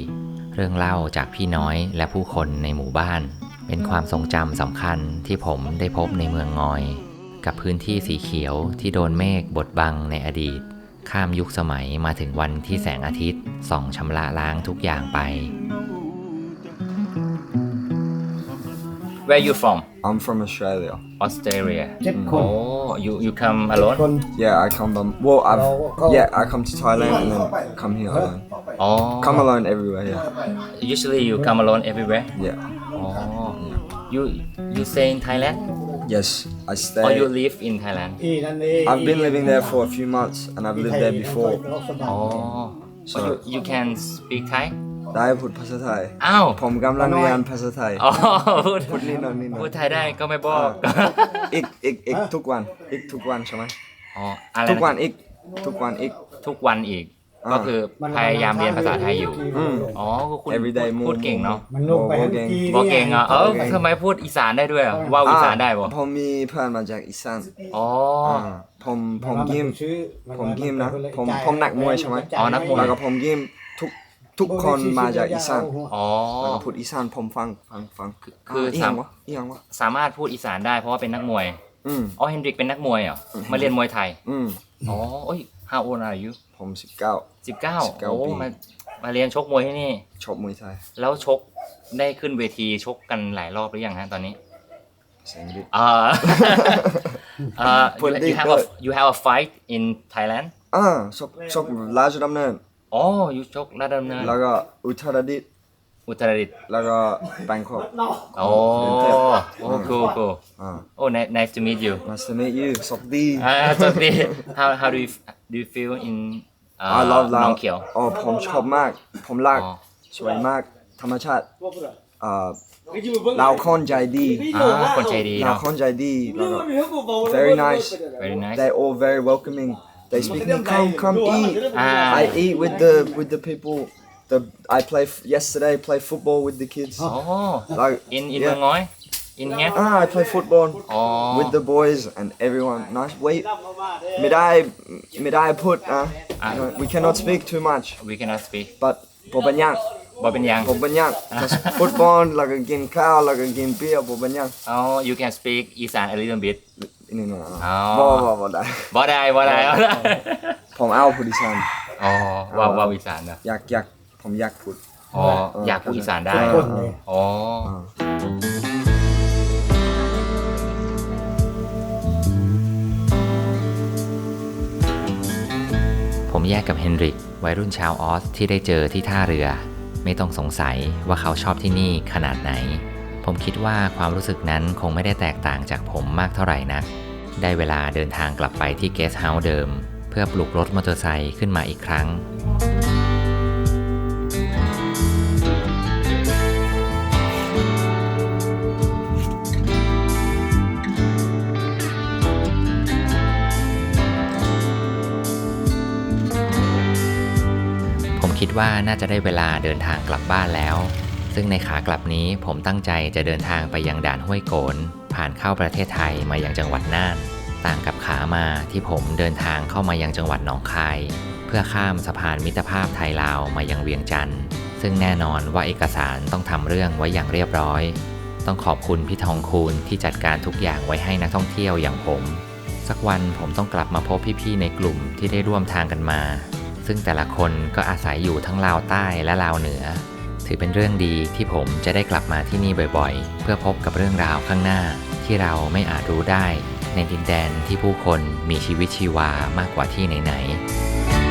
เรื่องเล่าจากพี่น้อยและผู้คนในหมู่บ้านเป็นความทรงจำสำคัญที่ผมได้พบในเมืองงอยกับพื้นที่สีเขียวที่โดนเมฆบดบังในอดีตข้ามยุคสมัยมาถึงวันที่แสงอาทิตย์ส่องชำระล้างทุกอย่างไป
Where you from?
I'm from Australia.
Australia. Oh, you come alone?
Yeah, I come. I come to Thailand and then come here alone.
Oh.
Come alone everywhere. Yeah.
Usually you come alone everywhere?
Yeah.
Oh. You stay in Thailand?
Yes, I stay.
Or you live in Thailand?
I've been living there for a few months and I've lived there before.
Oh. So you can speak Thai?
ได้พูดภาษาไทย
อ้าว
ผมกำลังเรียนภาษาไทย
อ๋อ
พูดนิดหน่อย
พูดไทยได้ก็ไม่บอก
อีกทุกวันใช่ไหม
อ๋ออะไร
ทุกวันอีก
ทุกวันอีกก็คือพยายามเรียนภาษาไทยอยู่อ๋อคุณ
everyday
พูดเก่งเนาะ
บอกเก่ง
บอกเก่งอ่ะทำไมพูดอีสานได้ด้วยอ่ะว่าอีสานได้บ่
ผมมีเพื่อนมาจากอีสาน
อ๋อ
ผมยิมนะผมนักมวยใช่ไหม
อ๋อนักมวย
แล้วก็ผมยิมทุกคนมาจากอีสาน
อ๋อ
แล้วก็พูดอีสานผมฟัง
คือ
อีหยังวะ
สามารถพูดอีสานได้เพราะว่าเป็นนักมวยอ๋อเฮนดริกเป็นนักมวยเหรอมาเรียนมวยไทยอ๋อโอ้ย How old are you
ผม
19โอ้มาเรียนชกมวยที่นี่
ชกมวยไทย
แล้วชกได้ขึ้นเวทีชกกันหลายรอบหรือยังฮะตอนนี้ you have a fight in Thailand
ชกราชดำเนิน
อ๋ออยู่ชกราชดำเนิน
แล้วก็อุตรดิตถ์แล้วก็แบงคอก
โอ้cool oh nice to meet you
nice to meet you สวัสดี
how do you feel in
I love
น้องเขียว
ผมชอบมากผมรักสวยมากธรรมชาติเราคนใจดี
คนใจดี
เราคนใจดีแล้วก็ very nice they all very welcoming they speak me come eat I eat with the people I play yesterday play football with the kids
in เมืองน้อย In here?
I play football
Oh.
with the boys and everyone. Nice. Wait, may I put? We cannot speak too much.
We cannot speak.
But ผมเป็นยัง
บ่เป็นหยัง
ผมเป็นยัง just football แล้วก็กินข้าวแล้วก็กินเบียร์ผมเป็นยัง
Oh, you can speak อีสาน a little bit.
นี่นะ
อ๋อ
บ่ได้
บ่ได้
ผมเอาพูดอีสาน
อ๋อว่าวอีสานนะ
อยากผมอยากพูด
อ๋ออยากพูดอีสานได้อ๋อ ผมแยกกับเฮนริกวัยรุ่นชาวออสที่ได้เจอที่ท่าเรือไม่ต้องสงสัยว่าเขาชอบที่นี่ขนาดไหนผมคิดว่าความรู้สึกนั้นคงไม่ได้แตกต่างจากผมมากเท่าไหร่นักได้เวลาเดินทางกลับไปที่เกสต์เฮาส์เดิมเพื่อปลุกรถมอเตอร์ไซค์ขึ้นมาอีกครั้งคิดว่าน่าจะได้เวลาเดินทางกลับบ้านแล้วซึ่งในขากลับนี้ผมตั้งใจจะเดินทางไปยังด่านห้วยโกนผ่านเข้าประเทศไทยมายังจังหวัดน่านต่างกับขามาที่ผมเดินทางเข้ามายังจังหวัดหนองคายเพื่อข้ามสะพานมิตรภาพไทยลาวมายังเวียงจันทร์ซึ่งแน่นอนว่าเอกสารต้องทำเรื่องไว้อย่างเรียบร้อยต้องขอบคุณพี่ทองคูณที่จัดการทุกอย่างไว้ให้นักท่องเที่ยวอย่างผมสักวันผมต้องกลับมาพบพี่ๆในกลุ่มที่ได้ร่วมทางกันมาซึ่งแต่ละคนก็อาศัยอยู่ทั้งลาวใต้และลาวเหนือถือเป็นเรื่องดีที่ผมจะได้กลับมาที่นี่บ่อยๆเพื่อพบกับเรื่องราวข้างหน้าที่เราไม่อาจรู้ได้ในดินแดนที่ผู้คนมีชีวิตชีวามากกว่าที่ไหนๆ